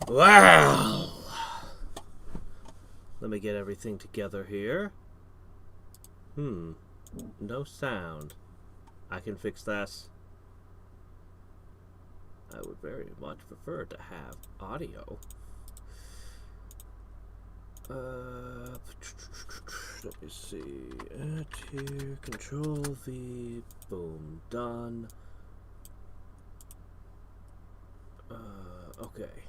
Well, let me get everything together here. No sound. I can fix this. I would very much prefer to have audio. Let me see. Add here. Control V. Boom. Done. Okay.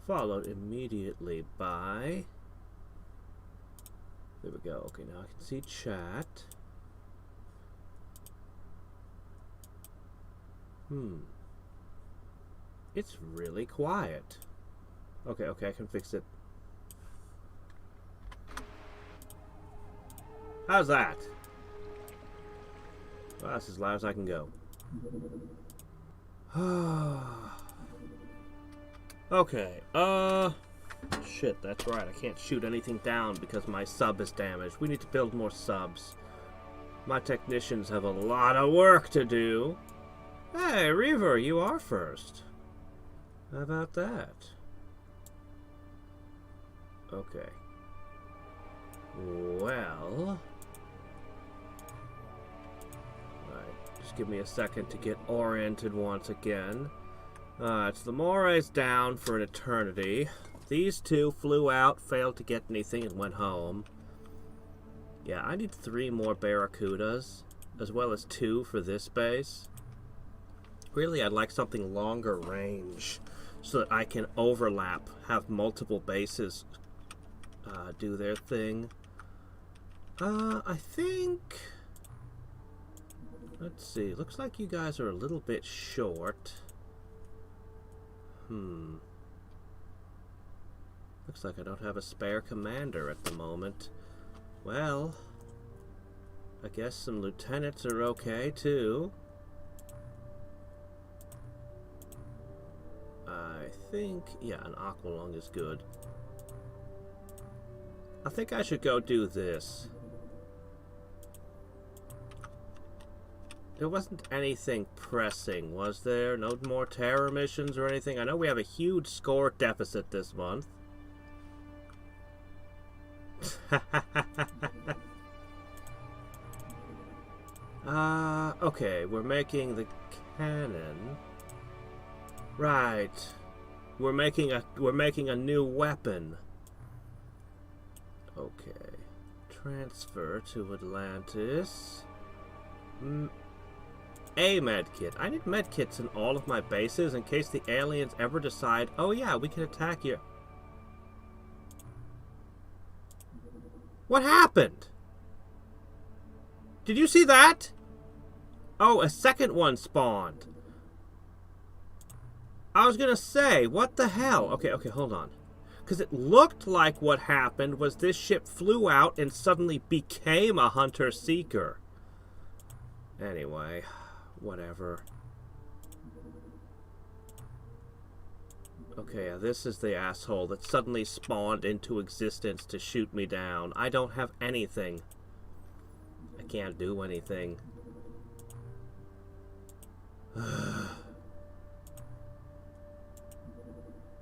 Followed immediately by... There we go. Okay, now I can see chat. It's really quiet. Okay, I can fix it. How's that? Well, that's as loud as I can go. Okay, shit, that's right. I can't shoot anything down because my sub is damaged. We need to build more subs. My technicians have a lot of work to do. Hey, Reaver, you are first. How about that? Okay. Well... Alright, just give me a second to get oriented once again. So the Moray's down for an eternity. These two flew out, failed to get anything, and went home. Yeah, I need 3 more Barracudas, as well as 2 for this base. Really, I'd like something longer range, so that I can overlap, have multiple bases do their thing. I think... Let's see, looks like you guys are a little bit short. Looks like I don't have a spare commander at the moment. Well, I guess some lieutenants are okay, too. I think, yeah, an Aqualung is good. I think I should go do this. There wasn't anything pressing, was there? No more terror missions or anything? I know we have a huge score deficit this month. Okay, we're making the cannon. Right. We're making a new weapon. Okay. Transfer to Atlantis. A medkit. I need medkits in all of my bases in case the aliens ever decide, oh yeah, we can attack you. What happened? Did you see that? Oh, a second one spawned. I was gonna say, what the hell? Okay, hold on. Because it looked like what happened was this ship flew out and suddenly became a hunter-seeker. Anyway, whatever. Okay, this is the asshole that suddenly spawned into existence to shoot me down. I don't have anything. I can't do anything.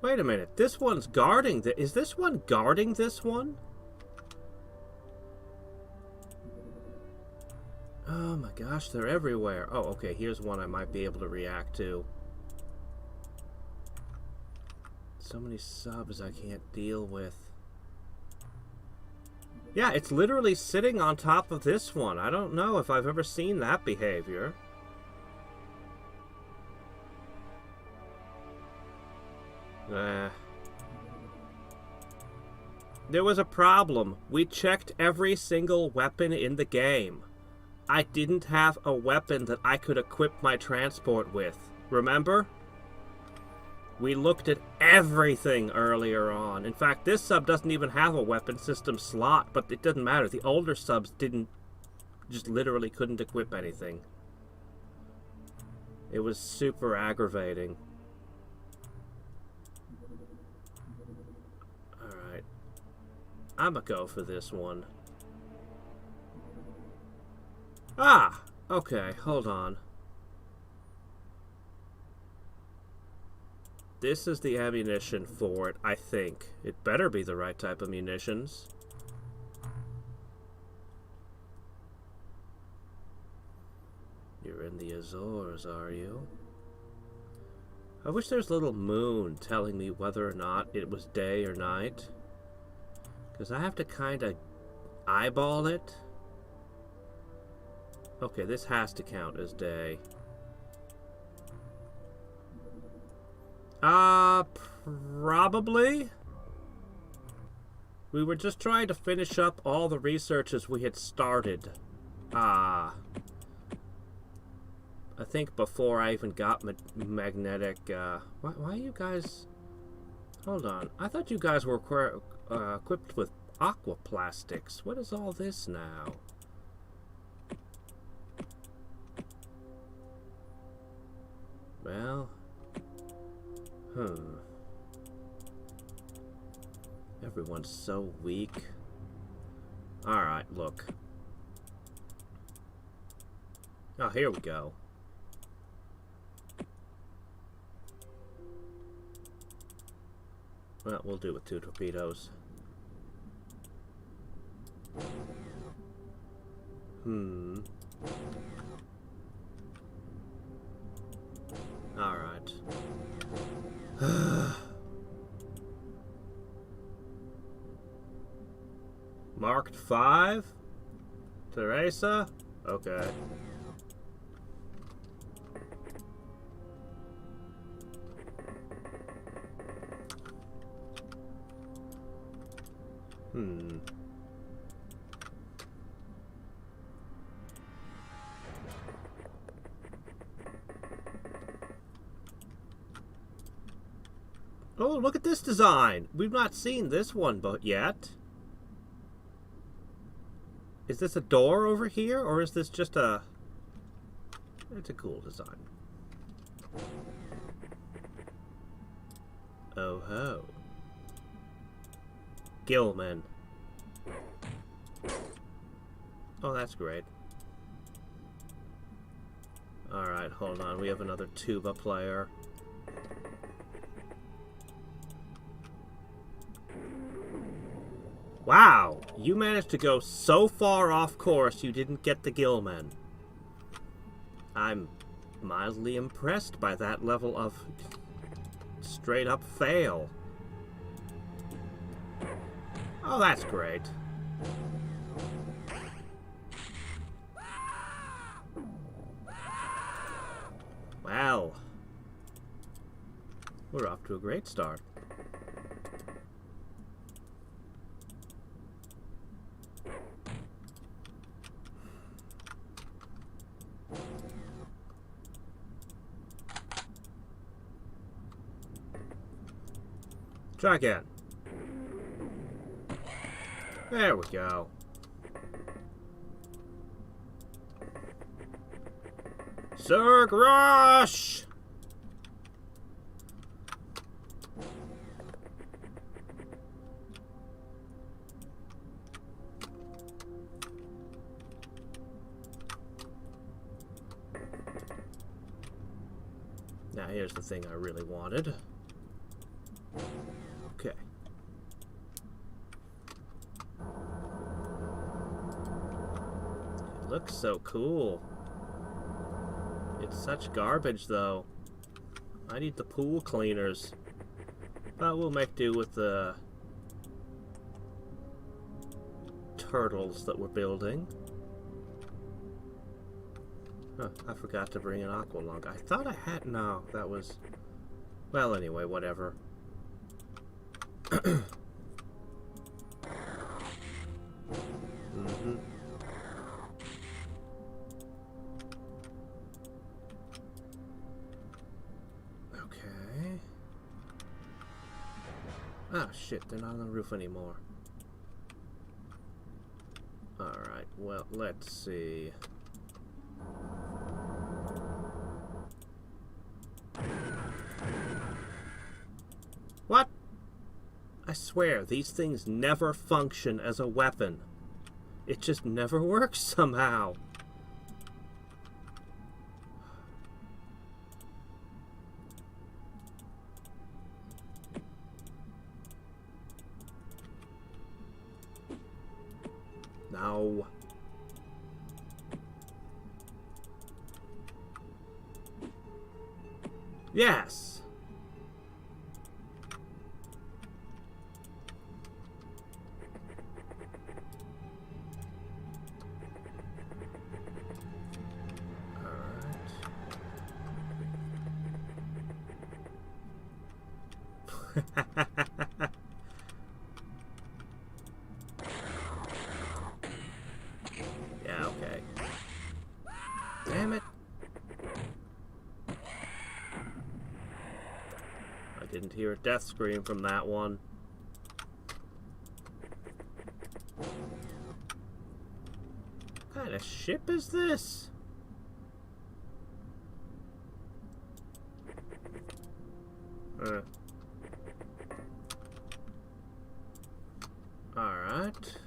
Wait a minute, this one's guarding is this one guarding this one? Oh my gosh, they're everywhere. Oh, okay, here's one I might be able to react to. So many subs I can't deal with. Yeah, it's literally sitting on top of this one. I don't know if I've ever seen that behavior. There was a problem. We checked every single weapon in the game. I didn't have a weapon that I could equip my transport with. Remember? We looked at everything earlier on. In fact, this sub doesn't even have a weapon system slot, but it doesn't matter. The older subs just literally couldn't equip anything. It was super aggravating. Alright. I'ma go for this one. Ah! Okay, hold on. This is the ammunition for it, I think. It better be the right type of munitions. You're in the Azores, are you? I wish there's a little moon telling me whether or not it was day or night. Because I have to kind of eyeball it. Okay, this has to count as day. Probably. We were just trying to finish up all the researches we had started. I think before I even got magnetic, why you guys... Hold on. I thought you guys were equipped with aquaplastics. What is all this now? Well... Everyone's so weak. Alright, look. Oh, here we go. Well, we'll do with 2 torpedoes. Alright. Marked 5? Teresa? Okay. Oh, look at this design! We've not seen this one but yet. Is this a door over here, or is this just a... It's a cool design. Oh ho. Gilman. Oh, that's great. Alright, hold on. We have another tuba player. Wow! You managed to go so far off course you didn't get the Gilman. I'm mildly impressed by that level of straight up fail. Oh, that's great. Well, we're off to a great start. Try again. There we go. Zerg Rush! Now here's the thing I really wanted. Okay. It looks so cool. It's such garbage, though. I need the pool cleaners. But we'll make do with the turtles that we're building. Huh, I forgot to bring an aqualung. I thought I had... No, that was... Well, anyway, whatever. Okay. Oh shit, they're not on the roof anymore. Alright, well, let's see. What? I swear, these things never function as a weapon. It just never works somehow. No. Yes. Yeah, okay. Damn it. I didn't hear a death scream from that one. What kind of ship is this? Alright.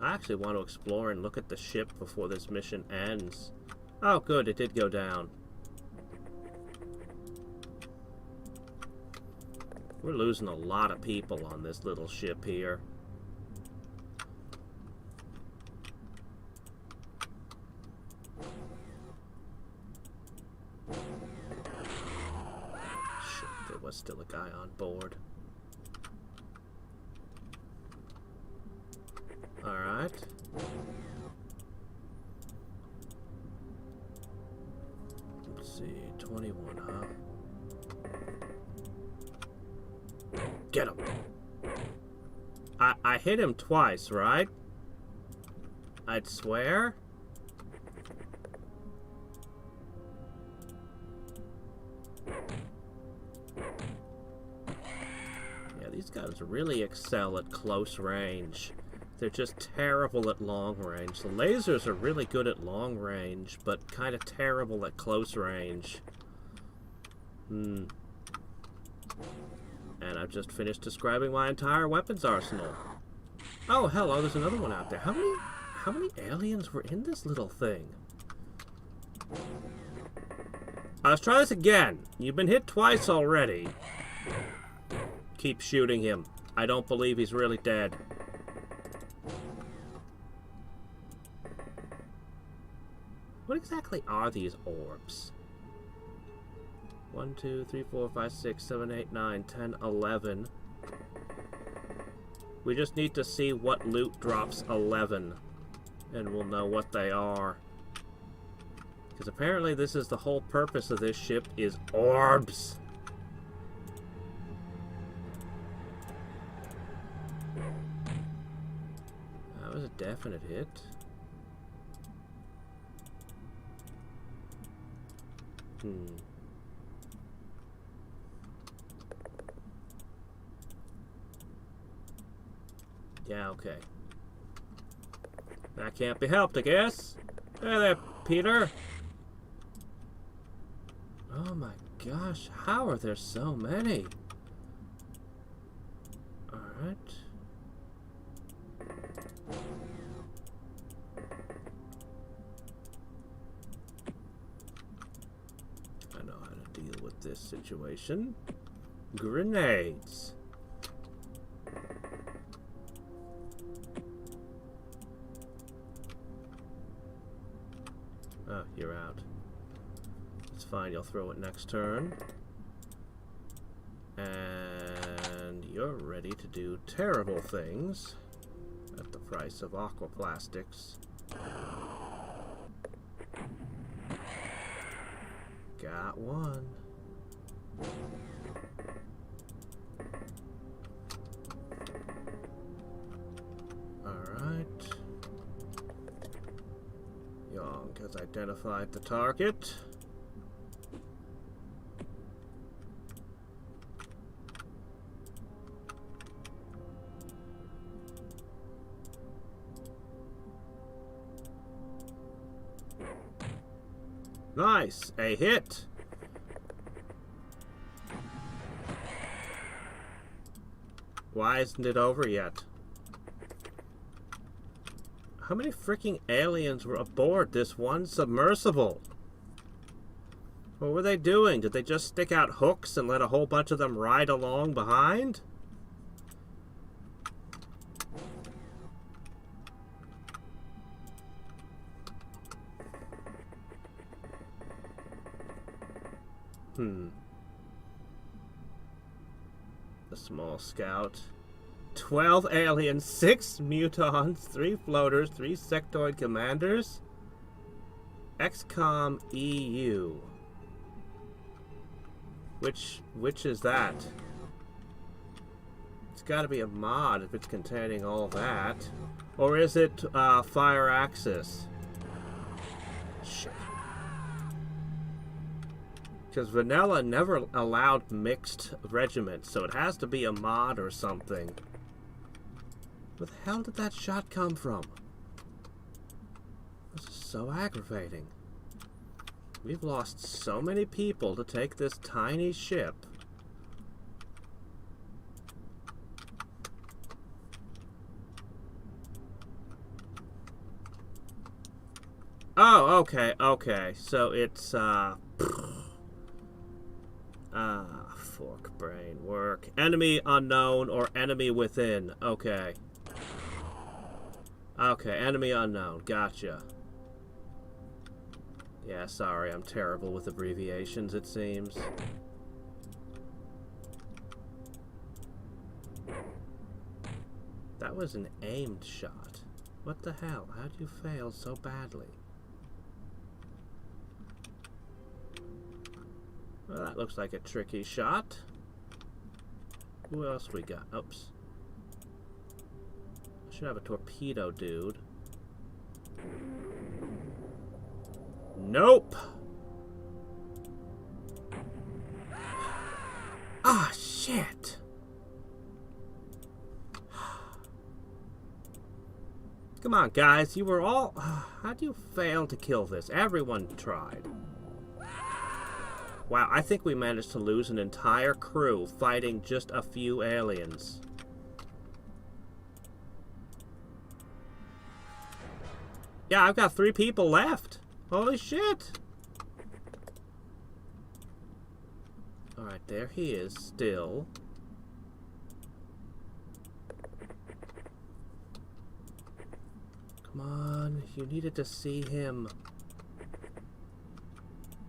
I actually want to explore and look at the ship before this mission ends. Oh, good, it did go down. We're losing a lot of people on this little ship here. Shit, there was still a guy on board. Alright. Let's see, 21, huh? Get him! I hit him twice, right? I'd swear? Yeah, these guys really excel at close range. They're just terrible at long range. The lasers are really good at long range, but kind of terrible at close range. And I've just finished describing my entire weapons arsenal. Oh, hello, there's another one out there. How many aliens were in this little thing? Let's try this again. You've been hit twice already. Keep shooting him. I don't believe he's really dead. What exactly are these orbs? 1, 2, 3, 4, 5, 6, 7, 8, 9, 10, 11. We just need to see what loot drops 11, and we'll know what they are. Because apparently this is the whole purpose of this ship, is orbs. That was a definite hit. Yeah, okay. That can't be helped, I guess. Hey there, Peter. Oh my gosh, how are there so many? Alright. I know how to deal with this situation. Grenades. Oh, you're out. It's fine, you'll throw it next turn. And you're ready to do terrible things at the price of aquaplastics. Got one. Alright. Yonk has identified the target. Nice! A hit! Why isn't it over yet? How many freaking aliens were aboard this one submersible? What were they doing? Did they just stick out hooks and let a whole bunch of them ride along behind? The small scout. 12 aliens, 6 mutons, 3 floaters, 3 sectoid commanders. Xcom EU. Which is that? It's gotta be a mod if it's containing all that. Or is it Fire Axis? Shit. Because Vanilla never allowed mixed regiments, so it has to be a mod or something. Where the hell did that shot come from? This is so aggravating. We've lost so many people to take this tiny ship. Oh, okay. So it's, fork brain work. Enemy unknown or enemy within. Okay. Okay, enemy unknown. Gotcha. Yeah, sorry, I'm terrible with abbreviations, it seems. That was an aimed shot. What the hell? How'd you fail so badly? Well, that looks like a tricky shot. Who else we got? Oops. I should have a torpedo dude. Nope! Ah, shit! Come on, guys, you were all... How'd you fail to kill this? Everyone tried. Wow, I think we managed to lose an entire crew fighting just a few aliens. Yeah, I've got 3 people left. Holy shit! Alright, there he is, still. Come on, you needed to see him.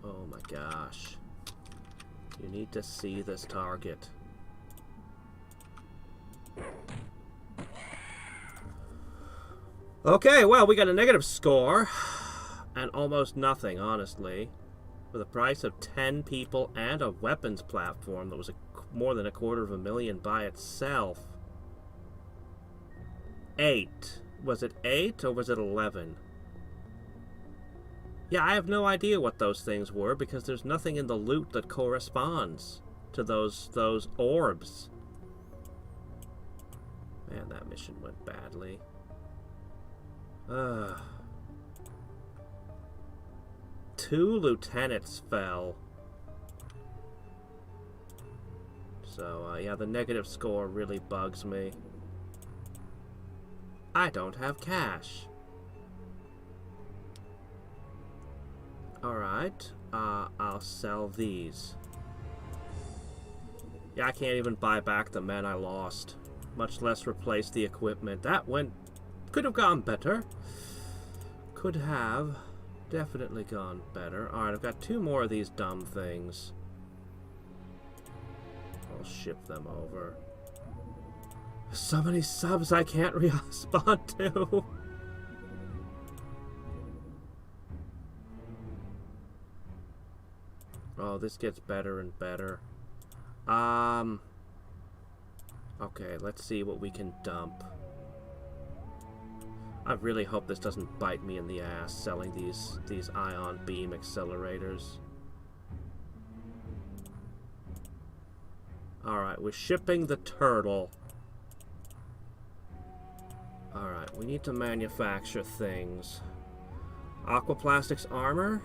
Oh my gosh. You need to see this target. Okay, well, we got a negative score. And almost nothing, honestly. For the price of 10 people and a weapons platform that was more than $250,000 by itself. 8. Was it 8 or was it 11? Yeah, I have no idea what those things were because there's nothing in the loot that corresponds to those orbs. Man, that mission went badly. 2 lieutenants fell. So, yeah, the negative score really bugs me. I don't have cash. Alright, I'll sell these. Yeah, I can't even buy back the men I lost, much less replace the equipment. That could have gone better. Could have definitely gone better. Alright, I've got 2 more of these dumb things. I'll ship them over. So many subs I can't respond to. Oh, this gets better and better. Okay, let's see what we can dump. I really hope this doesn't bite me in the ass selling these ion beam accelerators. Alright, we're shipping the turtle. Alright, we need to manufacture things. Aquaplastics armor.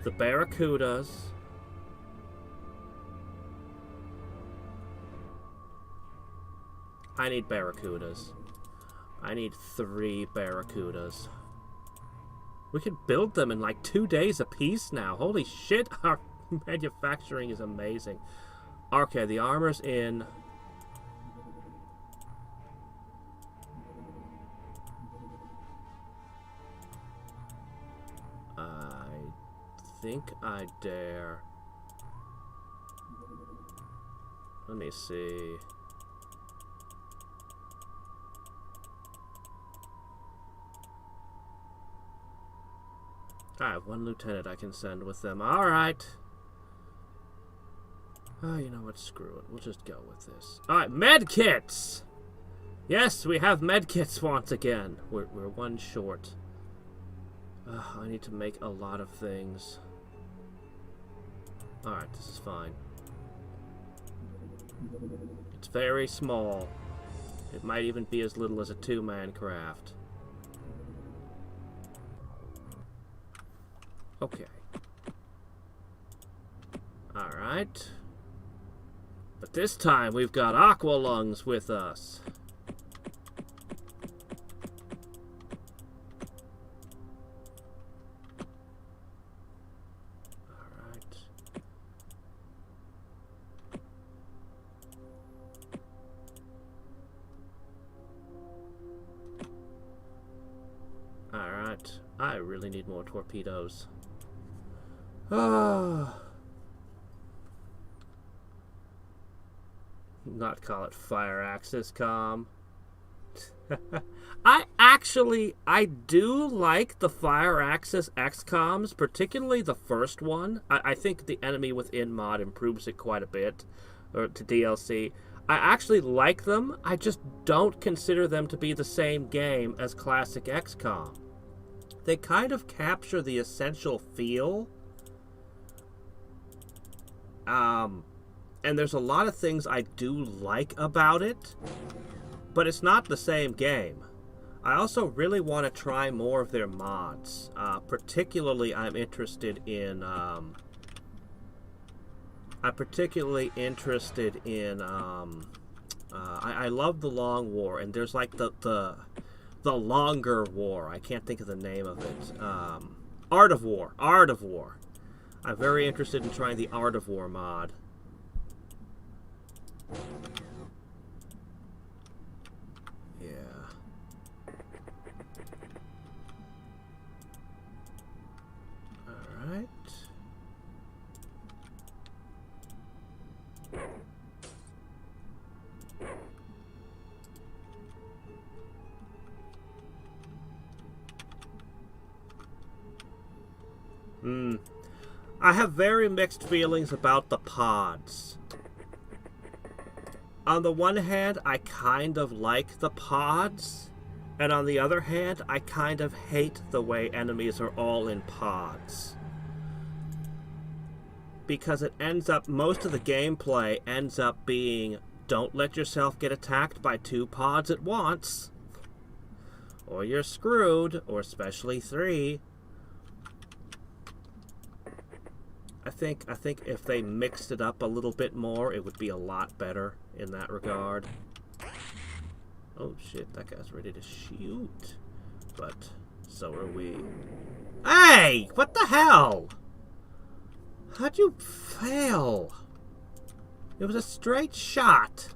The Barracudas. I need Barracudas. I need 3 Barracudas. We could build them in like 2 days a piece now. Holy shit, our manufacturing is amazing. Okay, the armor's in. I think I dare Let me see. I have one lieutenant I can send with them. Alright. Oh, you know what? Screw it. We'll just go with this. Alright, medkits! Yes, we have medkits once again. We're one short. I need to make a lot of things. Alright, this is fine. It's very small. It might even be as little as a two-man craft. Okay. Alright. But this time we've got Aqua Lungs with us. Alright. Alright. I really need more torpedoes. Ah. Not call it fire axis comm. I do like the fire axis XComs, particularly the first one. I think the enemy within mod improves it quite a bit, or to DLC. I actually like them. I just don't consider them to be the same game as classic XCOM. They kind of capture the essential feel. And there's a lot of things I do like about it, but it's not the same game. I also really want to try more of their mods. Particularly, I'm interested in. I love the Long War, and there's like the longer war. I can't think of the name of it. Art of War. Art of War. I'm very interested in trying the Art of War mod. Yeah. Alright. I have very mixed feelings about the pods. On the one hand, I kind of like the pods, and on the other hand, I kind of hate the way enemies are all in pods. Because it ends up, most of the gameplay ends up being, don't let yourself get attacked by 2 pods at once, or you're screwed, or especially 3. I think if they mixed it up a little bit more, it would be a lot better in that regard. Oh shit, that guy's ready to shoot. But so are we. Hey! What the hell? How'd you fail? It was a straight shot.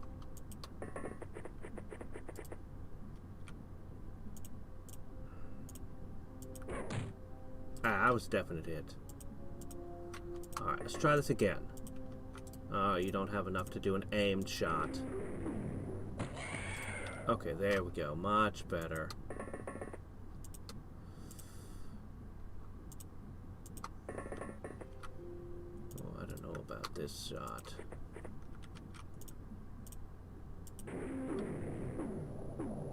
I was definite hit. Alright, let's try this again. Oh, you don't have enough to do an aimed shot. Okay, there we go. Much better. Oh, I don't know about this shot.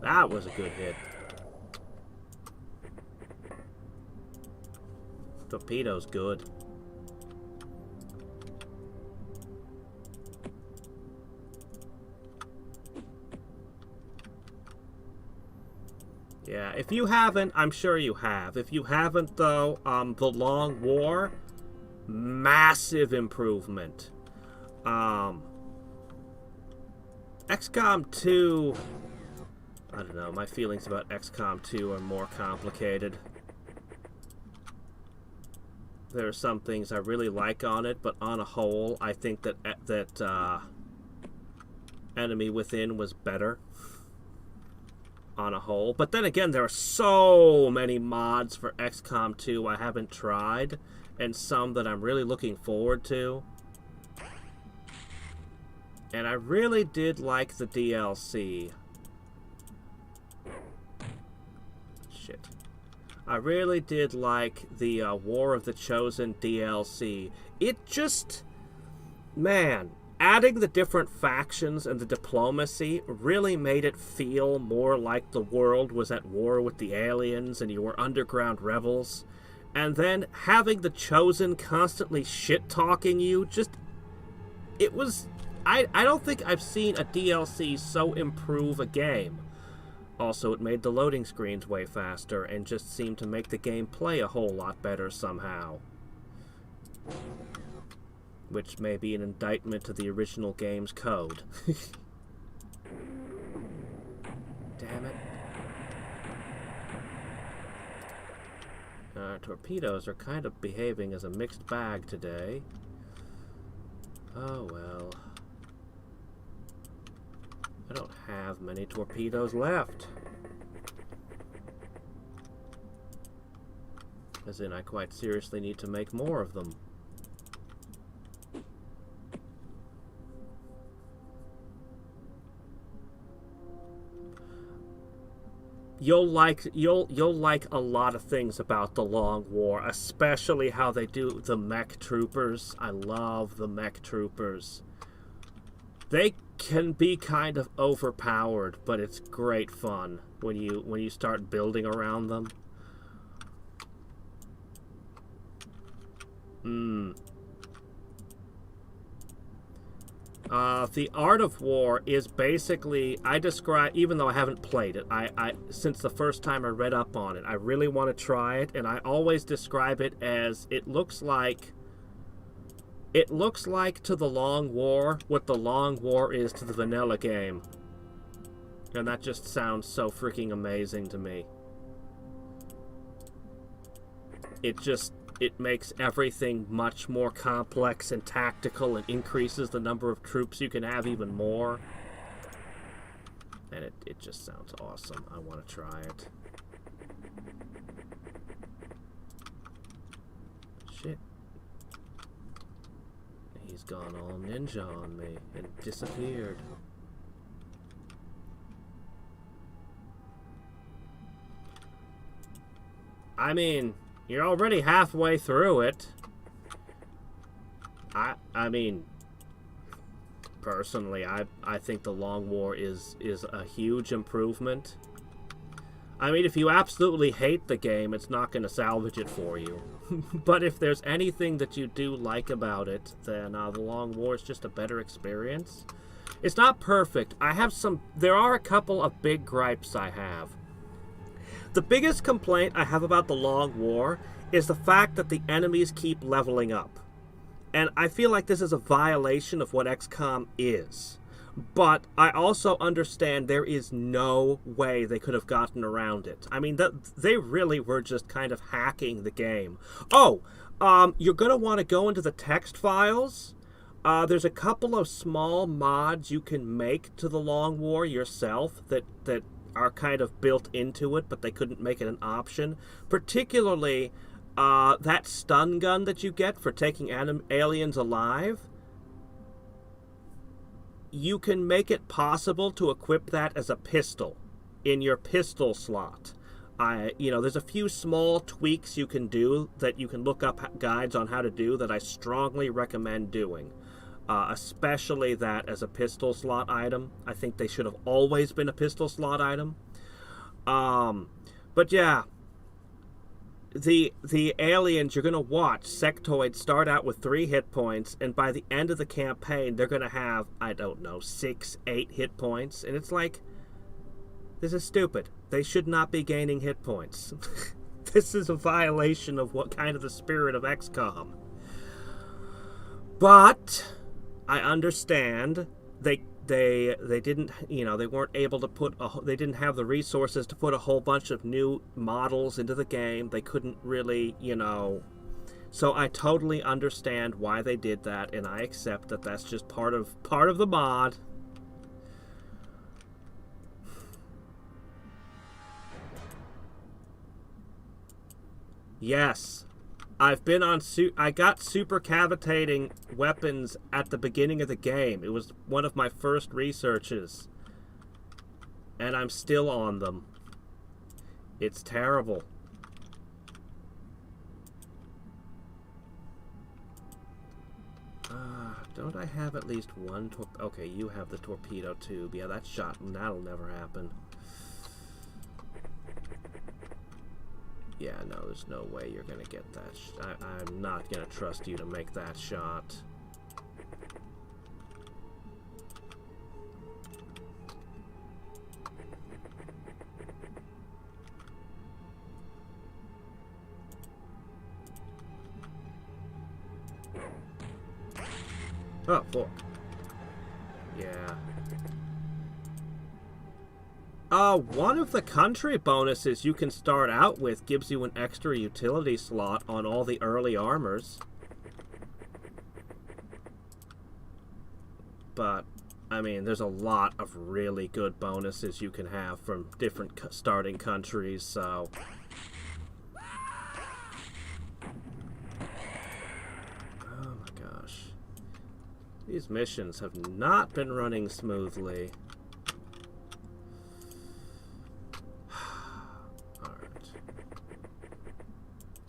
That was a good hit. Torpedo's good. Yeah, if you haven't, I'm sure you have. If you haven't, though, the Long War, massive improvement. XCOM 2, I don't know, my feelings about XCOM 2 are more complicated. There are some things I really like on it, but on a whole, I think that Enemy Within was better. On a whole. But then again, there are so many mods for XCOM 2 I haven't tried, and some that I'm really looking forward to. And I really did like the DLC. Shit. I really did like the War of the Chosen DLC. It just... Man, adding the different factions and the diplomacy really made it feel more like the world was at war with the aliens and you were underground rebels. And then having the Chosen constantly shit-talking you, just... It was... I don't think I've seen a DLC so improve a game. Also, it made the loading screens way faster and just seemed to make the game play a whole lot better somehow. Which may be an indictment to the original game's code. Damn it. Torpedoes are kind of behaving as a mixed bag today. Oh well. I don't have many torpedoes left. As in, I quite seriously need to make more of them. You'll like a lot of things about the Long War, especially how they do the mech troopers. I love the mech troopers. They can be kind of overpowered, but it's great fun when you start building around them. The Art of War is basically, I describe, even though I haven't played it, I since the first time I read up on it, I really want to try it, and I always describe it as it looks like to the Long War what the Long War is to the vanilla game. And that just sounds so freaking amazing to me. It makes everything much more complex and tactical and increases the number of troops you can have even more. And it just sounds awesome. I want to try it. Shit. He's gone all ninja on me and disappeared. I mean, you're already halfway through it. I mean, personally, I think the Long War is a huge improvement. I mean, if you absolutely hate the game, it's not going to salvage it for you. But if there's anything that you do like about it, then the Long War is just a better experience. It's not perfect. There are a couple of big gripes I have. The biggest complaint I have about the Long War is the fact that the enemies keep leveling up. And I feel like this is a violation of what XCOM is. But I also understand there is no way they could have gotten around it. I mean, they really were just kind of hacking the game. Oh, you're going to want to go into the text files. There's a couple of small mods you can make to the Long War yourself that are kind of built into it, but they couldn't make it an option. Particularly, that stun gun that you get for taking aliens alive. You can make it possible to equip that as a pistol in your pistol slot. There's a few small tweaks you can do that you can look up guides on how to do that I strongly recommend doing. Especially that as a pistol slot item. I think they should have always been a pistol slot item. But yeah, the aliens you're going to watch, sectoids, start out with 3 hit points, and by the end of the campaign, they're going to have, I don't know, 6, 8 hit points. And it's like, this is stupid. They should not be gaining hit points. This is a violation of what kind of the spirit of XCOM. But I understand they didn't, they weren't able to they didn't have the resources to put a whole bunch of new models into the game. They couldn't really, so I totally understand why they did that, and I accept that that's just part of the mod. Yes. I've been on I got super cavitating weapons at the beginning of the game. It was one of my first researches. And I'm still on them. It's terrible. Don't I have at least one okay, you have the torpedo tube. Yeah, that shot, that'll never happen. Yeah, no, there's no way you're gonna get that. I'm not gonna trust you to make that shot. Oh, fuck. Yeah. One of the country bonuses you can start out with gives you an extra utility slot on all the early armors. But, I mean, there's a lot of really good bonuses you can have from different starting countries, so... Oh my gosh. These missions have not been running smoothly. Alright.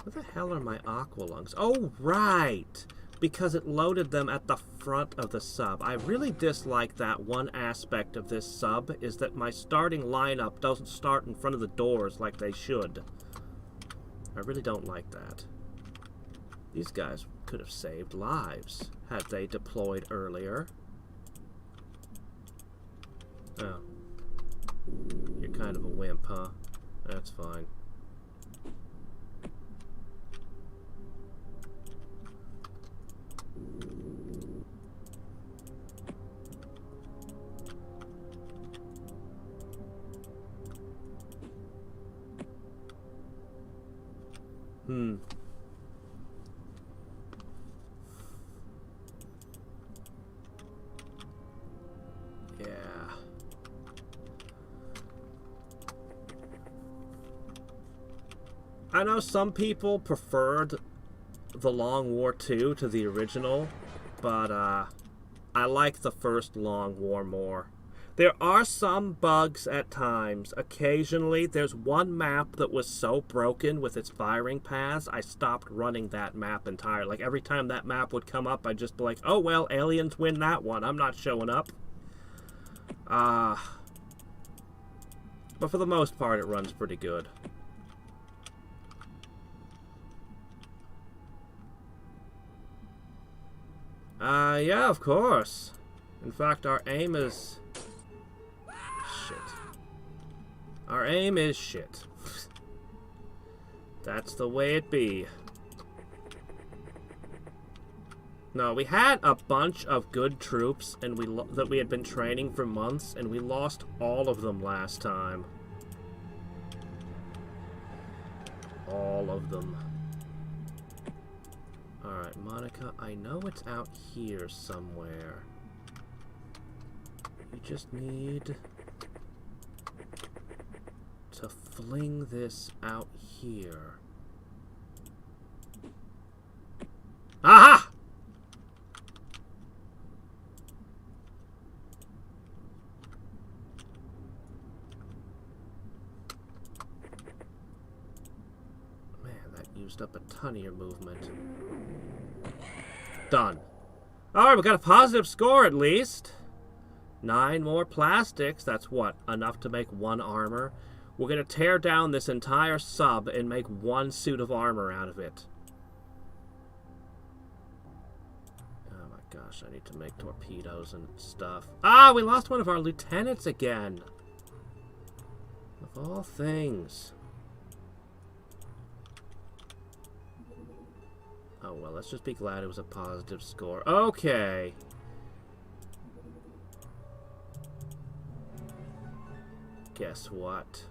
Where the hell are my aqua lungs? Oh, right! Because it loaded them at the front of the sub. I really dislike that one aspect of this sub, is that my starting lineup doesn't start in front of the doors like they should. I really don't like that. These guys could have saved lives had they deployed earlier. Oh. You're kind of a wimp, huh? That's fine. Yeah. I know some people preferred the Long War 2 to the original, but I like the first Long War more. There are some bugs at times. Occasionally, there's one map that was so broken with its firing paths, I stopped running that map entirely. Like, every time that map would come up, I'd just be like, oh, well, aliens win that one. I'm not showing up. But for the most part, it runs pretty good. Yeah, of course. In fact, our aim is... shit. Our aim is shit. That's the way it be. No, we had a bunch of good troops and that we had been training for months, and we lost all of them last time. All of them. Alright, Monica, I know it's out here somewhere. You just need to fling this out here. Aha! Man, that used up a ton of your movement. Done. Alright, we got a positive score at least. 9 more plastics. That's what? Enough to make 1 armor. We're going to tear down this entire sub and make 1 suit of armor out of it. Oh my gosh, I need to make torpedoes and stuff. Ah, we lost one of our lieutenants again. Of all things. Oh, well, let's just be glad it was a positive score. Okay. Guess what?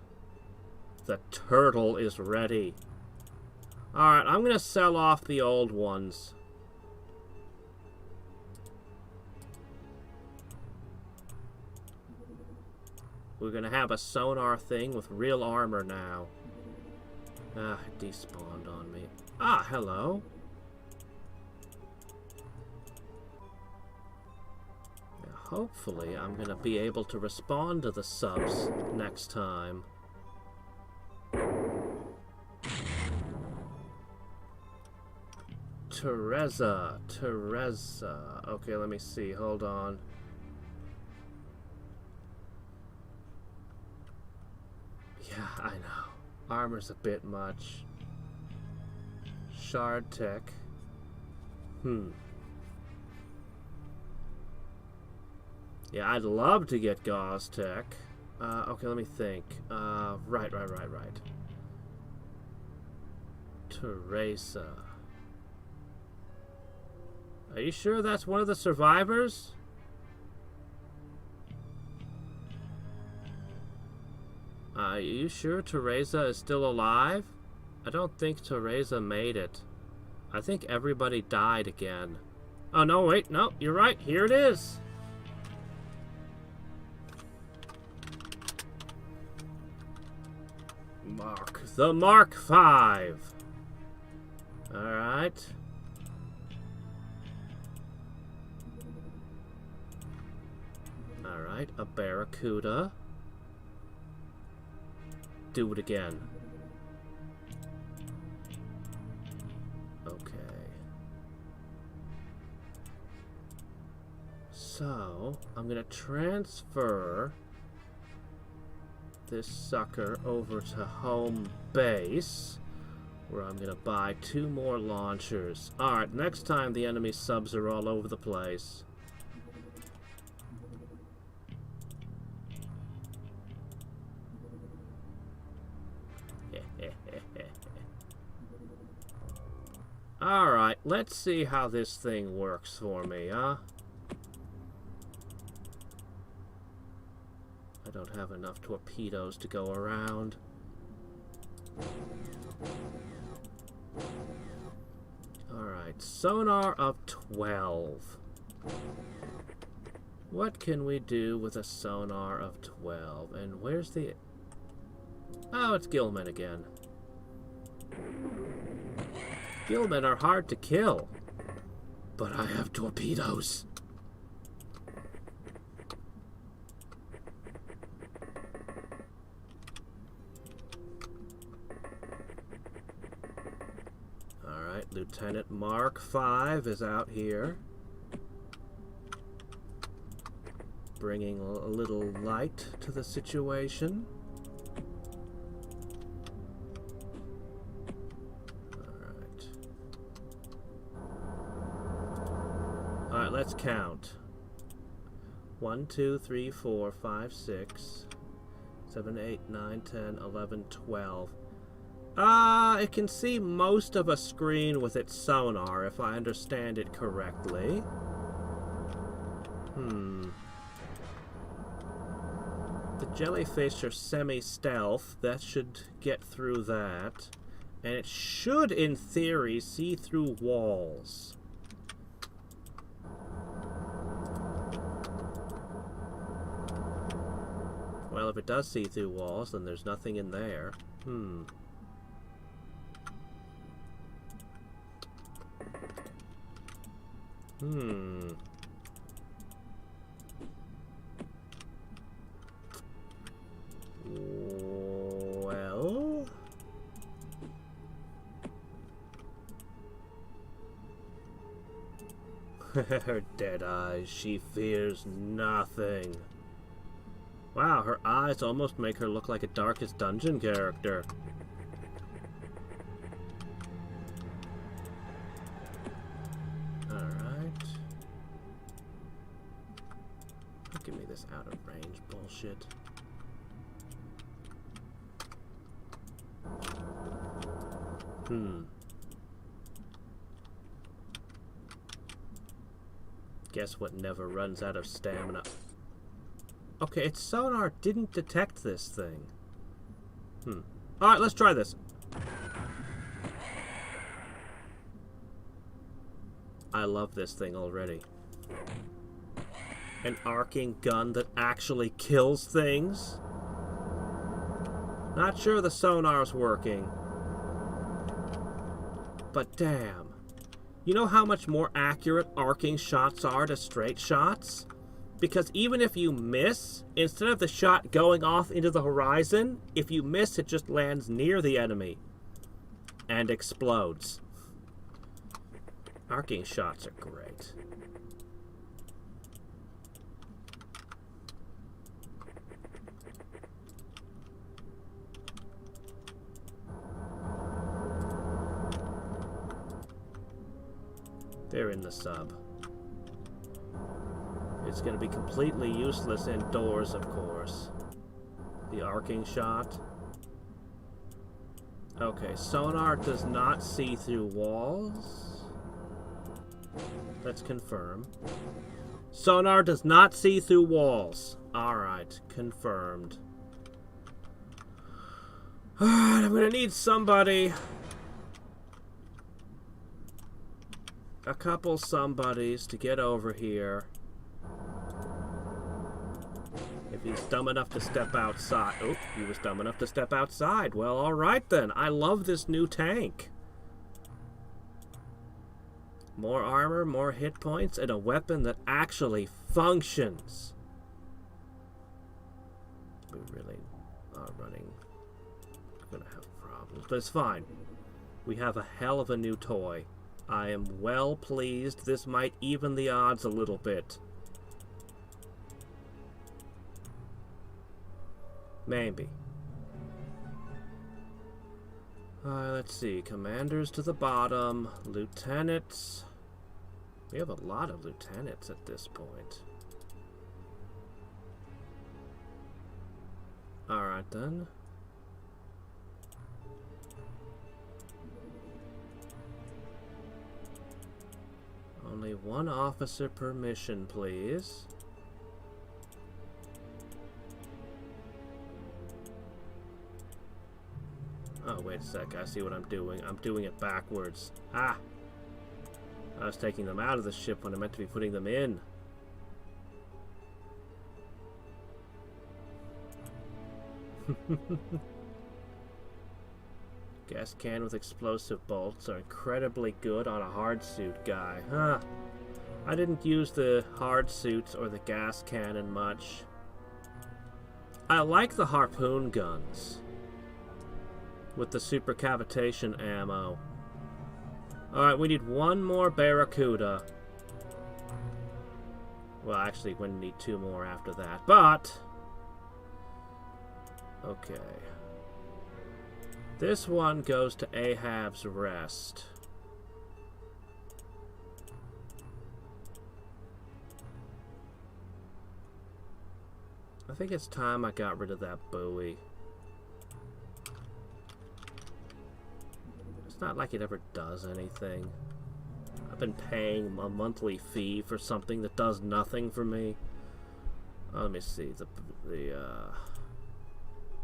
The turtle is ready. Alright, I'm gonna sell off the old ones. We're gonna have a sonar thing with real armor now. Ah, it despawned on me. Ah, hello. Now, hopefully, I'm gonna be able to respond to the subs next time. Teresa. Okay, let me see. Hold on. Yeah, I know. Armor's a bit much. Shard tech. Yeah, I'd love to get gauze tech. Okay, let me think. Right. Teresa. Are you sure that's one of the survivors? Are you sure Teresa is still alive? I don't think Teresa made it. I think everybody died again. Oh, no, wait, no, you're right. Here it is. The Mark V. Alright. Alright, a Barracuda. Do it again. Okay. So, I'm gonna transfer this sucker over to home base, where I'm gonna buy 2 more launchers. Alright, next time the enemy subs are all over the place. Alright, let's see how this thing works for me, huh? I don't have enough torpedoes to go around. Alright, sonar of 12. What can we do with a sonar of 12? And where's the... Oh, it's Gilman again. Gilmen are hard to kill, but I have torpedoes. Alright, Lieutenant Mark V is out here, bringing a little light to the situation. Alright, let's count. 1, 2, 3, 4, 5, 6, 7, 8, 9, 10, 11, 12. It can see most of a screen with its sonar, if I understand it correctly. The jellyfish are semi-stealth. That should get through that. And it should, in theory, see through walls. Well, if it does see through walls, then there's nothing in there. Well... Her dead eyes, she fears nothing. Wow, her eyes almost make her look like a Darkest Dungeon character. Alright. Give me this out of range bullshit. Guess what never runs out of stamina? Okay, its sonar didn't detect this thing. Alright, let's try this. I love this thing already. An arcing gun that actually kills things? Not sure the sonar's working. but damn. You know how much more accurate arcing shots are to straight shots? Because even if you miss, instead of the shot going off into the horizon, if you miss, it just lands near the enemy and explodes. Arcing shots are great. They're in the sub. It's going to be completely useless indoors, of course. The arcing shot. Okay, sonar does not see through walls. Let's confirm. Sonar does not see through walls. Alright, confirmed. Alright, I'm going to need somebody. A couple somebodies to get over here. If he's dumb enough to step outside. Oh, he was dumb enough to step outside. Well, alright then. I love this new tank. More armor, more hit points, and a weapon that actually functions. We really are running. We're gonna have problems, but it's fine. We have a hell of a new toy. I am well pleased. This might even the odds a little bit. Maybe. Let's see. Commanders to the bottom. Lieutenants. We have a lot of lieutenants at this point. Alright then. Only one officer per mission, please. Oh, wait a sec. I see what I'm doing. I'm doing it backwards. Ah! I was taking them out of the ship when I meant to be putting them in. Gas can with explosive bolts are incredibly good on a hard suit guy. Huh. I didn't use the hard suits or the gas cannon much. I like the harpoon guns with the super cavitation ammo. Alright, we need one more Barracuda. Well, actually, we're gonna need two more after that, but... okay. This one goes to Ahab's Rest. I think it's time I got rid of that buoy. It's not like it ever does anything. I've been paying a monthly fee for something that does nothing for me. Let me see.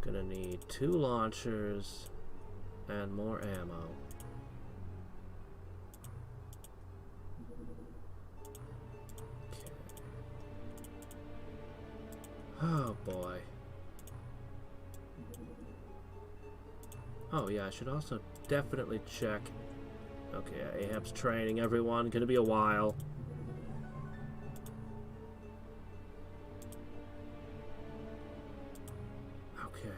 Gonna need 2 launchers and more ammo. Okay. Oh boy. Oh yeah, I should also definitely check. Okay, Ahab's training everyone. Gonna be a while. Okay.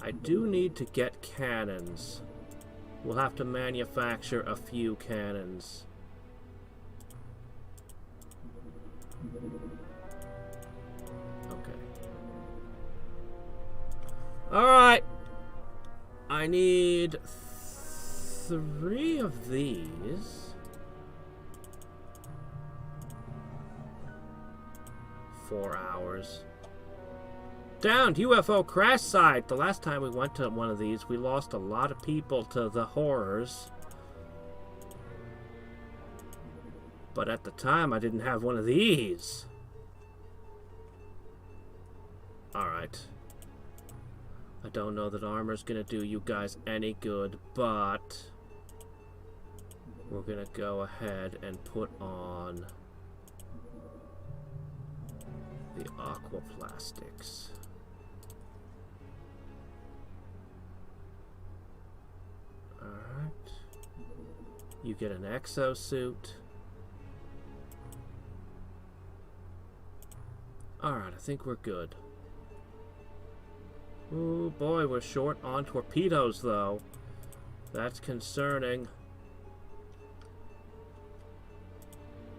I do need to get cannons. We'll have to manufacture a few cannons. Okay. Alright. I need 3 of these. 4 hours. Downed UFO crash site. The last time we went to one of these, we lost a lot of people to the horrors. But at the time, I didn't have one of these. Alright. I don't know that armor's gonna do you guys any good, but we're gonna go ahead and put on the aquaplastics. Alright. You get an exosuit. Alright, I think we're good. Ooh, boy, we're short on torpedoes, though. That's concerning.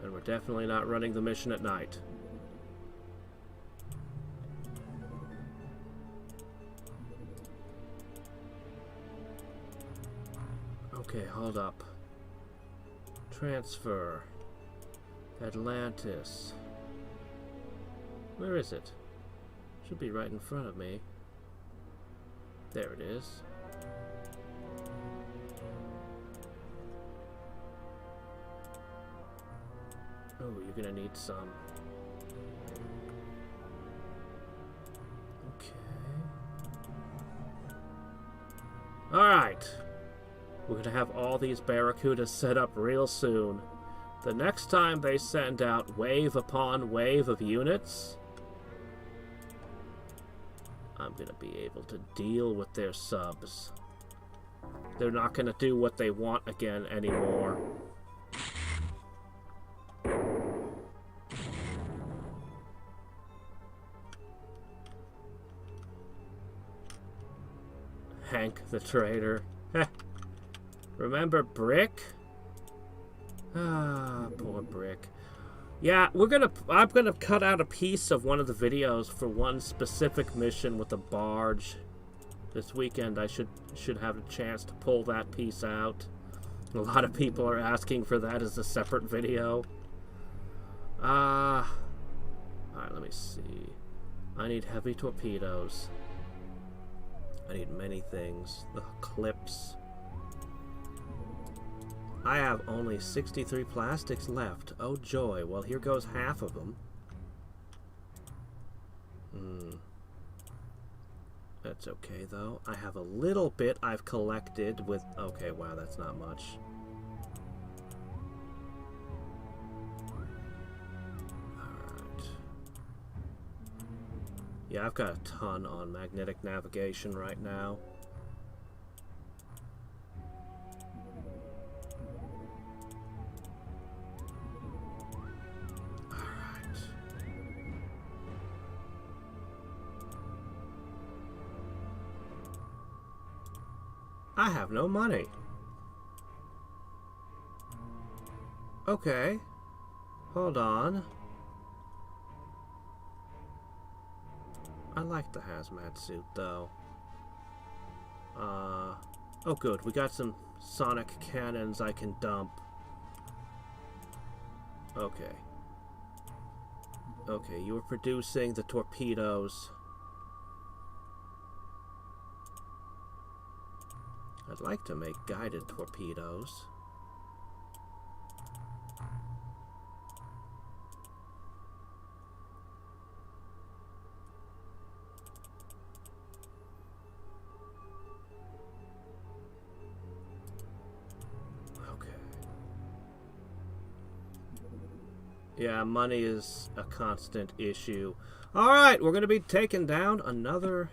And we're definitely not running the mission at night. Okay, hold up. Transfer. Atlantis. Where is it? Should be right in front of me. There it is. Oh, you're gonna need some. Okay. Alright. We're gonna have all these Barracudas set up real soon. The next time they send out wave upon wave of units, I'm gonna be able to deal with their subs. They're not gonna do what they want again anymore. Hank the traitor. Remember Brick? Ah, poor Brick. Yeah, I'm gonna cut out a piece of one of the videos for one specific mission with a barge. This weekend I should have a chance to pull that piece out. A lot of people are asking for that as a separate video. Alright, let me see. I need heavy torpedoes. I need many things. The clips. I have only 63 plastics left. Oh joy. Well, here goes half of them. That's okay, though. I have a little bit I've collected with... Okay, wow, that's not much. Alright. Yeah, I've got a ton on magnetic navigation right now. I have no money. Okay. Hold on. I like the hazmat suit, though. Oh good, we got some sonic cannons I can dump. Okay. Okay, you were producing the torpedoes. I'd like to make guided torpedoes. Okay. Yeah, money is a constant issue. Alright, we're going to be taking down another...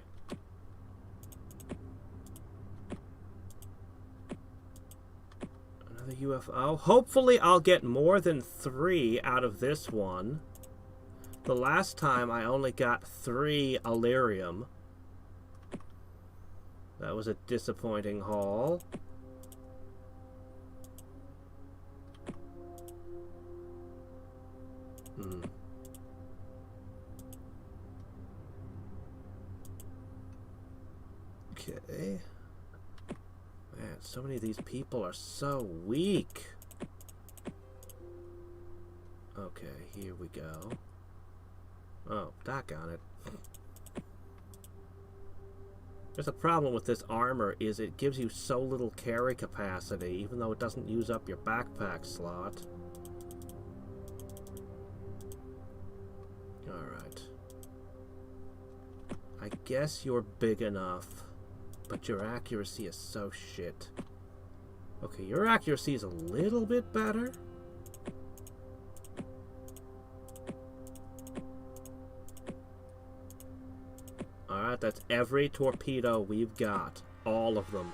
UFO. Hopefully I'll get more than 3 out of this one. The last time I only got 3 Illyrium. That was a disappointing haul. Okay. Man, so many of these people are so weak. Okay, here we go. Oh, doggone it. There's a problem with this armor is it gives you so little carry capacity, even though it doesn't use up your backpack slot. Alright. I guess you're big enough. But your accuracy is so shit. Okay, your accuracy is a little bit better. Alright, that's every torpedo we've got. All of them.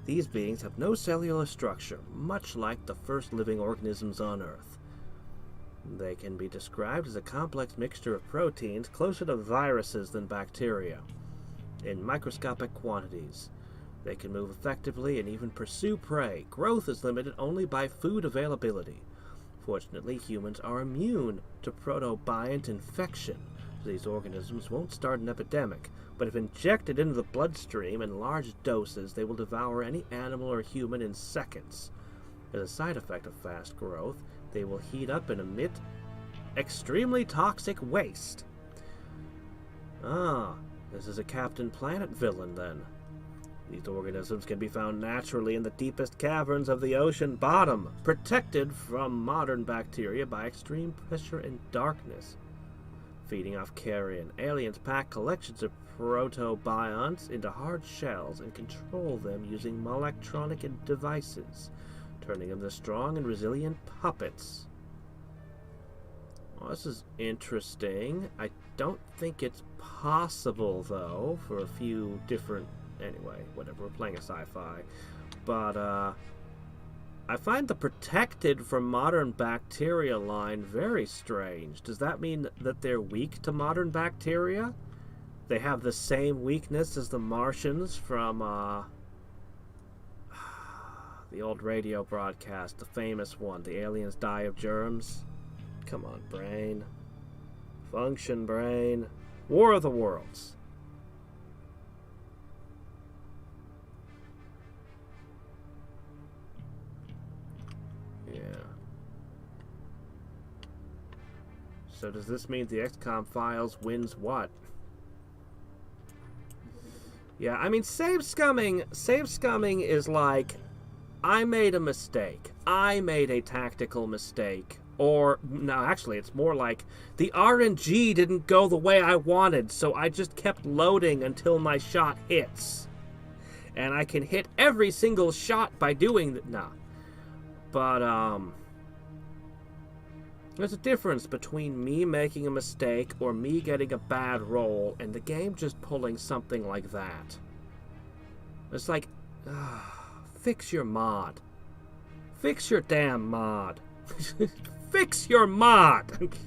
These beings have no cellular structure, much like the first living organisms on Earth. They can be described as a complex mixture of proteins closer to viruses than bacteria. In microscopic quantities, they can move effectively and even pursue prey. Growth is limited only by food availability. Fortunately, humans are immune to protobiont infection. These organisms won't start an epidemic, but if injected into the bloodstream in large doses, they will devour any animal or human in seconds. As a side effect of fast growth, they will heat up and emit extremely toxic waste. Ah, this is a Captain Planet villain, then. These organisms can be found naturally in the deepest caverns of the ocean bottom, protected from modern bacteria by extreme pressure and darkness. Feeding off carrion, aliens pack collections of protobionts into hard shells and control them using electronic devices, turning them into strong and resilient puppets. Well, this is interesting. I don't think it's possible, though, for a few different... Anyway, whatever, we're playing a sci-fi. But, I find the protected from modern bacteria line very strange. Does that mean that they're weak to modern bacteria? They have the same weakness as the Martians from, the old radio broadcast, the famous one, the aliens die of germs. Come on, brain. Function, brain. War of the Worlds. Yeah. So does this mean the XCOM files wins what? Yeah, I mean, save scumming is like, I made a mistake. I made a tactical mistake. Or, no, actually, it's more like, the RNG didn't go the way I wanted, so I just kept loading until my shot hits. And I can hit every single shot by doing that. Nah. But, there's a difference between me making a mistake or me getting a bad roll and the game just pulling something like that. It's like, fix your mod. Fix your damn mod. Fix your mod.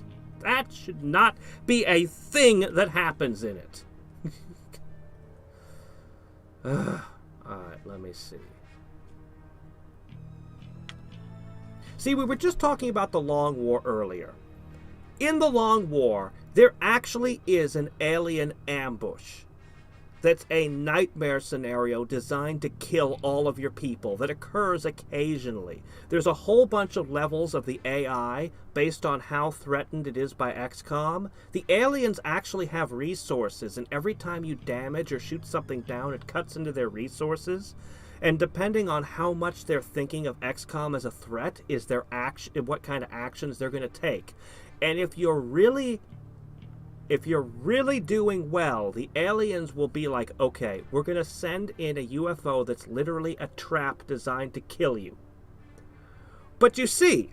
That should not be a thing that happens in it. Alright, let me see. See, we were just talking about the Long War earlier. In the Long War, there actually is an alien ambush. That's a nightmare scenario designed to kill all of your people that occurs occasionally. There's a whole bunch of levels of the AI based on how threatened it is by XCOM. The aliens actually have resources, and every time you damage or shoot something down, it cuts into their resources. And depending on how much they're thinking of XCOM as a threat, is their action, what kind of actions they're going to take. And if you're really doing well, the aliens will be like, okay, we're going to send in a UFO that's literally a trap designed to kill you. But you see,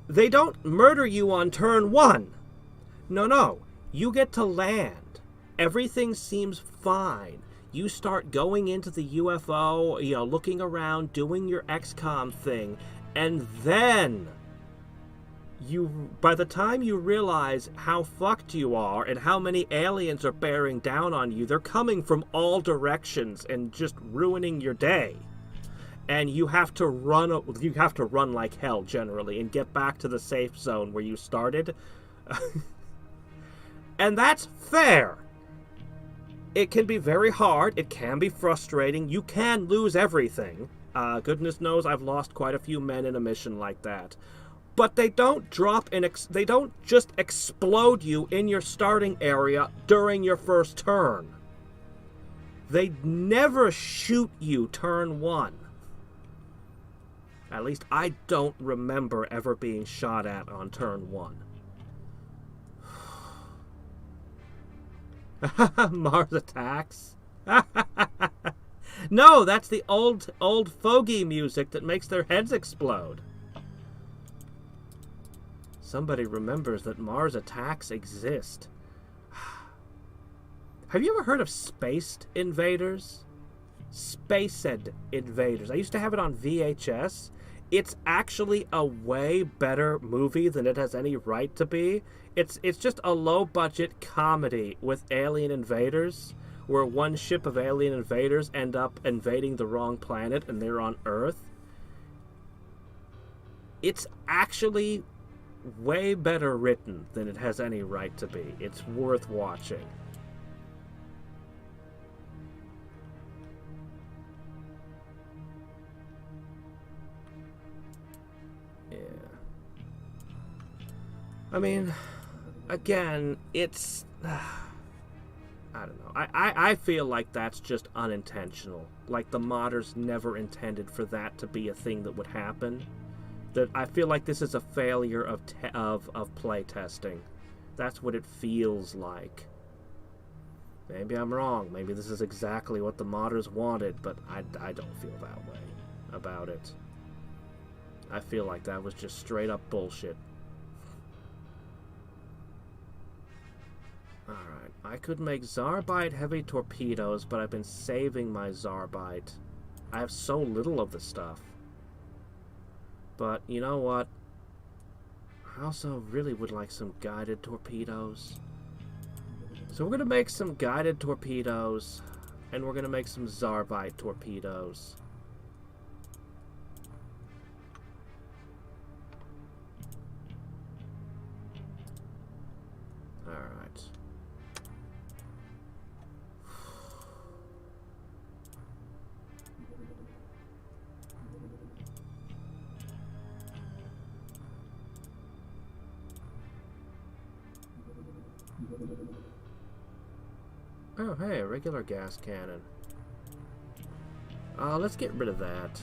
they don't murder you on turn one. No. You get to land. Everything seems fine. You start going into the UFO, looking around, doing your XCOM thing, and then by the time you realize how fucked you are and how many aliens are bearing down on you, they're coming from all directions and just ruining your day. And you have to run like hell generally and get back to the safe zone where you started. And that's fair. It can be very hard. It can be frustrating. You can lose everything. Goodness knows I've lost quite a few men in a mission like that. But they don't they don't just explode you in your starting area during your first turn. They never shoot you turn one. At least I don't remember ever being shot at on turn one. Mars attacks? No, that's the old fogey music that makes their heads explode. Somebody remembers that Mars attacks exist. Have you ever heard of spaced invaders? Spaced Invaders. I used to have it on VHS. It's actually a way better movie than it has any right to be. It's just a low-budget comedy with alien invaders, where one ship of alien invaders end up invading the wrong planet and they're on Earth. It's actually way better written than it has any right to be. It's worth watching. Yeah. I mean, again, it's... I don't know. I feel like that's just unintentional. Like the modders never intended for that to be a thing that would happen. That I feel like this is a failure of play testing. That's what it feels like. Maybe I'm wrong. Maybe this is exactly what the modders wanted, but I don't feel that way about it. I feel like that was just straight up bullshit. Alright, I could make Zarbite heavy torpedoes, but I've been saving my Zarbite. I have so little of the stuff. But, you know what? I also really would like some guided torpedoes. So we're going to make some guided torpedoes, and we're going to make some Zarbite torpedoes. Alright. Oh, hey, a regular gas cannon. Let's get rid of that.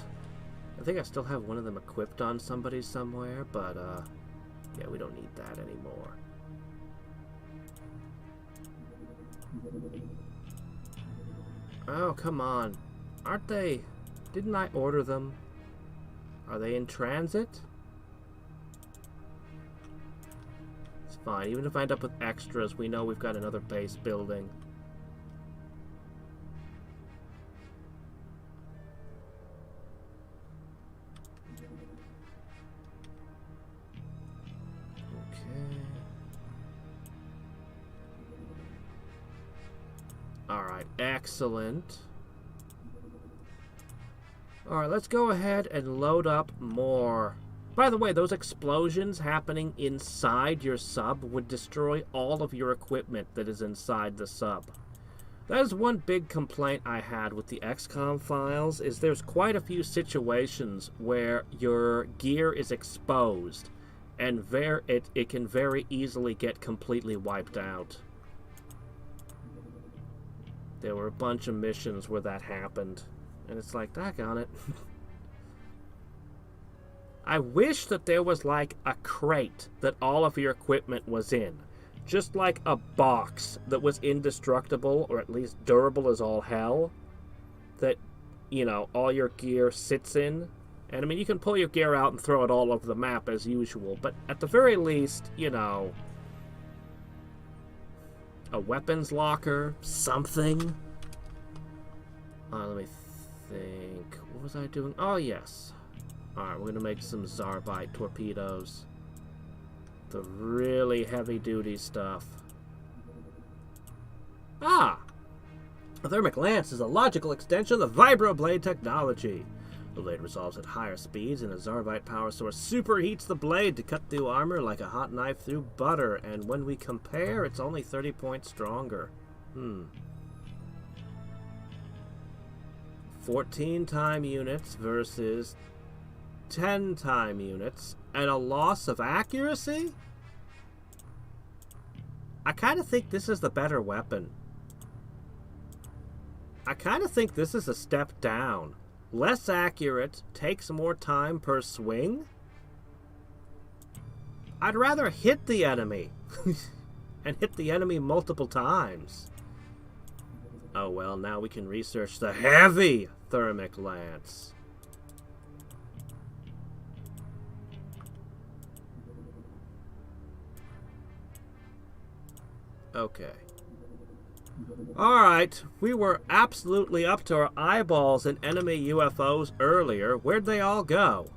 I think I still have one of them equipped on somebody somewhere, but, yeah, we don't need that anymore. Oh, come on. Aren't they... Didn't I order them? Are they in transit? It's fine. Even if I end up with extras, we know we've got another base building. Alright, excellent. Alright, let's go ahead and load up more. By the way, those explosions happening inside your sub would destroy all of your equipment that is inside the sub. That is one big complaint I had with the XCOM files, is there's quite a few situations where your gear is exposed, and it can very easily get completely wiped out. There were a bunch of missions where that happened. And it's like, daggone it. I wish that there was like a crate that all of your equipment was in. Just like a box that was indestructible, or at least durable as all hell. That, you know, all your gear sits in. And I mean, you can pull your gear out and throw it all over the map as usual. But at the very least, you know... a weapons locker, something. Let me think. What was I doing? Oh, yes. Alright, we're going to make some Zarbite torpedoes. The really heavy-duty stuff. Ah! A thermic lance is a logical extension of the vibroblade technology. The blade resolves at higher speeds, and a Zarbite power source superheats the blade to cut through armor like a hot knife through butter. And when we compare, it's only 30 points stronger. 14 time units versus 10 time units, and a loss of accuracy? I kind of think this is the better weapon. I kind of think this is a step down. Less accurate, takes more time per swing. I'd rather hit the enemy. And hit the enemy multiple times. Oh well, now we can research the heavy thermic lance. Okay. Alright, we were absolutely up to our eyeballs in enemy UFOs earlier. Where'd they all go?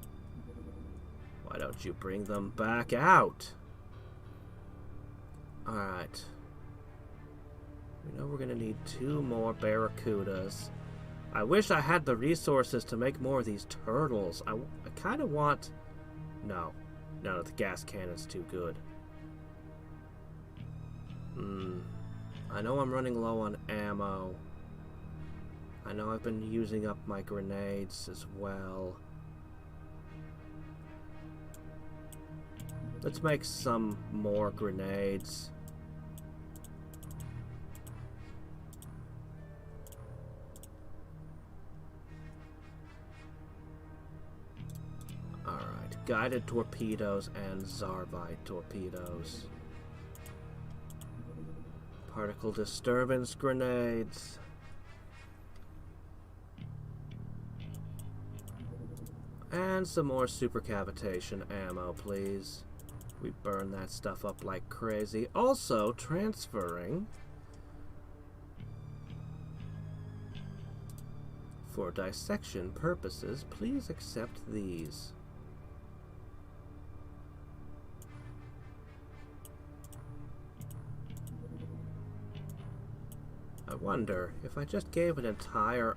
Why don't you bring them back out? Alright. We know we're gonna need 2 more Barracudas. I wish I had the resources to make more of these turtles. I kind of want... No, the gas cannon's too good. I know I'm running low on ammo. I know I've been using up my grenades as well. Let's make some more grenades. Alright, guided torpedoes and Zarbite torpedoes. Particle disturbance grenades. And some more supercavitation ammo, please. We burn that stuff up like crazy. Also, transferring for dissection purposes, please accept these. I wonder if I just gave an entire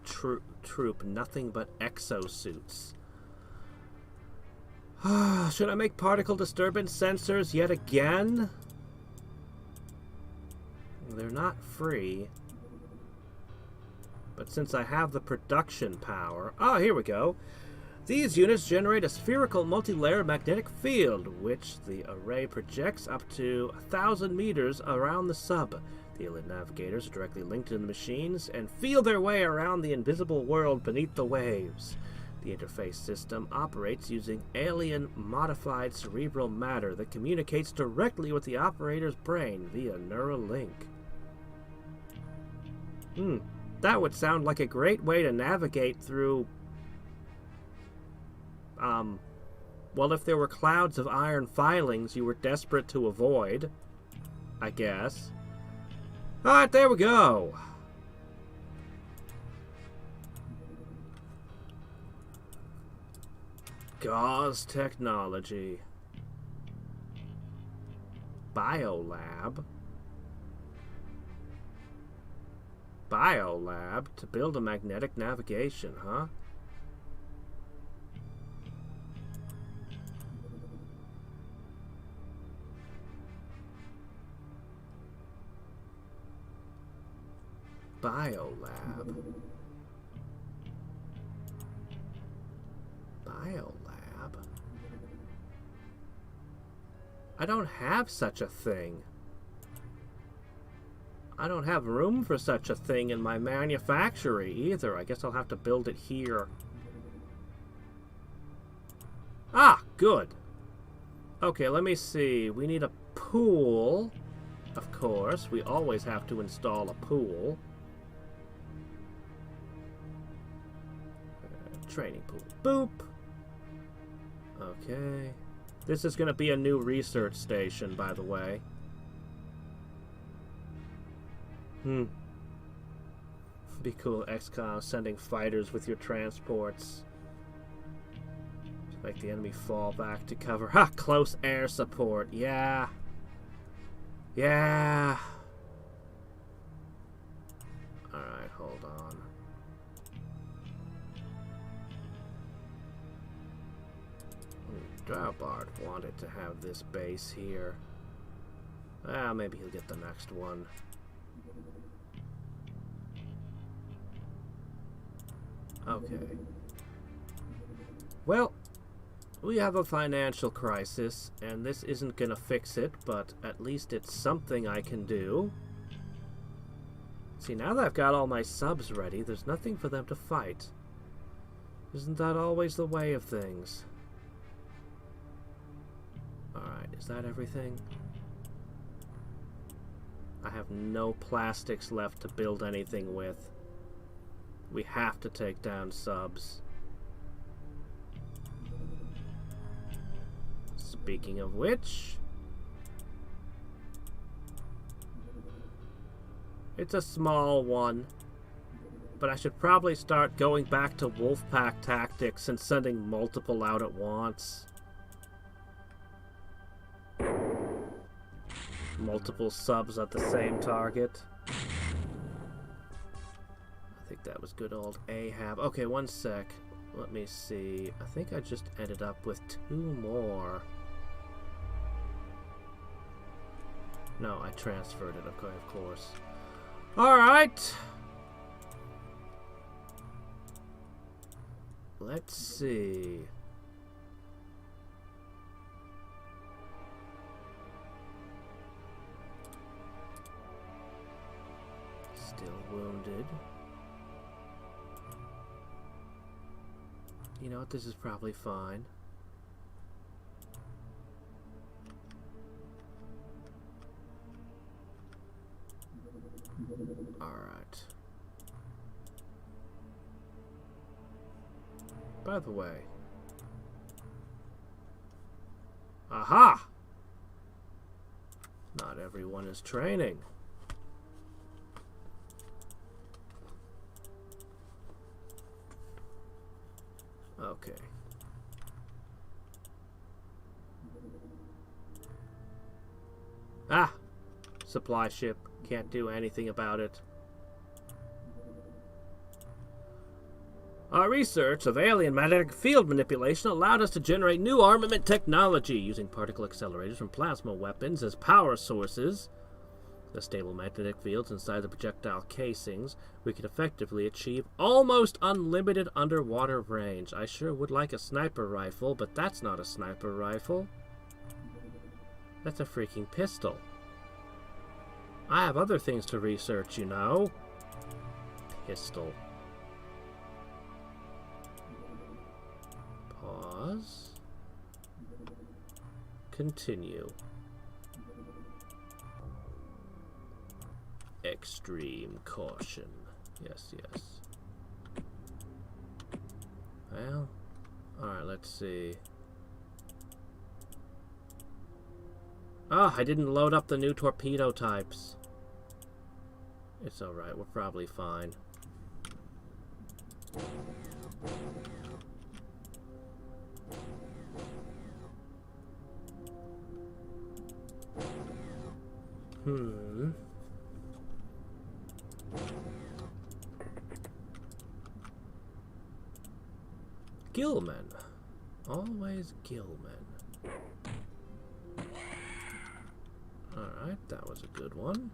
troop nothing but exosuits. Should I make particle disturbance sensors yet again? They're not free. But since I have the production power... Oh, here we go. These units generate a spherical multi-layer magnetic field, which the array projects up to 1,000 meters around the sub. The alien navigators are directly linked to the machines and feel their way around the invisible world beneath the waves. The interface system operates using alien-modified cerebral matter that communicates directly with the operator's brain via neural link. That would sound like a great way to navigate through... well, if there were clouds of iron filings you were desperate to avoid, I guess. Alright, there we go. Gauze technology. Biolab. Biolab to build a magnetic navigation, huh? Biolab. Biolab. I don't have such a thing. I don't have room for such a thing in my manufactory either. I guess I'll have to build it here. Ah, good. Okay, let me see. We need a pool. Of course, we always have to install a pool. Training pool. Boop. Okay. This is going to be a new research station, by the way. Be cool, Xcom, sending fighters with your transports. To make the enemy fall back to cover. Ha! Close air support. Yeah. Yeah. Alright, hold on. Drawbard wanted to have this base here. Ah, maybe he'll get the next one. Okay. Well, we have a financial crisis, and this isn't gonna fix it, but at least it's something I can do. See, now that I've got all my subs ready, there's nothing for them to fight. Isn't that always the way of things? Alright, is that everything? I have no plastics left to build anything with. We have to take down subs. Speaking of which... It's a small one. But I should probably start going back to Wolfpack tactics and sending multiple out at once. Multiple subs at the same target. I think that was good old Ahab. Okay, one sec. Let me see. I think I just ended up with 2 more. No, I transferred it. Okay, of course. Alright. Let's see. Still wounded. You know what? This is probably fine. Alright. By the way. Aha! Not everyone is training. Okay. Ah! Supply ship. Can't do anything about it. Our research of alien magnetic field manipulation allowed us to generate new armament technology using particle accelerators from plasma weapons as power sources. The stable magnetic fields inside the projectile casings, we could effectively achieve almost unlimited underwater range. I sure would like a sniper rifle, but that's not a sniper rifle. That's a freaking pistol. I have other things to research, you know. Pistol. Pause. Continue. Extreme caution. Yes, yes. Well, alright, let's see. Ah, I didn't load up the new torpedo types. It's alright, we're probably fine. Gilman. Always Gilman. Alright, that was a good one.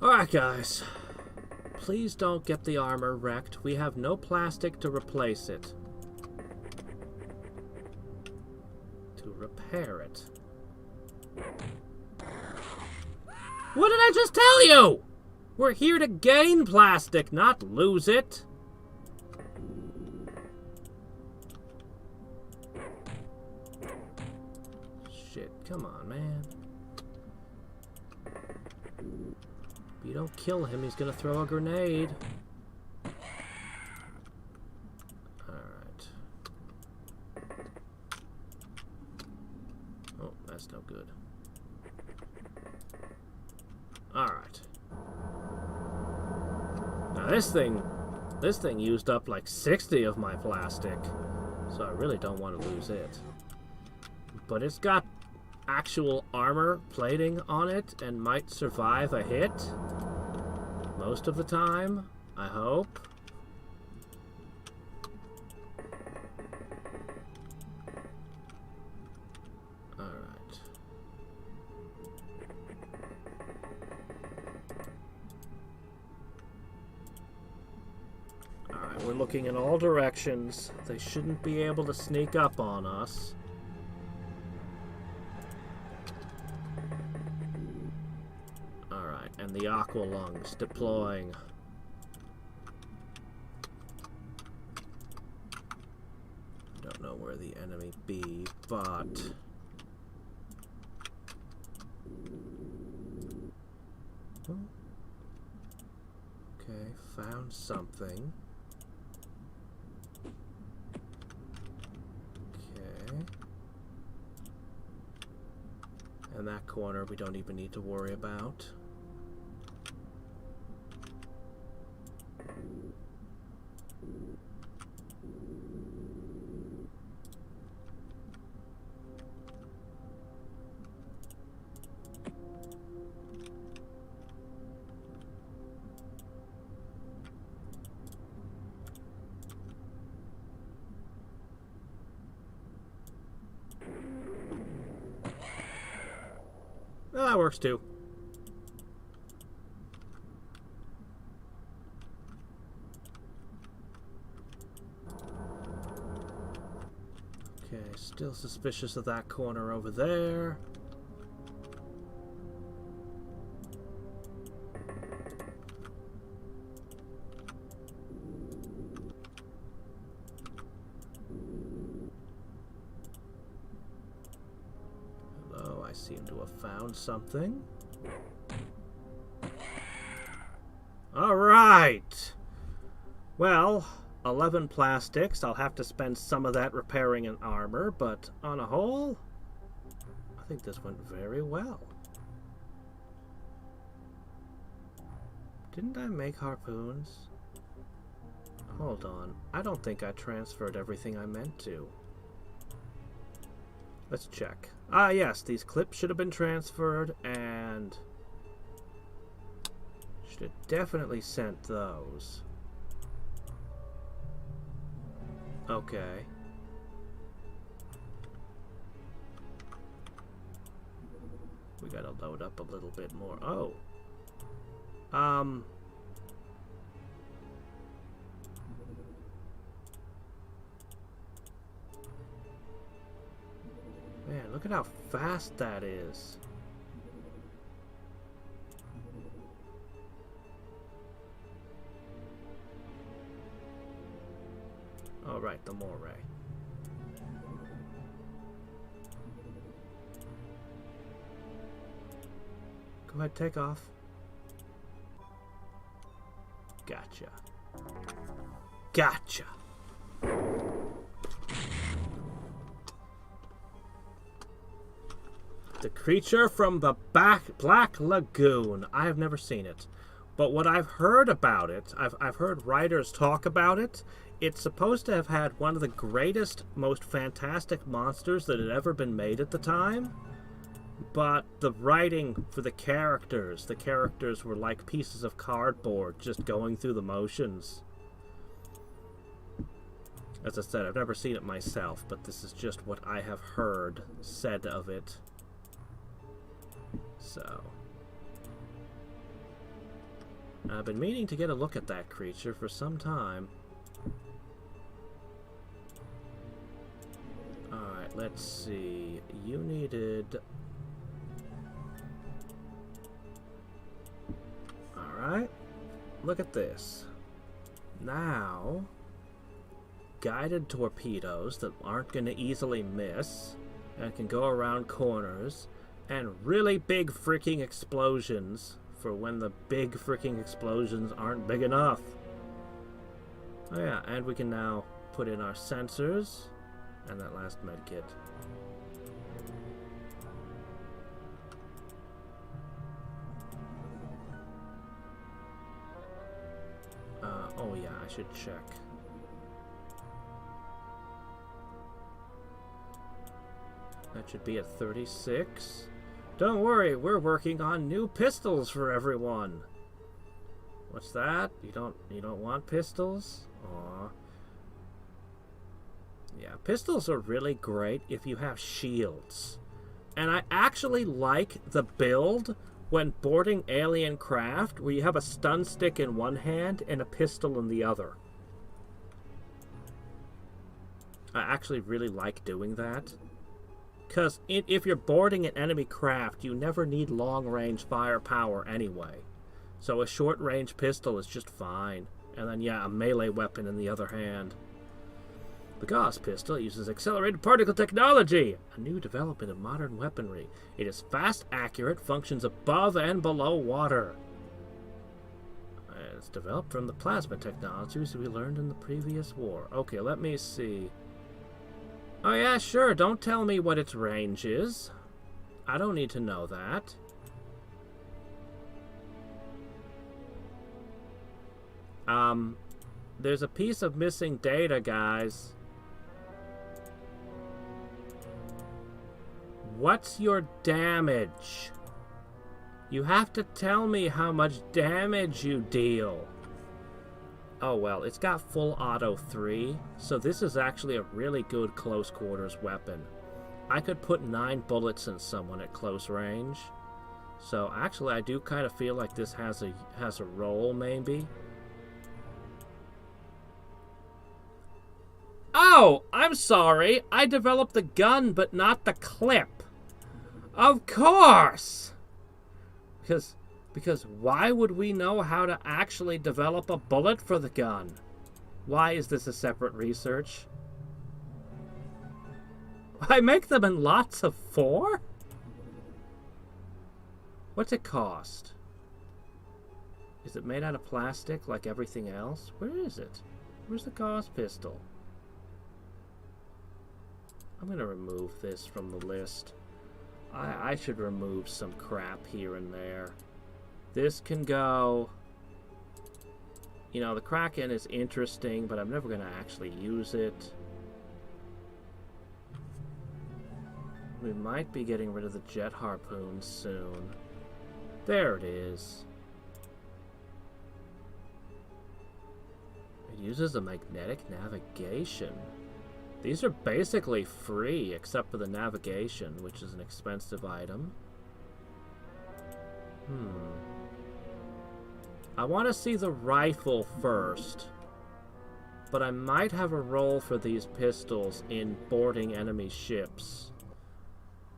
Alright, guys. Please don't get the armor wrecked. We have no plastic to replace it. To repair it. What did I just tell you? We're here to gain plastic, not lose it. Shit, come on, man. If you don't kill him, he's gonna throw a grenade. Alright. Oh, that's no good. Alright. Now this thing used up like 60 of my plastic, so I really don't want to lose it. But it's got actual armor plating on it and might survive a hit. Most of the time, I hope. Alright. Alright, we're looking in all directions. They shouldn't be able to sneak up on us. And the aqua lungs deploying. Don't know where the enemy be, but okay, found something. Okay. And that corner we don't even need to worry about. Well, that works too. Okay, still suspicious of that corner over there. Hello, I seem to have found something. All right. Well, 11 plastics. I'll have to spend some of that repairing an armor, but on a whole, I think this went very well. Didn't I make harpoons? Hold on. I don't think I transferred everything I meant to. Let's check. Ah, yes, these clips should have been transferred, and should have definitely sent those. Okay. We gotta load up a little bit more. Oh. Man, look at how fast that is. All right, the moray. Go ahead, take off. Gotcha. Gotcha. The creature from the Black Lagoon. I have never seen it. But what I've heard about it, I've heard writers talk about it. It's supposed to have had one of the greatest, most fantastic monsters that had ever been made at the time. But the writing for the characters were like pieces of cardboard just going through the motions. As I said, I've never seen it myself, but this is just what I have heard said of it. So, I've been meaning to get a look at that creature for some time. Alright, let's see. You needed... Alright, look at this. Now, guided torpedoes that aren't going to easily miss and can go around corners, and really big freaking explosions for when the big freaking explosions aren't big enough. Oh yeah, and we can now put in our sensors and that last med kit. Oh yeah, I should check. That should be at 36. Don't worry, we're working on new pistols for everyone. What's that? You don't want pistols? Aw. Yeah, pistols are really great if you have shields. And I actually like the build when boarding alien craft where you have a stun stick in one hand and a pistol in the other. I actually really like doing that. Because if you're boarding an enemy craft, you never need long-range firepower anyway. So a short-range pistol is just fine. And then, yeah, a melee weapon in the other hand. The Gauss pistol uses accelerated particle technology, a new development of modern weaponry. It is fast, accurate, functions above and below water. It's developed from the plasma technologies we learned in the previous war. Okay, let me see. Oh yeah, sure, don't tell me what its range is. I don't need to know that. There's a piece of missing data, guys. What's your damage? You have to tell me how much damage you deal. Oh, well, it's got full auto 3, so this is actually a really good close quarters weapon. I could put 9 bullets in someone at close range. So actually, I do kind of feel like this has a role, maybe. Oh, I'm sorry. I developed the gun, but not the clip. Of course! Because why would we know how to actually develop a bullet for the gun? Why is this a separate research? I make them in lots of 4? What's it cost? Is it made out of plastic like everything else? Where is it? Where's the gauze pistol? I'm gonna remove this from the list. I should remove some crap here and there. This can go. You know, the Kraken is interesting, but I'm never gonna actually use it. We might be getting rid of the jet harpoon soon. There it is. It uses a magnetic navigation. These are basically free, except for the navigation, which is an expensive item. I want to see the rifle first. But I might have a role for these pistols in boarding enemy ships.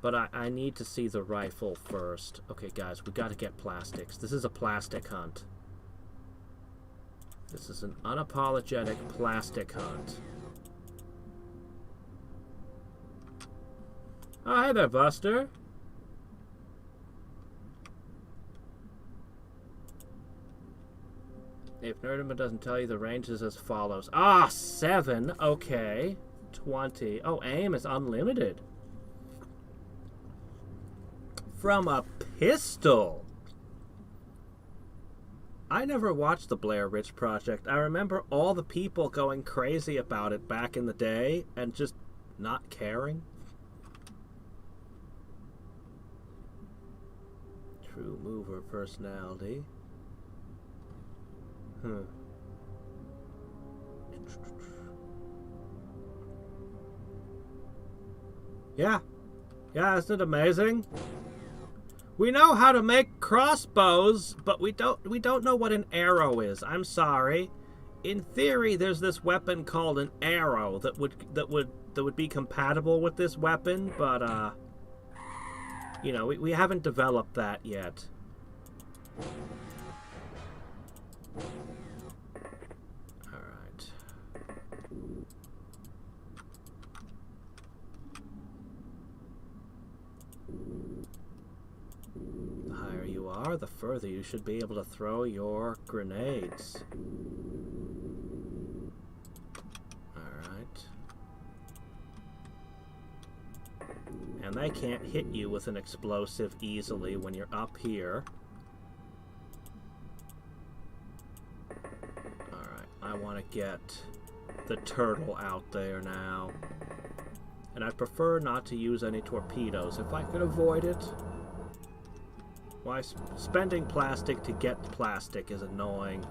But I need to see the rifle first. Okay, guys, we got to get plastics. This is a plastic hunt. This is an unapologetic plastic hunt. Oh, hi there, Buster. If Nerdima doesn't tell you, the range is as follows. Ah, 7. Okay. 20. Oh, aim is unlimited. From a pistol. I never watched the Blair Witch Project. I remember all the people going crazy about it back in the day and just not caring. True mover personality. Yeah. Yeah, isn't it amazing? We know how to make crossbows, but we don't know what an arrow is. I'm sorry. In theory, there's this weapon called an arrow that would be compatible with this weapon, but you know, we haven't developed that yet. Alright. The higher you are, the further you should be able to throw your grenades. Alright. And they can't hit you with an explosive easily when you're up here. Alright, I want to get the turtle out there now. And I'd prefer not to use any torpedoes if I could avoid it. Why spending plastic to get plastic is annoying.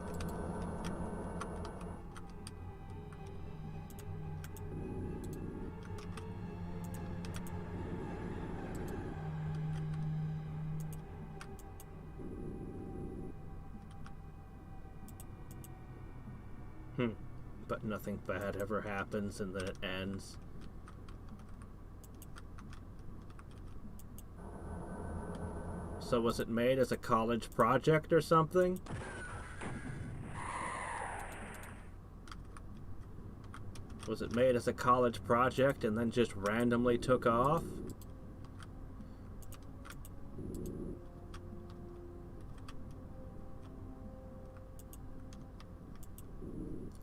But nothing bad ever happens and then it ends. So was it made as a college project or something? Was it made as a college project and then just randomly took off?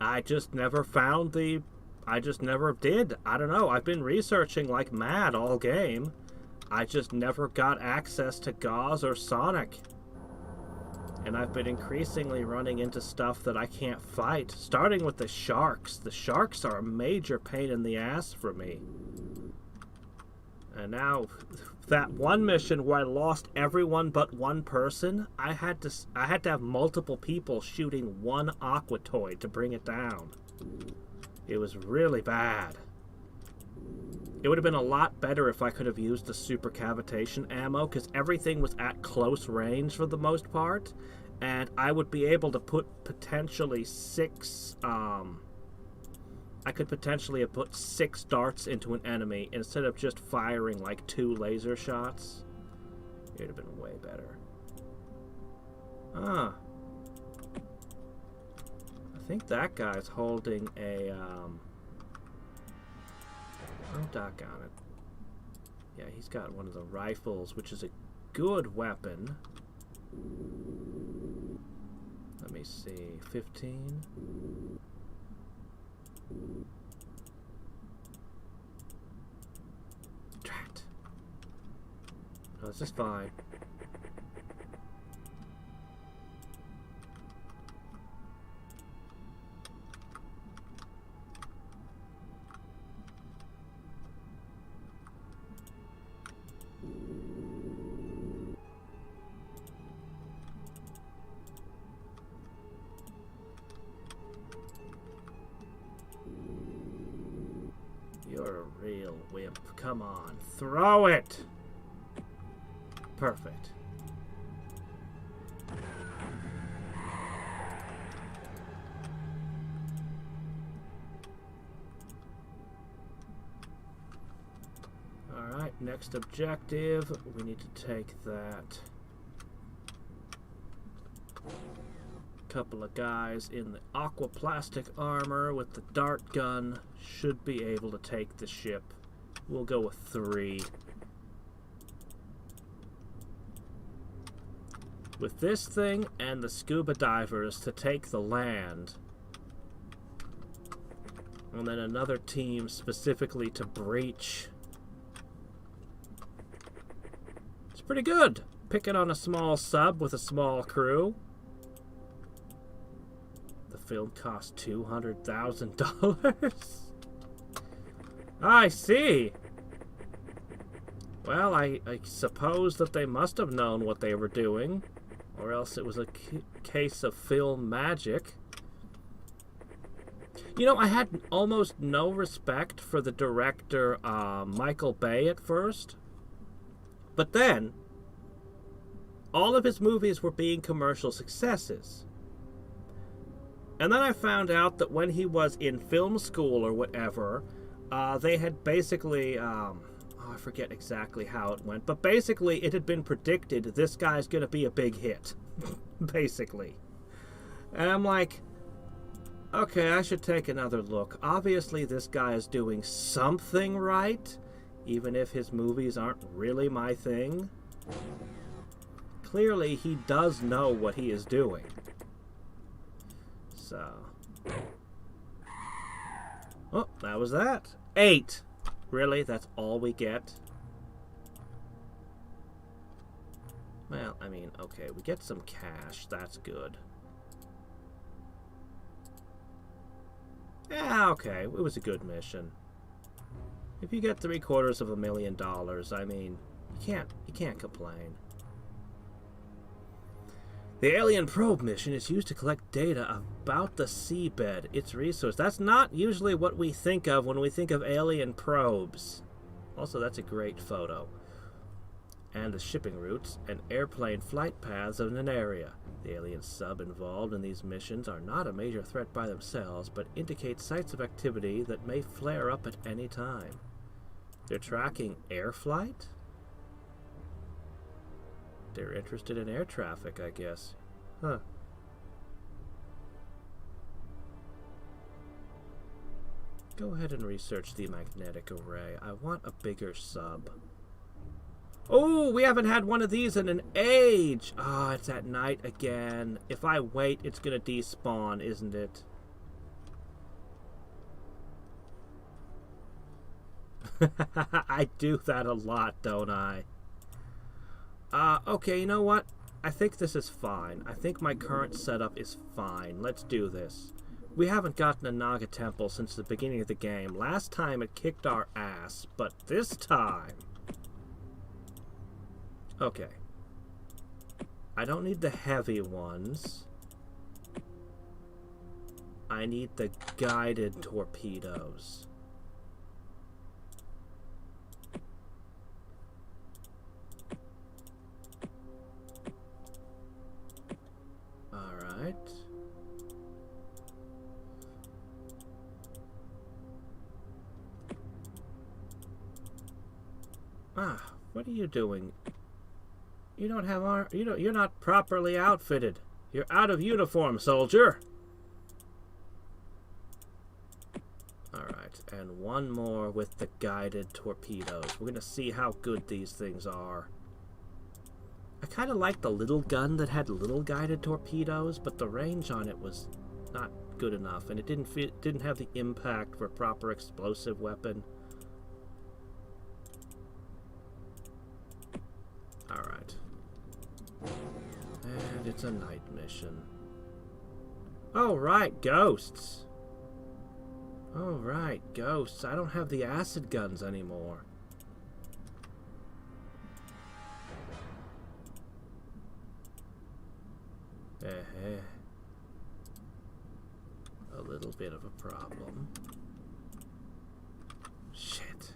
I just never found the... I just never did. I don't know. I've been researching like mad all game. I just never got access to Gauze or Sonic. And I've been increasingly running into stuff that I can't fight, starting with the sharks. The sharks are a major pain in the ass for me. And now, that one mission where I lost everyone but one person, I had to have multiple people shooting one Aquatoid to bring it down. It was really bad. It would have been a lot better if I could have used the super cavitation ammo, because everything was at close range for the most part, and I would be able to put potentially 6, I could potentially have put 6 darts into an enemy instead of just firing like 2 laser shots. It would have been way better. I think that guy's holding a, oh, doggone it. Yeah, he's got one of the rifles, which is a good weapon. Let me see, 15? Drat. No, this is fine. You're a real wimp. Come on, throw it! Perfect. Alright, next objective. We need to take that. Couple of guys in the aquaplastic armor with the dart gun should be able to take the ship. We'll go with 3. With this thing and the scuba divers to take the land, and then another team specifically to breach. It's pretty good, picking on a small sub with a small crew. The film cost $200,000. I see. Well, I suppose that they must have known what they were doing, or else it was a case of film magic. You know, I had almost no respect for the director, Michael Bay, at first. But then, all of his movies were being commercial successes. And then I found out that when he was in film school or whatever, they had basically, I forget exactly how it went, but basically it had been predicted this guy's going to be a big hit, basically. And I'm like, okay, I should take another look. Obviously this guy is doing something right, even if his movies aren't really my thing. Clearly he does know what he is doing. So, oh, that was that. 8. Really? That's all we get? Well, I mean, okay, we get some cash. That's good. Yeah, okay, it was a good mission. If you get $750,000, I mean, you can't complain. The alien probe mission is used to collect data about the seabed, its resource. That's not usually what we think of when we think of alien probes. Also, that's a great photo. And the shipping routes and airplane flight paths of an area. The alien sub involved in these missions are not a major threat by themselves, but indicate sites of activity that may flare up at any time. They're tracking air flight? They're interested in air traffic, I guess. Huh. Go ahead and research the magnetic array. I want a bigger sub. Oh, we haven't had one of these in an age! Ah, it's at night again. If I wait, it's gonna despawn, isn't it? I do that a lot, don't I? Okay, you know what? I think this is fine. I think my current setup is fine. Let's do this. We haven't gotten a Naga Temple since the beginning of the game. Last time it kicked our ass, but this time... Okay. I don't need the heavy ones. I need the guided torpedoes. Alright. Ah, what are you doing? You don't have you're not properly outfitted. You're out of uniform, soldier. Alright, and one more with the guided torpedoes. We're gonna see how good these things are. I kind of liked the little gun that had little guided torpedoes, but the range on it was not good enough, and it didn't have the impact for a proper explosive weapon. Alright. And it's a night mission. Oh, right, ghosts. Oh, right, ghosts. I don't have the acid guns anymore. A little bit of a problem. Shit.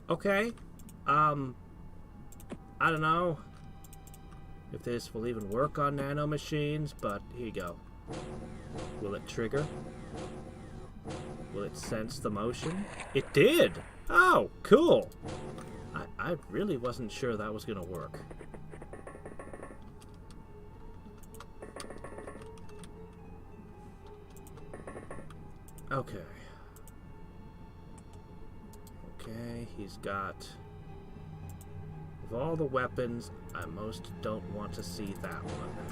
Okay. I don't know if this will even work on nanomachines, but here you go. Will it trigger? Will it sense the motion? It did! Oh, cool! I really wasn't sure that was gonna work. Okay. Okay, he's got... Of all the weapons, I most don't want to see that one.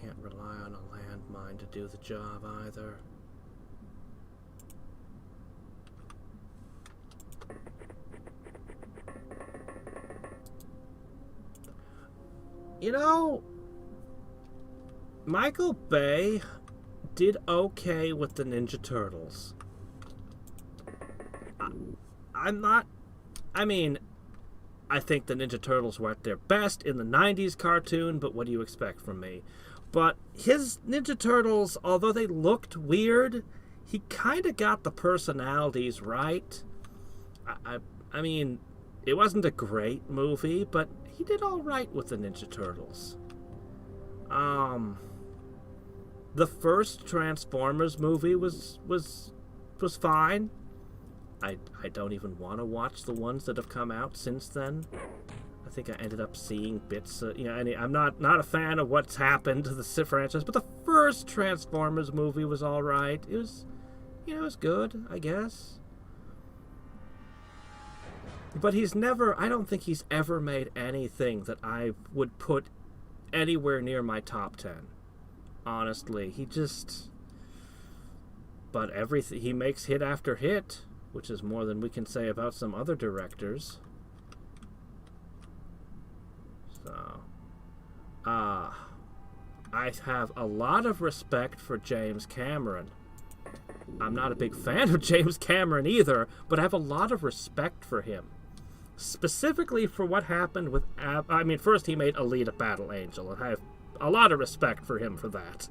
Can't rely on a landmine to do the job either. You know, Michael Bay did okay with the Ninja Turtles. I'm not... I mean, I think the Ninja Turtles were at their best in the 90s cartoon, but what do you expect from me? But his Ninja Turtles, although they looked weird, he kind of got the personalities right. I mean, it wasn't a great movie, but he did all right with the Ninja Turtles. The first Transformers movie was fine. I don't even want to watch the ones that have come out since then. I think I ended up seeing bits. I'm not a fan of what's happened to the franchise, but the first Transformers movie was all right. It was, it was good, I guess. But I don't think he's ever made anything that I would put anywhere near my top 10. Honestly, but he makes hit after hit, which is more than we can say about some other directors. So, I have a lot of respect for James Cameron. I'm not a big fan of James Cameron either, but I have a lot of respect for him. Specifically for what happened with... first he made Alita Battle Angel, and I have a lot of respect for him for that.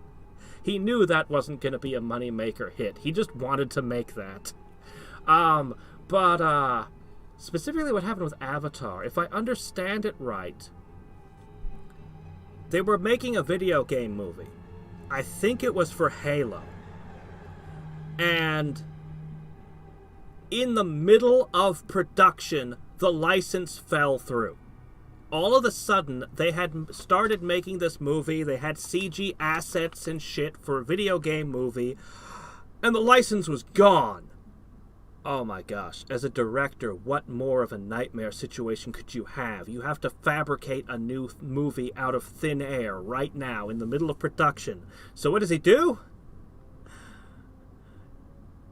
He knew that wasn't going to be a money-maker hit. He just wanted to make that. Specifically what happened with Avatar, if I understand it right, They were making a video game movie. I think it was for Halo. And in the middle of production, the license fell through. All of a sudden, they had started making this movie. They had CG assets and shit for a video game movie. And the license was gone. Oh my gosh. As a director, what more of a nightmare situation could you have? You have to fabricate a new movie out of thin air right now in the middle of production. So what does he do?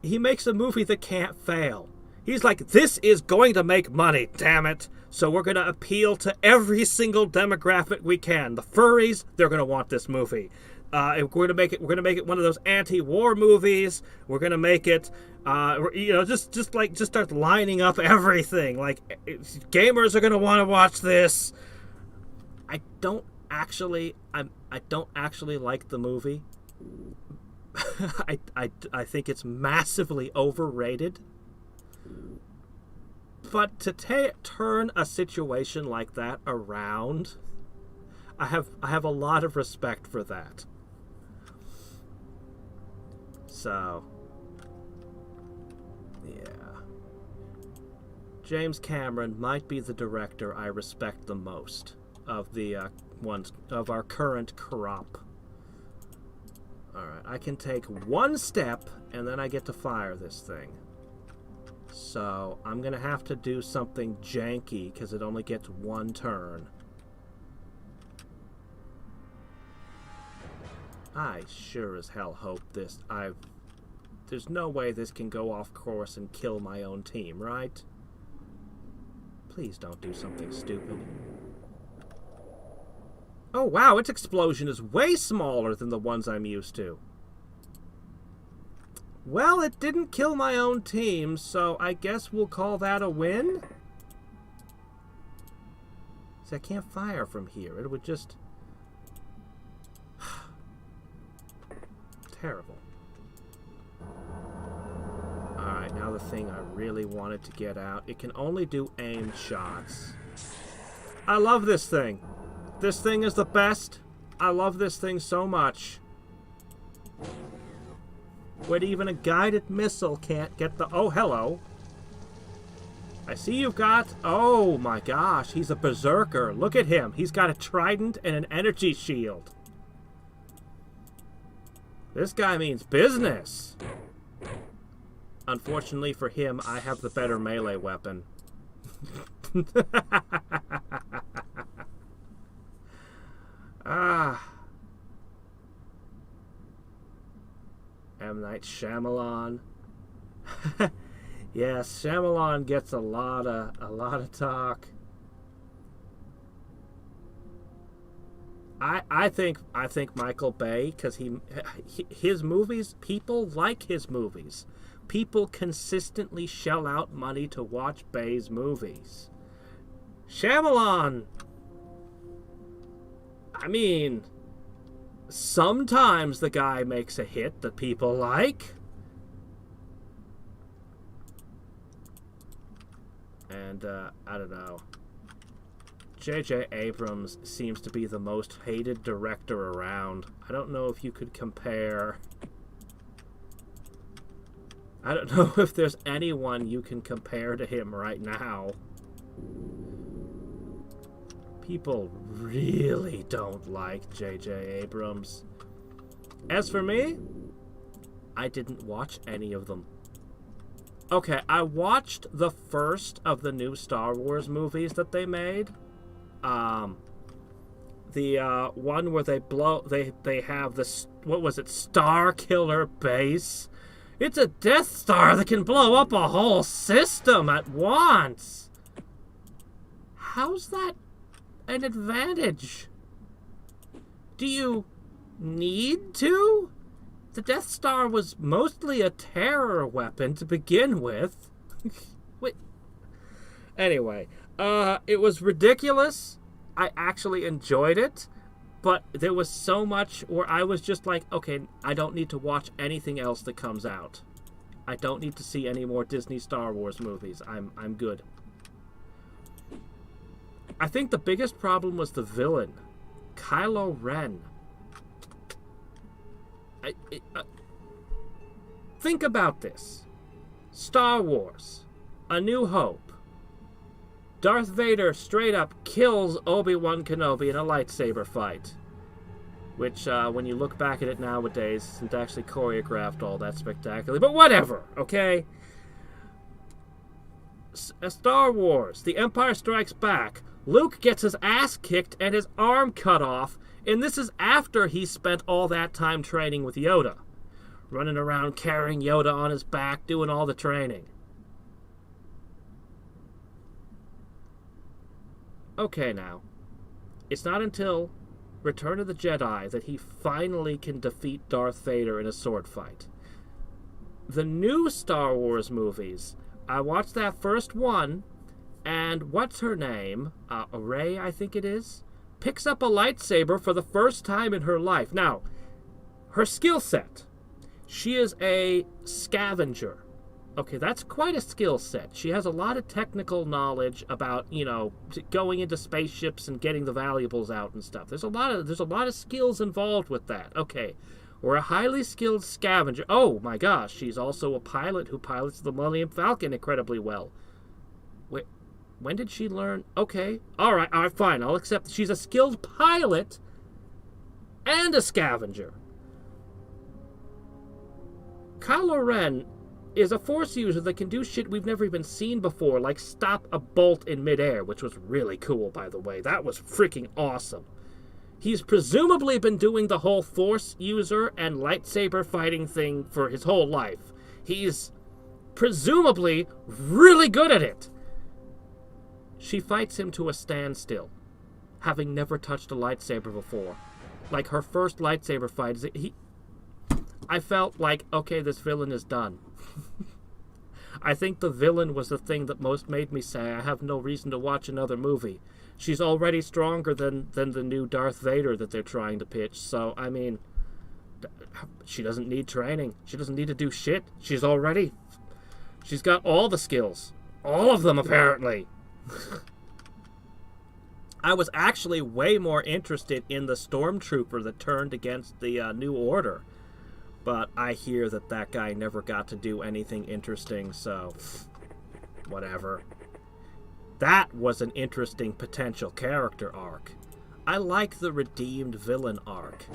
He makes a movie that can't fail. He's like, this is going to make money, damn it. So we're going to appeal to every single demographic we can. The furries, they're going to want this movie. We're going to make it one of those anti-war movies. We're going to make it, just start lining up everything. Like, gamers are going to want to watch this. I don't actually like the movie. I think it's massively overrated. But to turn a situation like that around, I have a lot of respect for that. So, yeah. James Cameron might be the director I respect the most of the ones of our current crop. Alright, I can take one step and then I get to fire this thing. So, I'm gonna have to do something janky because it only gets one turn. I sure as hell hope this... There's no way this can go off course and kill my own team, right? Please don't do something stupid. Oh wow, its explosion is way smaller than the ones I'm used to. Well, it didn't kill my own team, so I guess we'll call that a win? See, I can't fire from here. It would just... Terrible. Alright, now the thing I really wanted to get out. It can only do aimed shots. I love this thing. This thing is the best. I love this thing so much. When even a guided missile can't get the... Oh, hello. I see you've got... Oh, my gosh. He's a berserker. Look at him. He's got a trident and an energy shield. This guy means business. Unfortunately for him, I have the better melee weapon. M. Night Shyamalan. Yes, Shyamalan gets a lot of talk. I think Michael Bay, because his movies, people like his movies. People consistently shell out money to watch Bay's movies. Shyamalan, I mean, sometimes the guy makes a hit that people like. And, I don't know. J.J. Abrams seems to be the most hated director around. I don't know if you could compare... I don't know if there's anyone you can compare to him right now. People really don't like J.J. Abrams. As for me, I didn't watch any of them. Okay, I watched the first of the new Star Wars movies that they made. The one where they have this, what was it, Star Killer base. It's a Death Star that can blow up a whole system at once. How's that an advantage? Do you need to? The Death Star was mostly a terror weapon to begin with. Wait. Anyway, it was ridiculous. I actually enjoyed it. But there was so much where I was just like, okay, I don't need to watch anything else that comes out. I don't need to see any more Disney Star Wars movies. I'm good. I think the biggest problem was the villain. Kylo Ren. Think about this. Star Wars. A New Hope. Darth Vader straight up kills Obi-Wan Kenobi in a lightsaber fight. Which, when you look back at it nowadays, isn't actually choreographed all that spectacularly. But whatever, okay? Star Wars. The Empire Strikes Back. Luke gets his ass kicked and his arm cut off. And this is after he spent all that time training with Yoda. Running around carrying Yoda on his back, doing all the training. Okay, now. It's not until Return of the Jedi that he finally can defeat Darth Vader in a sword fight. The new Star Wars movies, I watched that first one, and what's her name? Rey, I think it is, picks up a lightsaber for the first time in her life. Now, her skill set. She is a scavenger. Okay, that's quite a skill set. She has a lot of technical knowledge about, going into spaceships and getting the valuables out and stuff. There's a lot of skills involved with that. Okay, we're a highly skilled scavenger. Oh my gosh, she's also a pilot who pilots the Millennium Falcon incredibly well. Wait, when did she learn? Okay, all right, fine. I'll accept. She's a skilled pilot and a scavenger. Kylo Ren is a Force user that can do shit we've never even seen before, like stop a bolt in midair, which was really cool, by the way. That was freaking awesome. He's presumably been doing the whole Force user and lightsaber fighting thing for his whole life. He's presumably really good at it. She fights him to a standstill, having never touched a lightsaber before. Like, her first lightsaber fight, I felt like, okay, this villain is done. I think the villain was the thing that most made me say I have no reason to watch another movie. She's already stronger than the new Darth Vader that they're trying to pitch. So, I mean, she doesn't need training. She doesn't need to do shit. She's got all the skills. All of them, apparently. I was actually way more interested in the stormtrooper that turned against the New Order. But I hear that guy never got to do anything interesting, so whatever. That was an interesting potential character arc. I like the redeemed villain arc.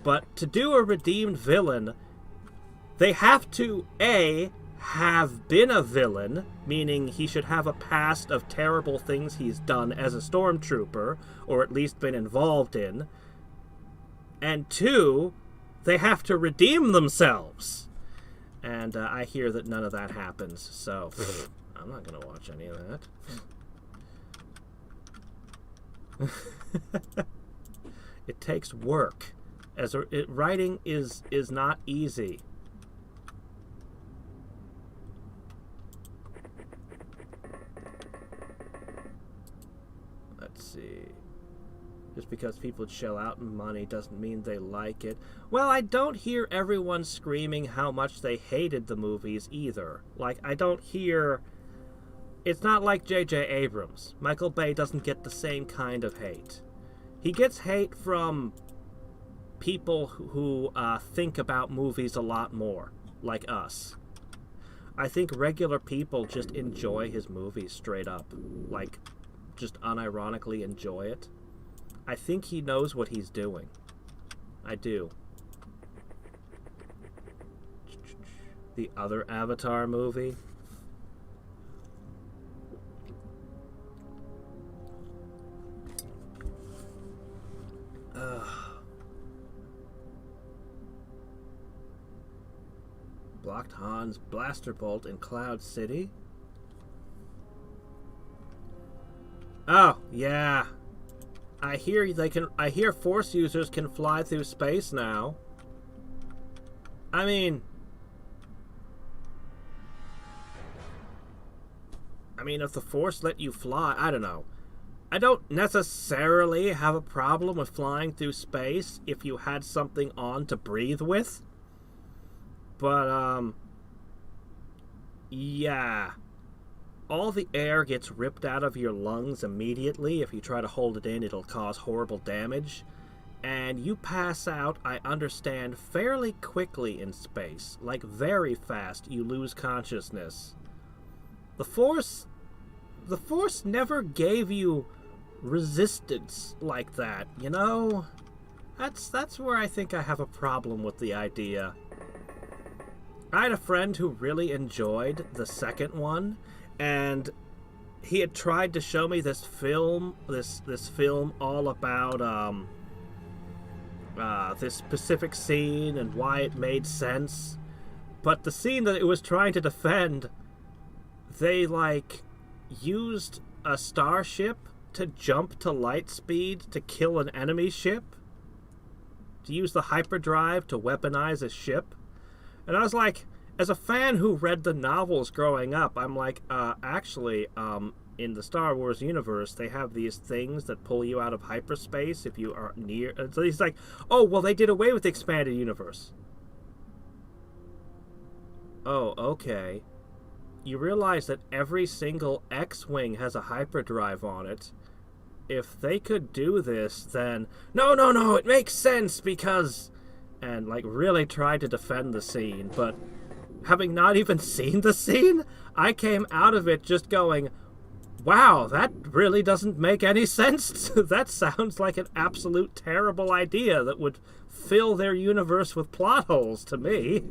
But to do a redeemed villain, they have to, A, have been a villain, meaning he should have a past of terrible things he's done as a stormtrooper, or at least been involved in. And 2, they have to redeem themselves. And I hear that none of that happens, so I'm not going to watch any of that. It takes work. Writing is not easy. Let's see. Just because people shell out money doesn't mean they like it. Well, I don't hear everyone screaming how much they hated the movies either. Like, I don't hear... It's not like J.J. Abrams. Michael Bay doesn't get the same kind of hate. He gets hate from people who think about movies a lot more, like us. I think regular people just enjoy his movies straight up. Like, just unironically enjoy it. I think he knows what he's doing. I do. The other Avatar movie. Blocked Han's blaster bolt in Cloud City. Oh, yeah. I hear Force users can fly through space now. I mean, if the Force let you fly, I don't know. I don't necessarily have a problem with flying through space if you had something on to breathe with. But, yeah. All the air gets ripped out of your lungs immediately. If you try to hold it in, it'll cause horrible damage. and you pass out, I understand, fairly quickly in space. Like, very fast, you lose consciousness. The Force never gave you resistance like that, you know? That's where I think I have a problem with the idea. I had a friend who really enjoyed the second one, and he had tried to show me this film, this film all about this specific scene and why it made sense. But the scene that it was trying to defend, they like used a starship to jump to light speed to kill an enemy ship, to use the hyperdrive to weaponize a ship. And I was like, as a fan who read the novels growing up, I'm like, actually, in the Star Wars universe, they have these things that pull you out of hyperspace if you are near. And so he's like, oh, well, they did away with the expanded universe. Oh, okay. You realize that every single X-Wing has a hyperdrive on it. If they could do this, then... No, it makes sense because... And, like, really tried to defend the scene, but having not even seen the scene, I came out of it just going, wow, that really doesn't make any sense. That sounds like an absolute terrible idea that would fill their universe with plot holes to me.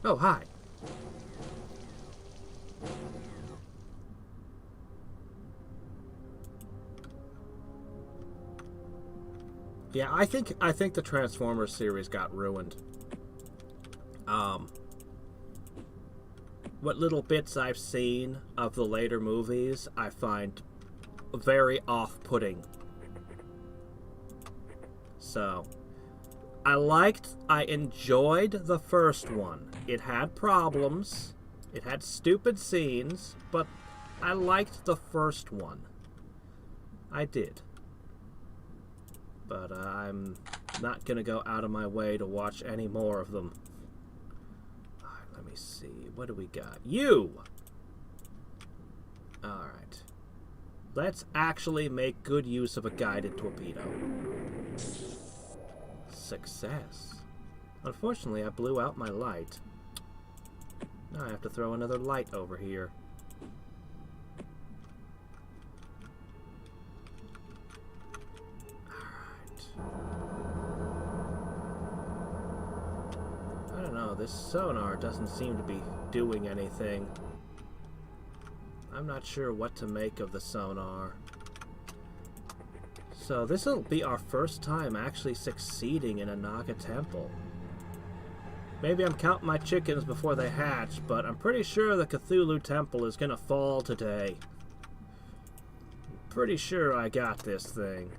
Oh, hi. Yeah, I think the Transformers series got ruined. What little bits I've seen of the later movies, I find very off-putting. So, I enjoyed the first one. It had problems, it had stupid scenes, but I liked the first one. I did. But I'm not gonna go out of my way to watch any more of them. Alright, let me see. What do we got? You! Alright. Let's actually make good use of a guided torpedo. Success. Unfortunately, I blew out my light. Now I have to throw another light over here. I don't know, this sonar doesn't seem to be doing anything. I'm not sure what to make of the sonar. So this will be our first time actually succeeding in a Naga temple. Maybe I'm counting my chickens before they hatch, but I'm pretty sure the Cthulhu temple is gonna fall today. I'm pretty sure I got this thing.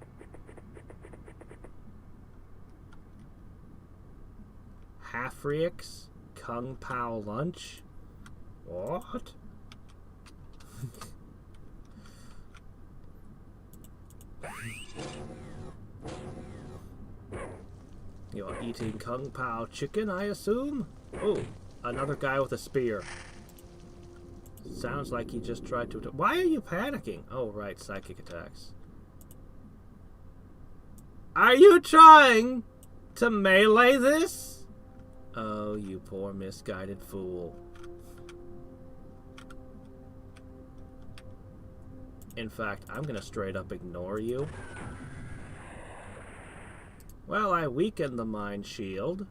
Hadriex? Kung Pao lunch? What? You're eating Kung Pao chicken, I assume? Oh, another guy with a spear. Sounds like he just tried to... Why are you panicking? Oh, right, psychic attacks. Are you trying to melee this? Oh, you poor misguided fool. In fact, I'm gonna straight up ignore you. Well, I weakened the mind shield.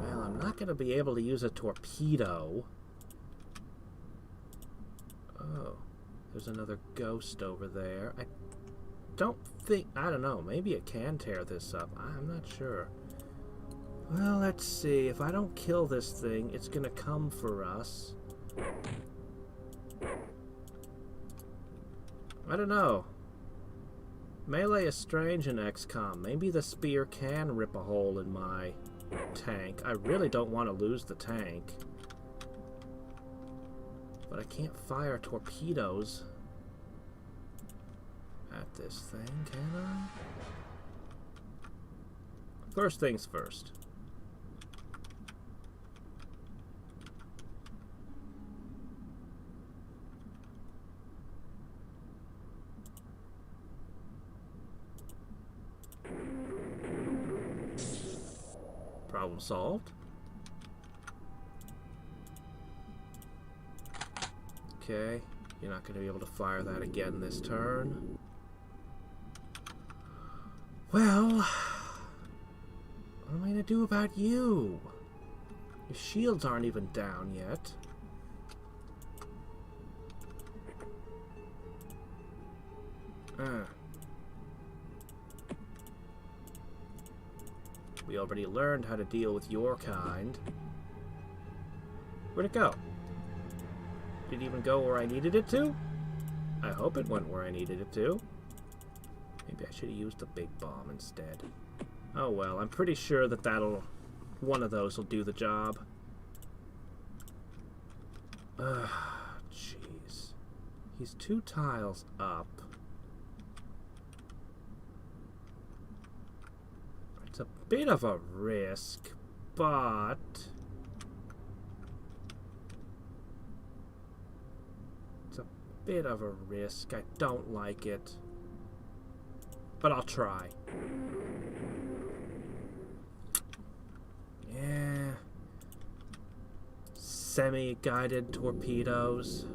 Well, I'm not gonna be able to use a torpedo. Oh, there's another ghost over there. I don't know, maybe it can tear this up. I'm not sure. Well, let's see. If I don't kill this thing, it's gonna come for us. I don't know. Melee is strange in XCOM. Maybe the spear can rip a hole in my tank. I really don't want to lose the tank. But I can't fire torpedoes at this thing, can I? First things first. Problem solved. Okay, you're not going to be able to fire that again this turn. Well, what am I going to do about you? Your shields aren't even down yet. We already learned how to deal with your kind. Where'd it go? Did it even go where I needed it to? I hope it went where I needed it to. Maybe I should have used the big bomb instead. Oh well, I'm pretty sure that one of those will do the job. Jeez. He's 2 tiles up. It's a bit of a risk, but... It's a bit of a risk. I don't like it. But I'll try. Yeah. Semi-guided torpedoes.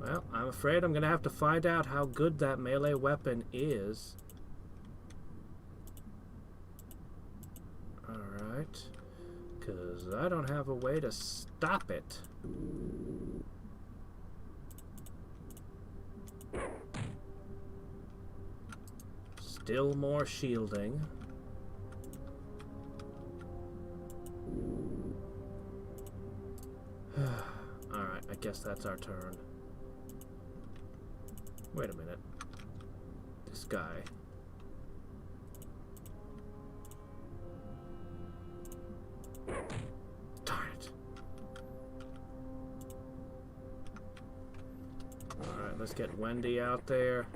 Well, I'm afraid I'm going to have to find out how good that melee weapon is. Alright. Because I don't have a way to stop it. Still more shielding. Alright, I guess that's our turn. Wait a minute. This guy. Darn it. Alright, let's get Wendy out there.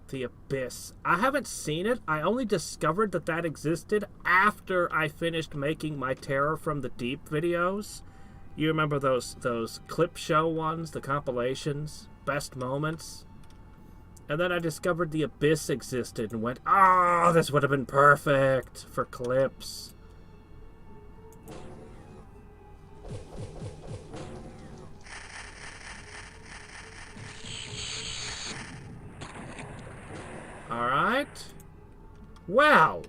The Abyss. I haven't seen it. I only discovered that that existed after I finished making my Terror from the Deep videos. You remember those clip show ones, the compilations, best moments? And then I discovered The Abyss existed and went, oh, this would have been perfect for clips. Alright. Well.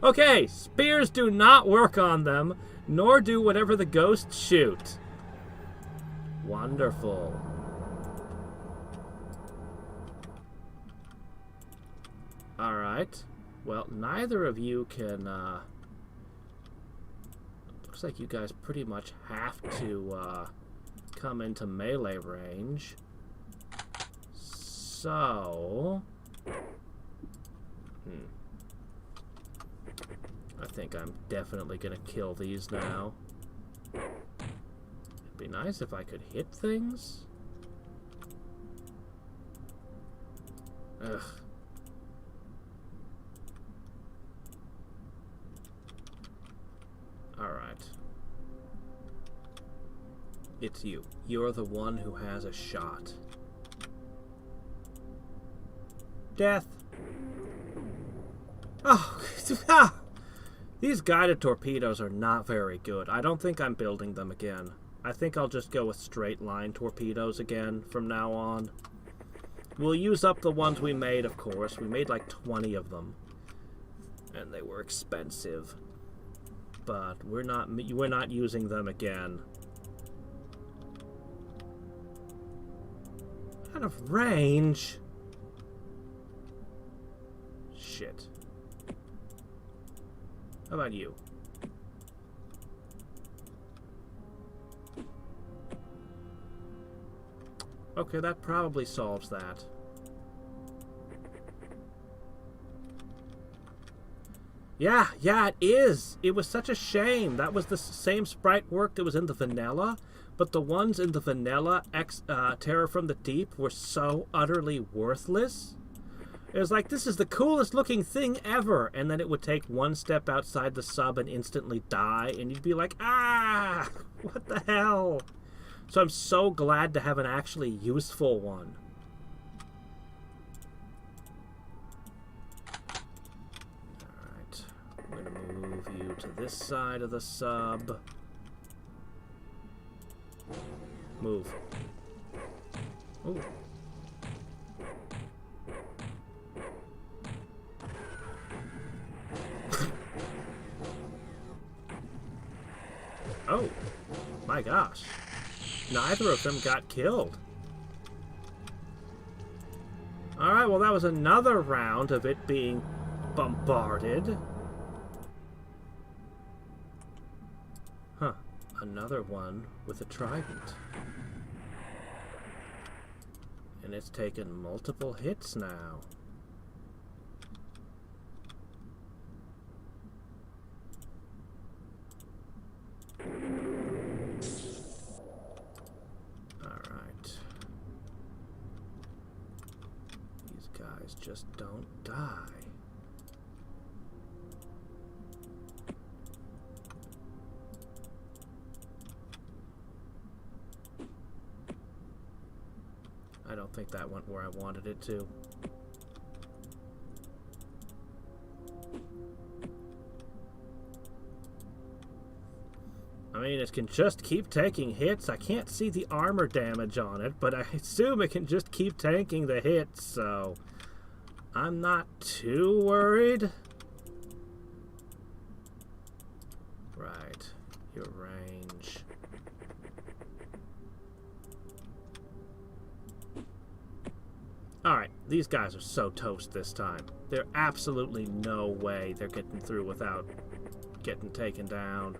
Okay, spears do not work on them, nor do whatever the ghosts shoot. Wonderful. Alright. Well, neither of you can, looks like you guys pretty much have to, come into melee range. So, I think I'm definitely gonna kill these now. It'd be nice if I could hit things. Ugh. Alright. It's you. You're the one who has a shot. Death. Oh, these guided torpedoes are not very good. I don't think I'm building them again. I think I'll just go with straight line torpedoes again from now on. We'll use up the ones we made, of course. We made like 20 of them. And they were expensive. But we're not using them again. Out of range. Shit. How about you? Okay, that probably solves that. Yeah, it is. It was such a shame. That was the same sprite work that was in the vanilla, but the ones in the vanilla Terror from the Deep were so utterly worthless. It was like, this is the coolest looking thing ever, and then it would take one step outside the sub and instantly die, and you'd be like, ah, what the hell? So I'm so glad to have an actually useful one. Alright, I'm gonna move you to this side of the sub. Move. Ooh. Oh, my gosh. Neither of them got killed. Alright, well that was another round of it being bombarded. Huh, another one with a trident. And it's taken multiple hits now. Alright. These guys just don't die. I don't think that went where I wanted it to. I mean, it can just keep taking hits. I can't see the armor damage on it, but I assume it can just keep tanking the hits, so I'm not too worried. Right, your range. Alright, these guys are so toast this time. There's absolutely no way they're getting through without getting taken down.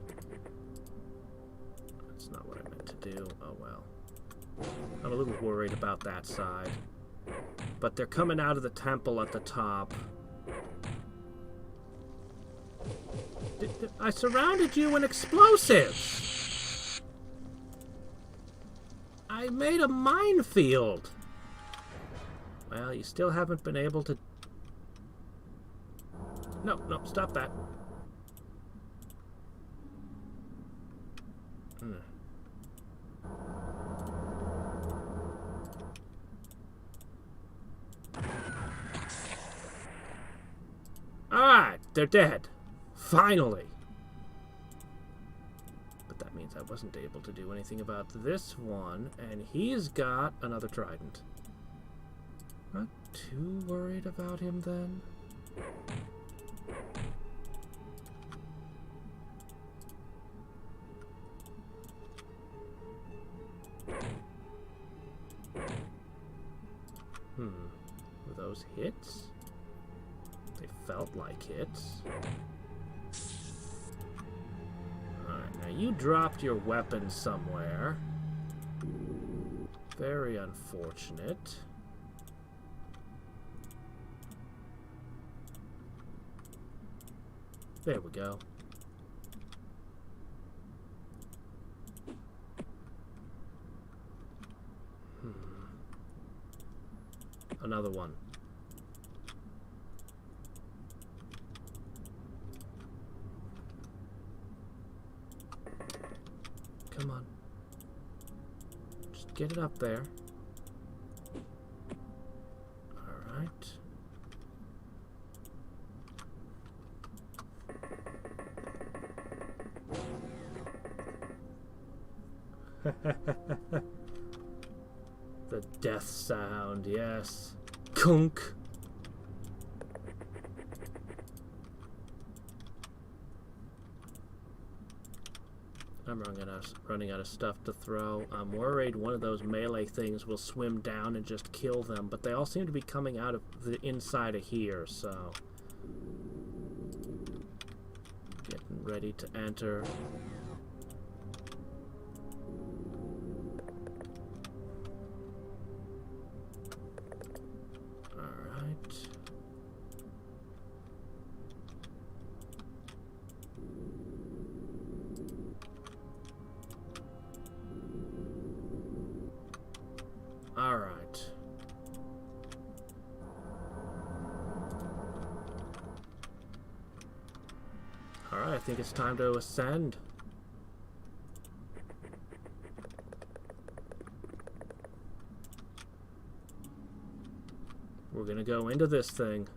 That's not what I meant to do. Oh well. I'm a little worried about that side. But they're coming out of the temple at the top. I surrounded you with explosives! I made a minefield! Well, you still haven't been able to... No, no, stop that. Alright, they're dead. Finally. But that means I wasn't able to do anything about this one, and he's got another trident. Not too worried about him then. Were those hits? They felt like hits. Alright, now you dropped your weapon somewhere. Very unfortunate. There we go. Another one. Come on. Just get it up there. All right. The death sound, yes. Kunk. I'm running out of stuff to throw. I'm worried one of those melee things will swim down and just kill them, but they all seem to be coming out of the inside of here, so... Getting ready to enter. Alright, I think it's time to ascend. We're gonna go into this thing.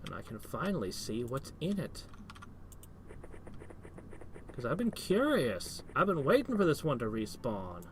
And I can finally see what's in it. Because I've been curious. I've been waiting for this one to respawn.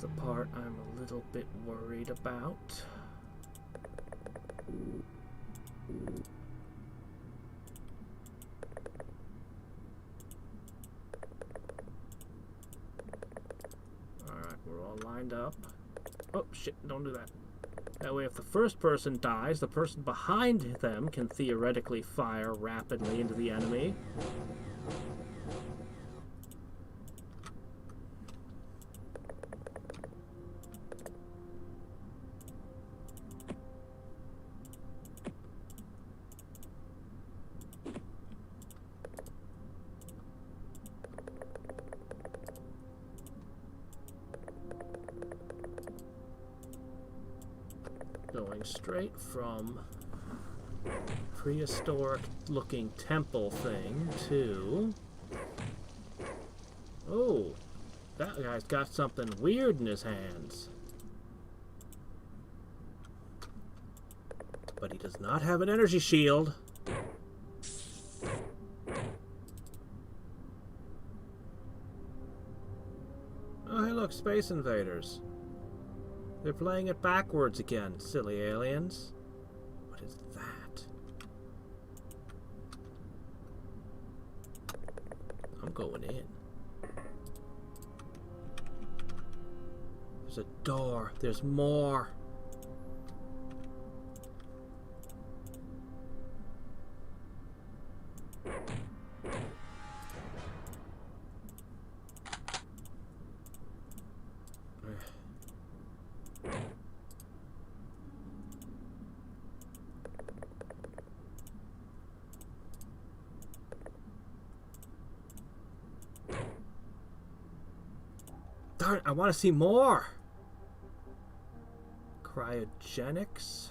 The part I'm a little bit worried about. Alright, we're all lined up. Oh, shit, don't do that. That way, if the first person dies, the person behind them can theoretically fire rapidly into the enemy. Going straight from prehistoric looking temple thing to... Oh, that guy's got something weird in his hands. But he does not have an energy shield. Oh, hey look, Space Invaders. They're playing it backwards again, silly aliens. What is that? I'm going in. There's a door. There's more. Darn, I want to see more. Cryogenics.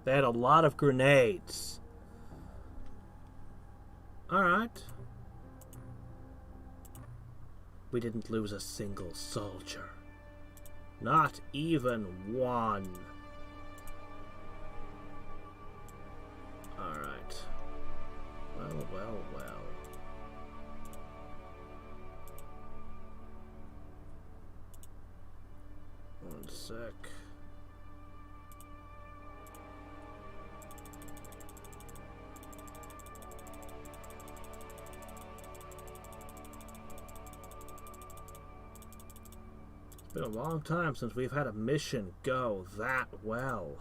They had a lot of grenades. Alright. We didn't lose a single soldier. Not even one. Alright. Well, well, well. One sec. It's been a long time since we've had a mission go that well.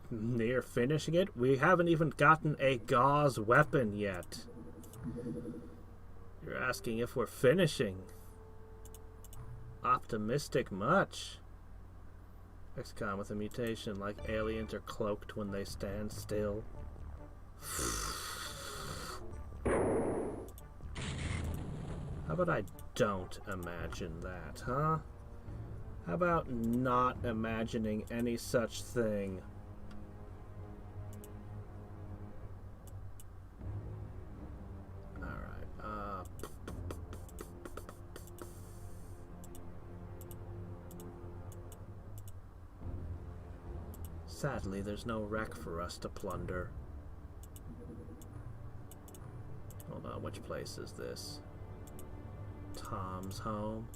Near finishing it? We haven't even gotten a gauze weapon yet. You're asking if we're finishing. Optimistic much. Xcom with a mutation, like aliens are cloaked when they stand still. How about I don't imagine that, huh? How about not imagining any such thing? Sadly, there's no wreck for us to plunder. Hold on, which place is this? Tom's home.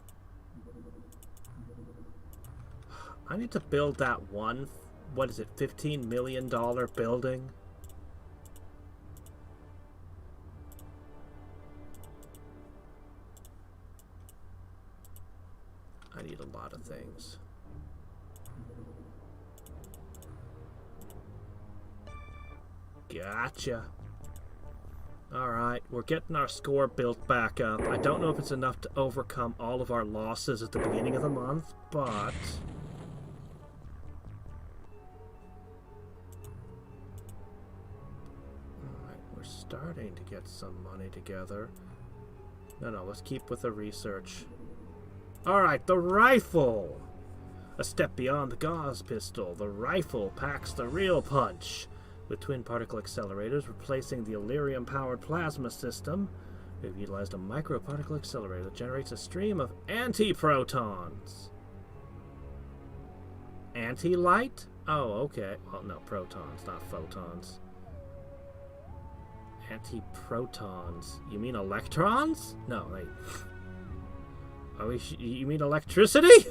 I need to build that one, what is it, $15 million building? I need a lot of things. Gotcha. Alright, we're getting our score built back up. I don't know if it's enough to overcome all of our losses at the beginning of the month, but... Alright, we're starting to get some money together. No, let's keep with the research. Alright, the rifle! A step beyond the gauze pistol, the rifle packs the real punch. With twin particle accelerators replacing the Illyrium-powered plasma system, we've utilized a microparticle accelerator that generates a stream of anti-protons. Anti-light? Oh, okay. Well, no, protons, not photons. Anti-protons. You mean electrons? No, wait. You mean electricity?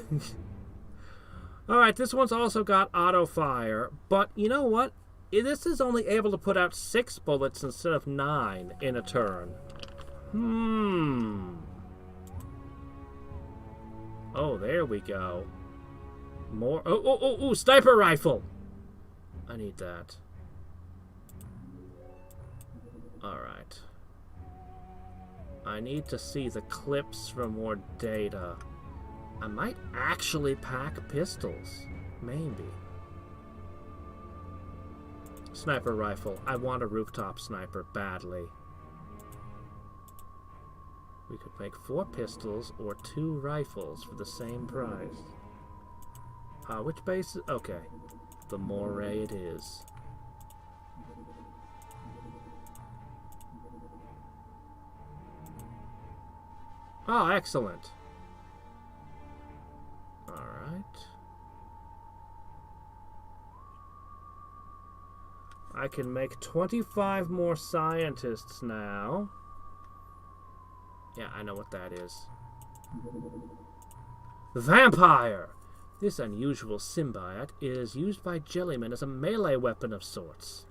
Alright, this one's also got auto-fire, but you know what? This is only able to put out 6 bullets instead of 9 in a turn. Oh, there we go. More. Oh, sniper rifle! I need that. Alright. I need to see the clips for more data. I might actually pack pistols. Maybe. Sniper rifle. I want a rooftop sniper badly. We could make 4 pistols or 2 rifles for the same price. Which base? Okay. The Moray it is. Oh, excellent. Alright. I can make 25 more scientists now. Yeah, I know what that is. Vampire! This unusual symbiote is used by Jellyman as a melee weapon of sorts.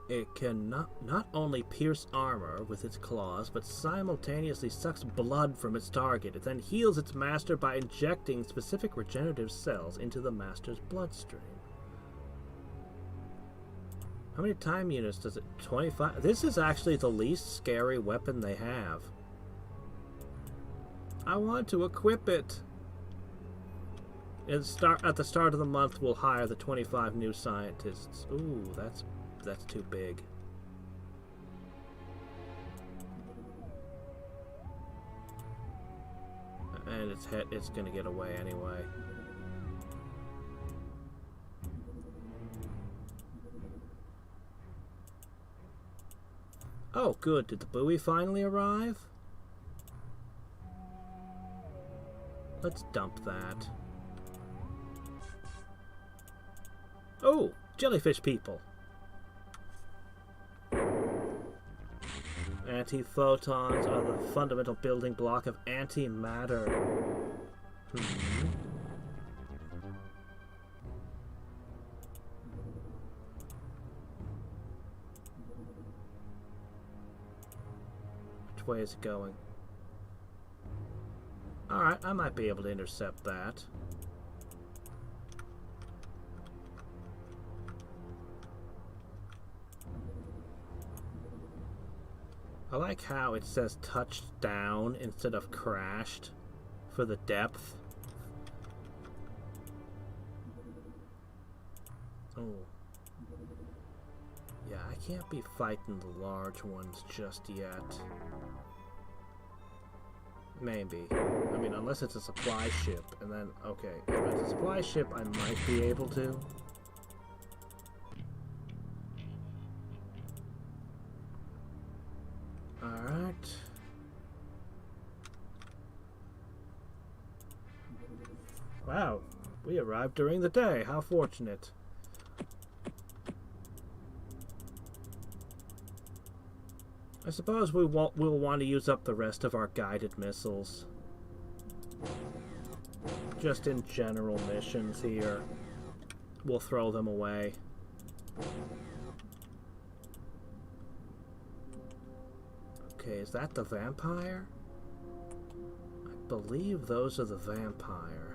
It can not only pierce armor with its claws, but simultaneously sucks blood from its target. It then heals its master by injecting specific regenerative cells into the master's bloodstream. How many time units does it? 25? This is actually the least scary weapon they have. I want to equip it. At the start of the month, we'll hire the 25 new scientists. Ooh, that's too big. And it's gonna get away anyway. Oh, good. Did the buoy finally arrive? Let's dump that. Oh, jellyfish people. Anti-photons are the fundamental building block of antimatter. Which way is it going? Alright, I might be able to intercept that. I like how it says touched down instead of crashed for the depth. Oh. Yeah, I can't be fighting the large ones just yet. Maybe. I mean, unless it's a supply ship, and then, okay, if it's a supply ship, I might be able to. Alright. Wow, we arrived during the day. How fortunate. I suppose we'll want to use up the rest of our guided missiles. Just in general missions here. We'll throw them away. Okay, is that the vampire? I believe those are the vampire.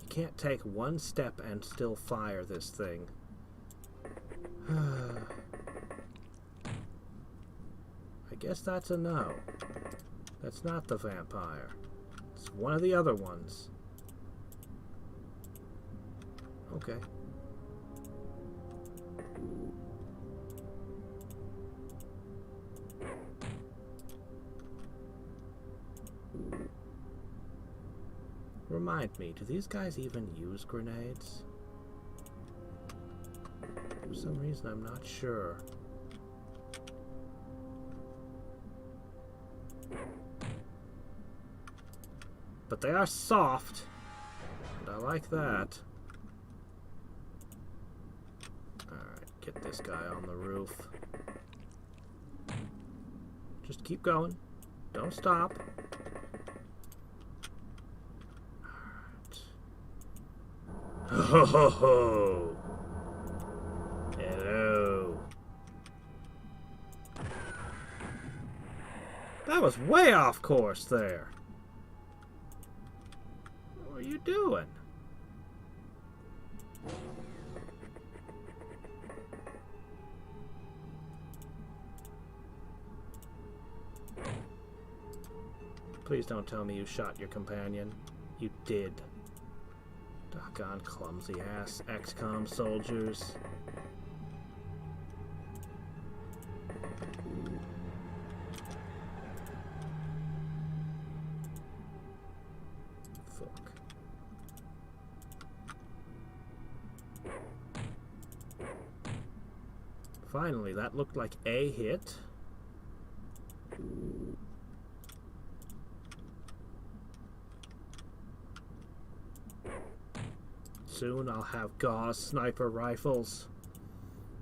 You can't take one step and still fire this thing. I guess that's a no. That's not the vampire. It's one of the other ones. Okay. Remind me, do these guys even use grenades? For some reason, I'm not sure. But they are soft, and I like that. Alright, get this guy on the roof. Just keep going. Don't stop. Alright. Ho ho ho! Hello. That was way off course there. What are you doing? Please don't tell me you shot your companion. You did. Doggone clumsy ass XCOM soldiers. Fuck. Finally, that looked like a hit. Soon I'll have gauze sniper rifles.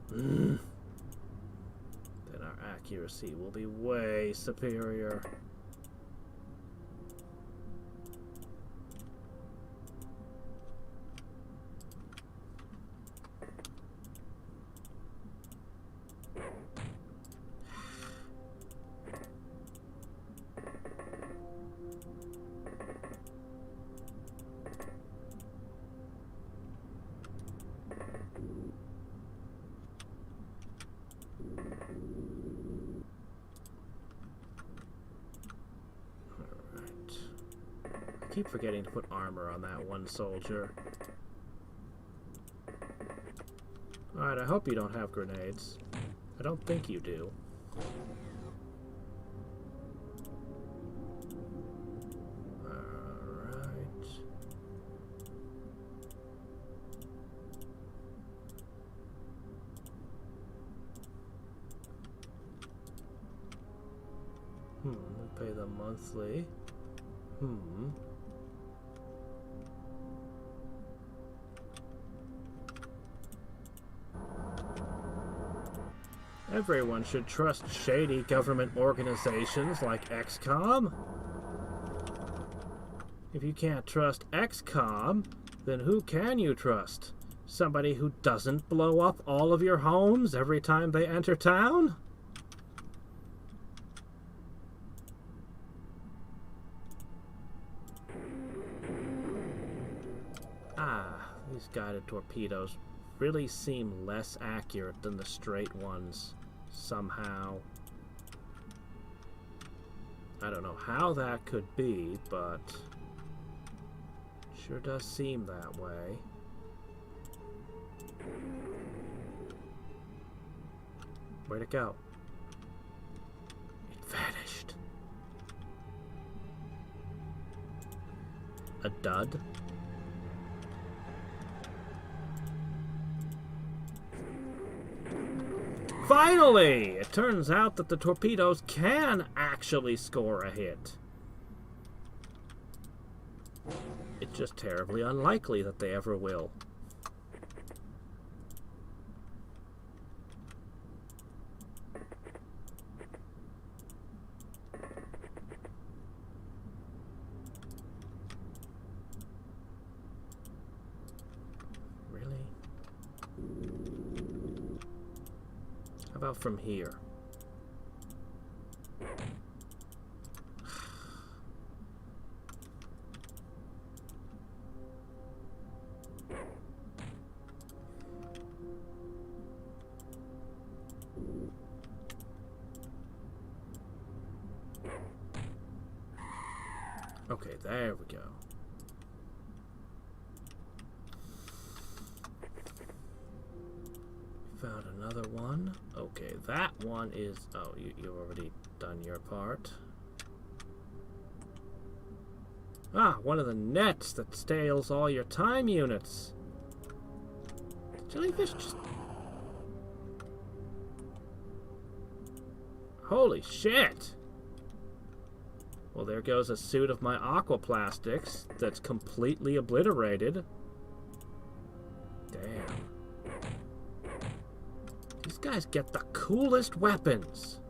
Then our accuracy will be way superior. I keep forgetting to put armor on that one soldier. Alright, I hope you don't have grenades. I don't think you do. Alright. We'll pay them monthly. Everyone should trust shady government organizations like XCOM. If you can't trust XCOM, then who can you trust? Somebody who doesn't blow up all of your homes every time they enter town? These guided torpedoes really seem less accurate than the straight ones, somehow. I don't know how that could be, but sure does seem that way. Where'd it go? It vanished. A dud? Finally! It turns out that the torpedoes can actually score a hit. It's just terribly unlikely that they ever will. Really? How about from here? Okay, there we go. Found another one. Okay, that one is... Oh, you've already done your part. Ah, one of the nets that steals all your time units. Jellyfish just... Holy shit! Well, there goes a suit of my aquaplastics that's completely obliterated. Damn. These guys get the coolest weapons.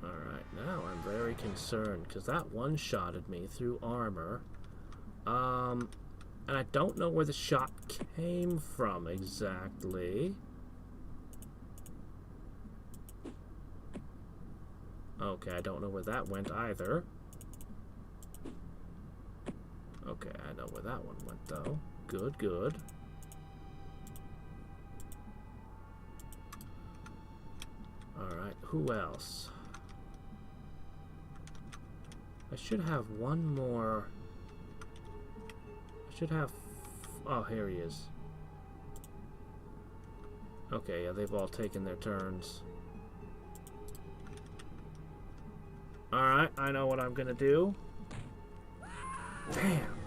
Alright, now I'm very concerned, because that one-shotted me through armor. And I don't know where the shot came from exactly. Okay, I don't know where that went either. Okay, I know where that one went, though. Good, good. Alright, who else? I should have one more... I should have... Oh, here he is. Okay, yeah, they've all taken their turns. Alright, I know what I'm gonna do. Damn.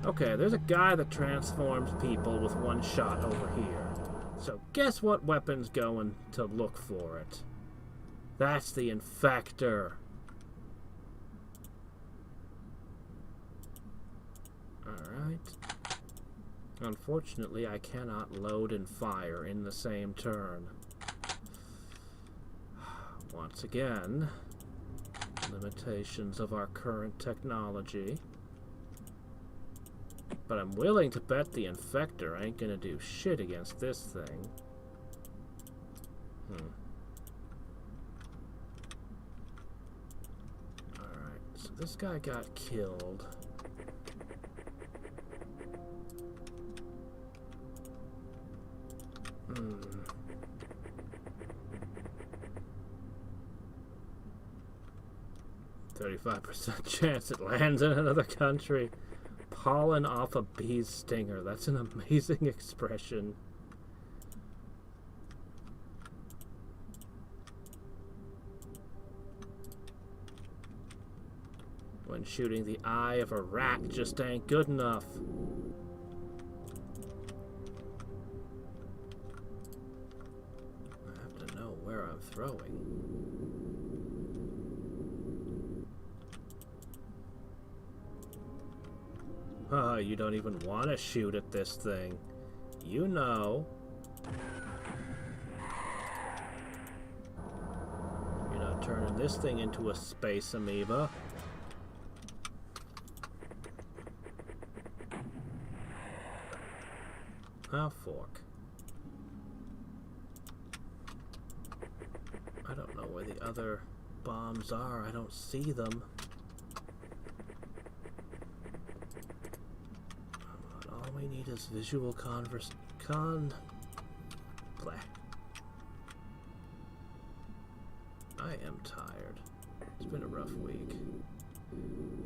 Okay, there's a guy that transforms people with one shot over here. So guess what weapon's going to look for it? That's the Infector. Alright. Unfortunately, I cannot load and fire in the same turn. Once again, limitations of our current technology. But I'm willing to bet the Infector ain't gonna do shit against this thing. Alright, so this guy got killed. 35% chance it lands in another country. Pollen off a bee's stinger. That's an amazing expression. When shooting the eye of a rat just ain't good enough. I have to know where I'm throwing. You don't even want to shoot at this thing. You know. You're not turning this thing into a space amoeba. Ah, fork. I don't know where the other bombs are. I don't see them. All we need is visual Blah. I am tired. It's been a rough week.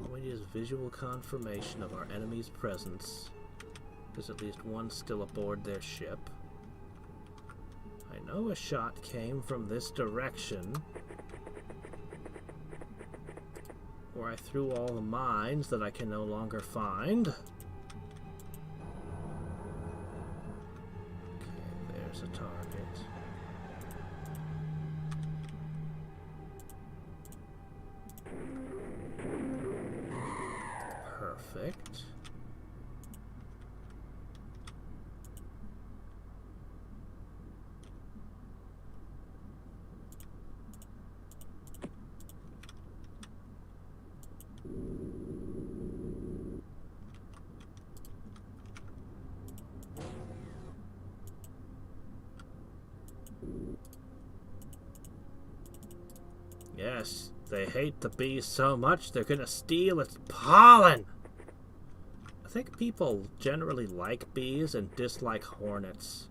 All we need is visual confirmation of our enemy's presence. There's at least one still aboard their ship. I know a shot came from this direction, where I threw all the mines that I can no longer find. Okay, There's a target. Perfect. Yes, they hate the bees so much they're gonna steal its pollen. I think people generally like bees and dislike hornets.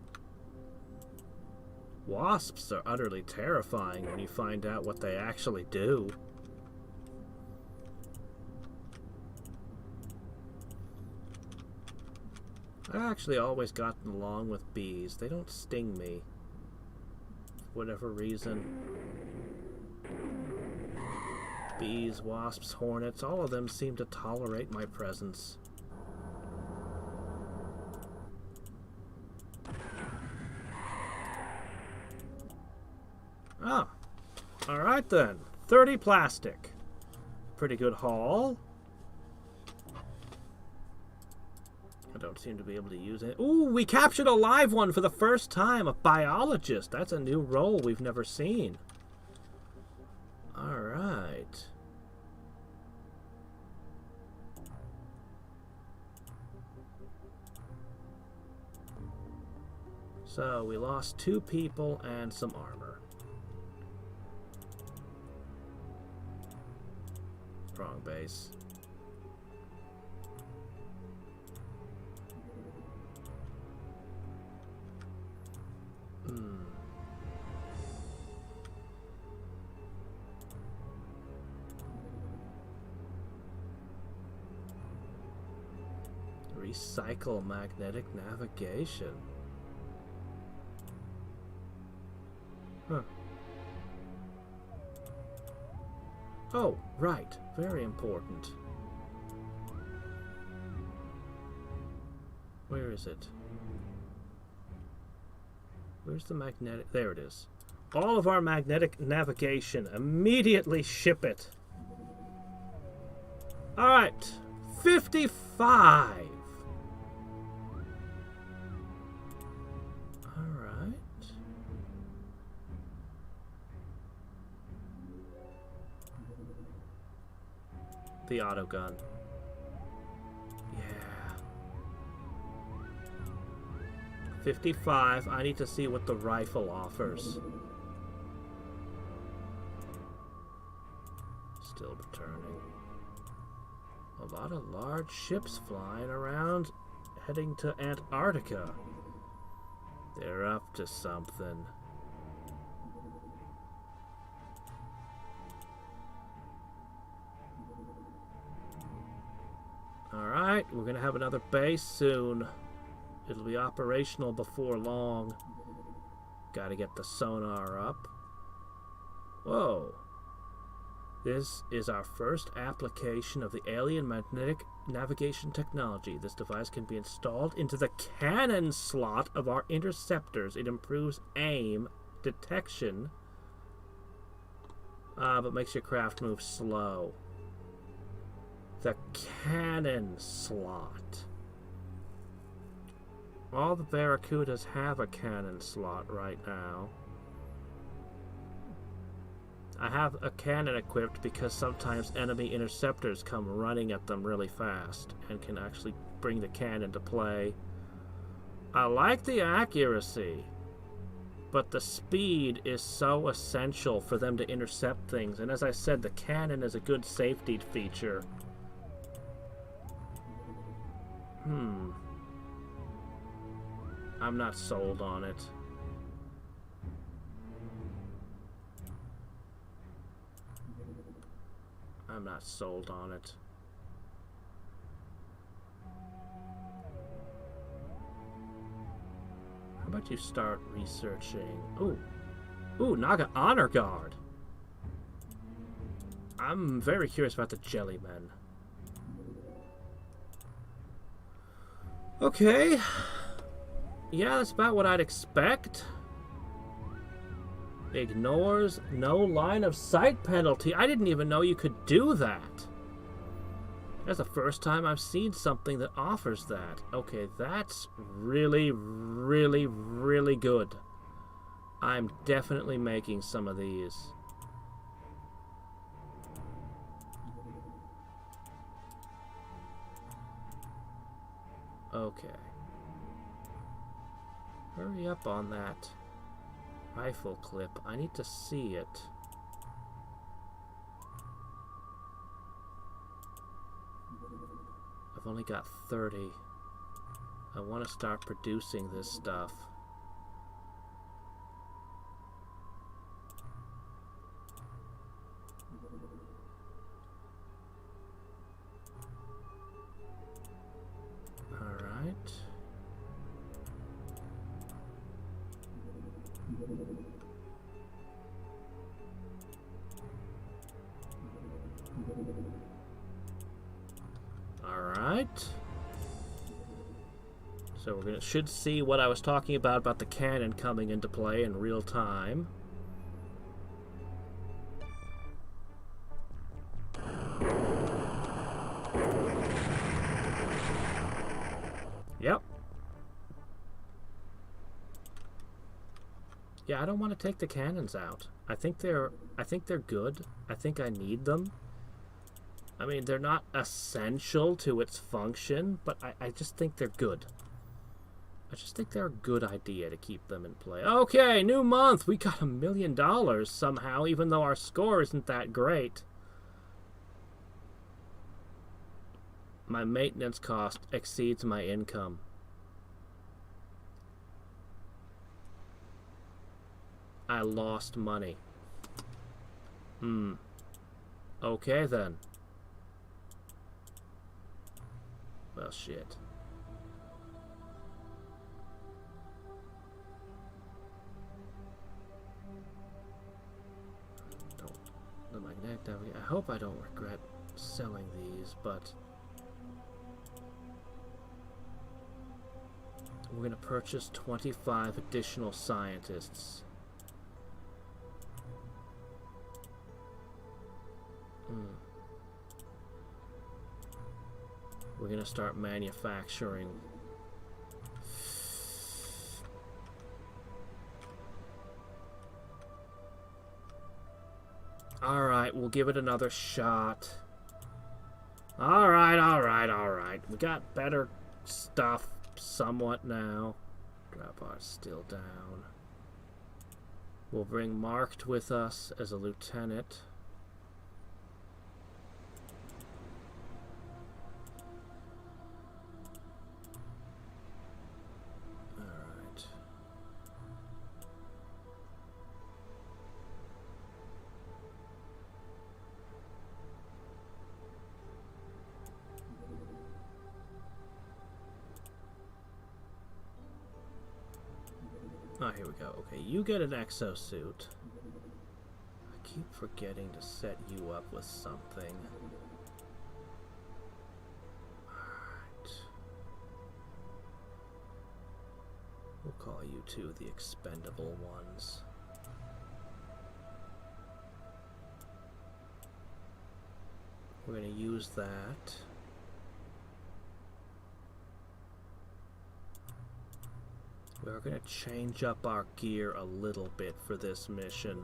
Wasps are utterly terrifying when you find out what they actually do. I actually always gotten along with bees. They don't sting me. For whatever reason. Bees, wasps, hornets, all of them seem to tolerate my presence. Ah, alright then. 30 plastic. Pretty good haul. I don't seem to be able to use it. Ooh, we captured a live one for the first time. A biologist. That's a new role we've never seen. Alright. So, we lost 2 people and some armor. Wrong base. Recycle magnetic navigation. Huh. Oh, right. Very important. Where is it? Where's the magnetic? There it is. All of our magnetic navigation. Immediately ship it. Alright. 55. Alright. The auto gun. Yeah. 55. I need to see what the rifle offers. Still returning. A lot of large ships flying around, heading to Antarctica. They're up to something. Alright, we're gonna have another base soon. It'll be operational before long. Gotta get the sonar up. Whoa. This is our first application of the alien magnetic navigation technology. This device can be installed into the cannon slot of our interceptors. It improves aim, detection, but makes your craft move slow. The cannon slot. All the Barracudas have a cannon slot right now. I have a cannon equipped because sometimes enemy interceptors come running at them really fast and can actually bring the cannon to play. I like the accuracy, but the speed is so essential for them to intercept things. And as I said, the cannon is a good safety feature. I'm not sold on it. I'm not sold on it. How about you start researching? Ooh, Naga Honor Guard. I'm very curious about the Jellymen. Okay. Yeah, that's about what I'd expect. Ignores no line of sight penalty. I didn't even know you could do that. That's the first time I've seen something that offers that. Okay, that's really, really, really good. I'm definitely making some of these. Okay. Hurry up on that rifle clip. I need to see it. I've only got 30. I want to start producing this stuff. Alright. Alright. So we're should see what I was talking about the cannon coming into play in real time. Yep. Yeah, I don't want to take the cannons out. I think they're good. I think I need them. I mean, they're not essential to its function, but I just think they're good. I just think they're a good idea to keep them in play. Okay, new month. We got $1 million somehow, even though our score isn't that great. My maintenance cost exceeds my income. I lost money. Okay, then. Well, shit. The magnetic navigation. I hope I don't regret selling these, but we're going to purchase 25 additional scientists. We're going to start manufacturing. Alright, we'll give it another shot. Alright. We got better stuff somewhat now. Grab ours still down. We'll bring Marked with us as a lieutenant. Oh, here we go. Okay, you get an exosuit. I keep forgetting to set you up with something. Alright. We'll call you two the expendable ones. We're going to use that. We're going to change up our gear a little bit for this mission.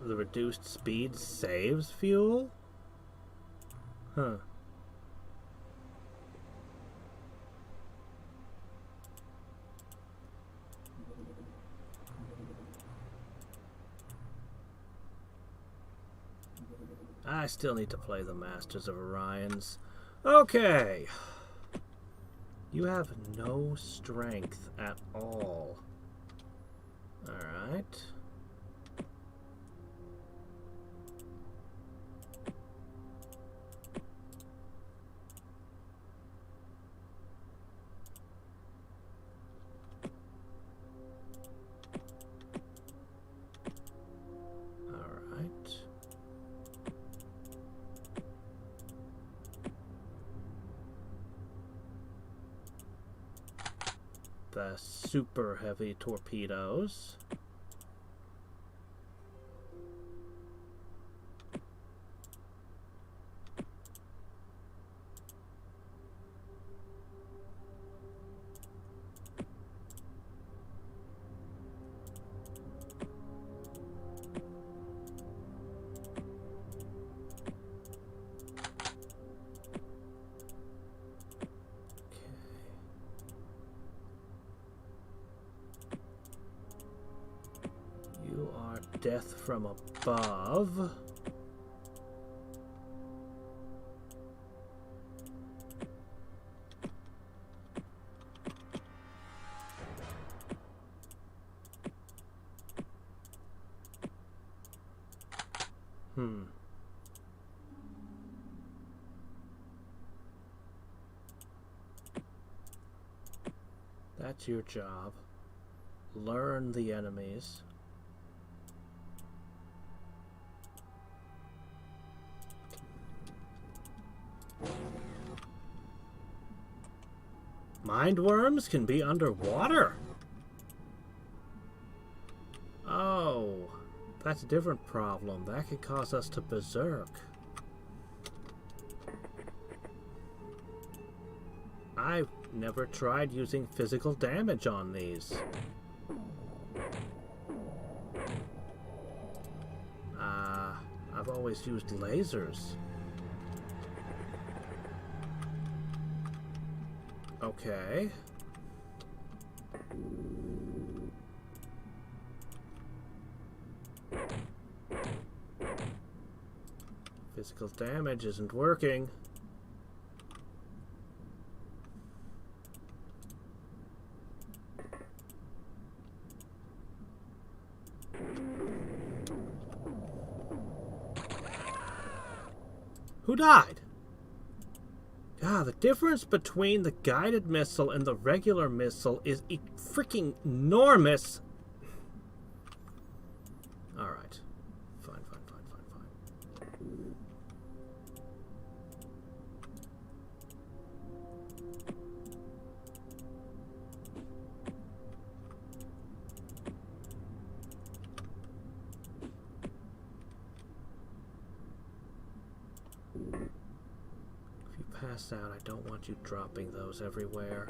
The reduced speed saves fuel? Huh. I still need to play the Masters of Orion's. Okay. You have no strength at all. Alright. super heavy torpedoes. Death from above. That's your job. Learn the enemies. Mindworms can be underwater? Oh, that's a different problem. That could cause us to berserk. I've never tried using physical damage on these. I've always used lasers. Okay. Physical damage isn't working. Who died? God, the difference between the guided missile and the regular missile is freaking enormous. Alright. Fine. Pass out. I don't want you dropping those everywhere.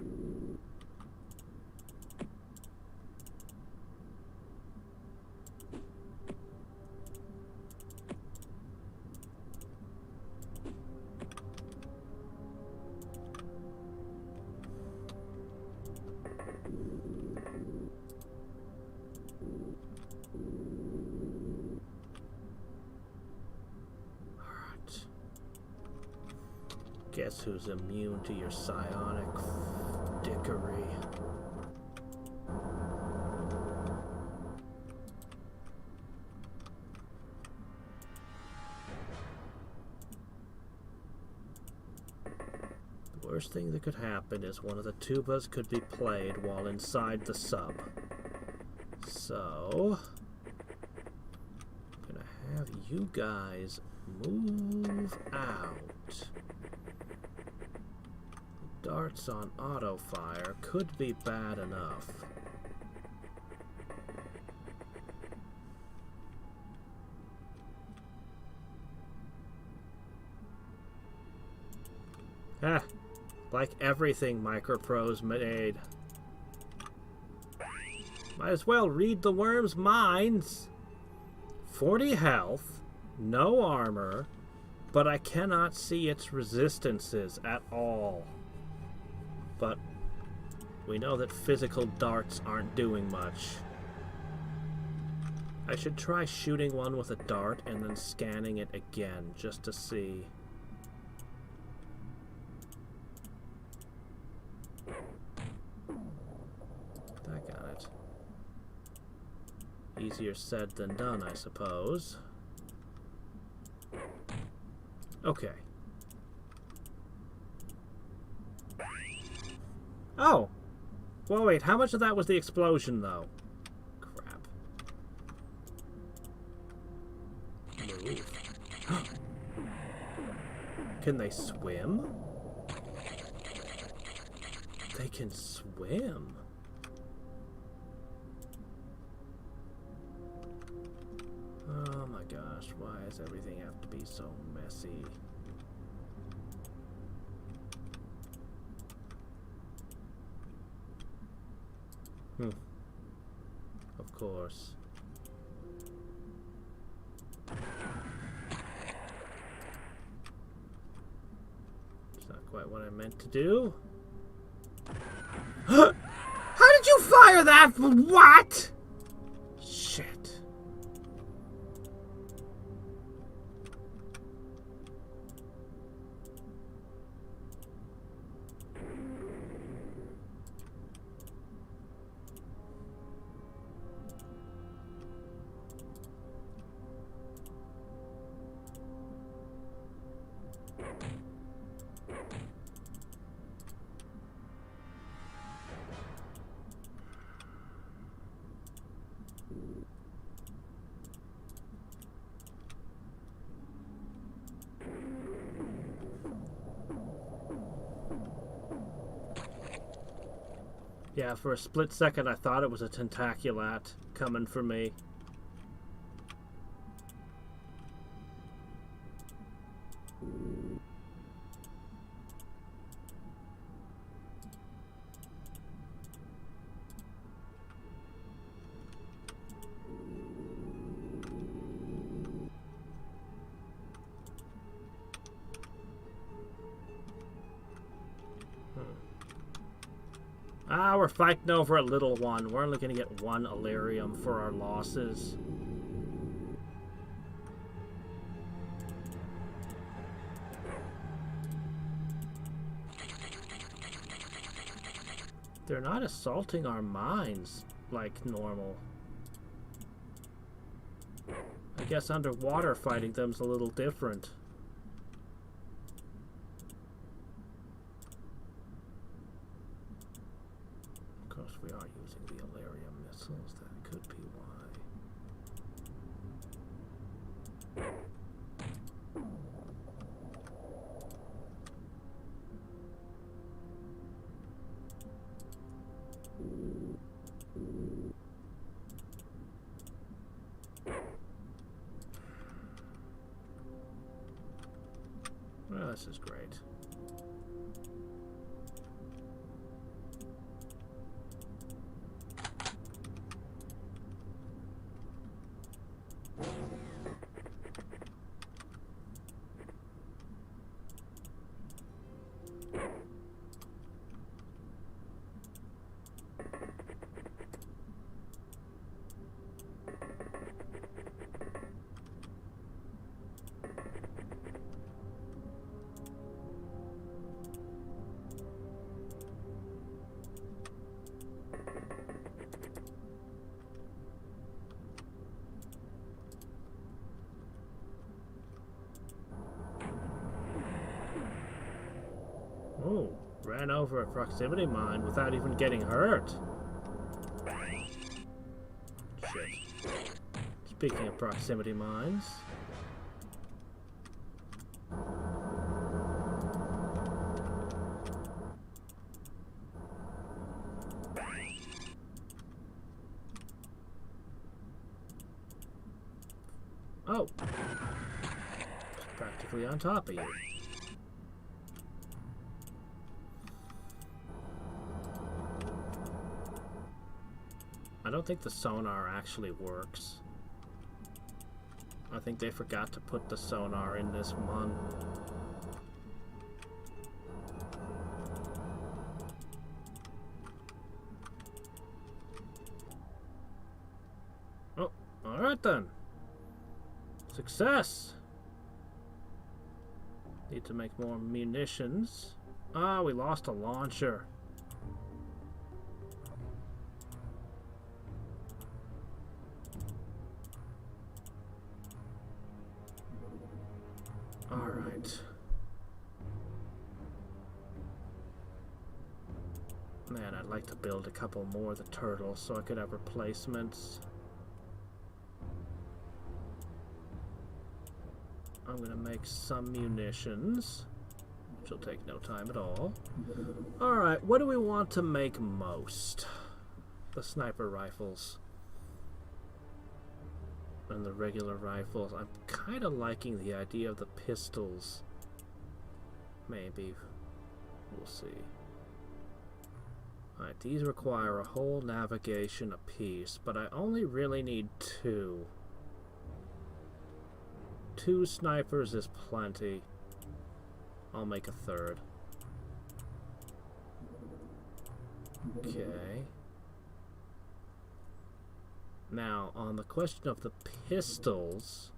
Guess who's immune to your psionic dickery? The worst thing that could happen is one of the tubas could be played while inside the sub. So, I'm gonna have you guys move out. Darts on auto fire could be bad enough. Like everything Microprose made. Might as well read the worm's minds. 40 health, no armor, but I cannot see its resistances at all. But we know that physical darts aren't doing much. I should try shooting one with a dart and then scanning it again, just to see. I got it. Easier said than done, I suppose. Okay. Oh! Well, wait, how much of that was the explosion, though? Crap. Move. Can they swim? They can swim. gosh, why does everything have to be so messy? Of course. It's not quite what I meant to do. How did you fire that? What? Shit. Yeah, for a split second I thought it was a tentaculat coming for me. Ah, we're fighting over a little one. We're only going to get one Illyrium for our losses. They're not assaulting our mines like normal. I guess underwater fighting them's a little different. We are using the Illyrium missiles. That could be why. Well, this is great. Oh, ran over a proximity mine without even getting hurt. Shit. Speaking of proximity mines. Oh. Practically on top of you. I don't think the sonar actually works. I think they forgot to put the sonar in this one. Oh, alright then. Success! Need to make more munitions. Ah, we lost a launcher. Alright. Man, I'd like to build a couple more of the turtles so I could have replacements. I'm gonna make some munitions, which will take no time at all. Alright, what do we want to make most? The sniper rifles. and the regular rifles. I'm kind of liking the idea of the pistols. Maybe. We'll see. Alright, these require a whole navigation apiece, but I only really need 2. 2 snipers is plenty. I'll make a 3rd. Okay. Now, on the question of the pistols,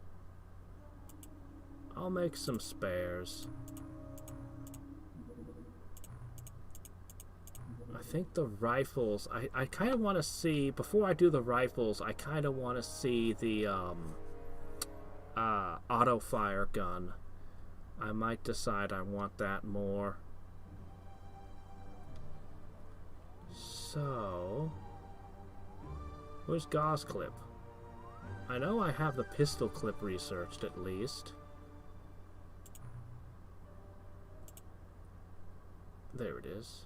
I'll make some spares. I think the rifles, I kind of want to see, before I do the rifles, I kind of want to see the auto fire gun. I might decide I want that more. So, where's gauze clip? I know I have the pistol clip researched at least. There it is.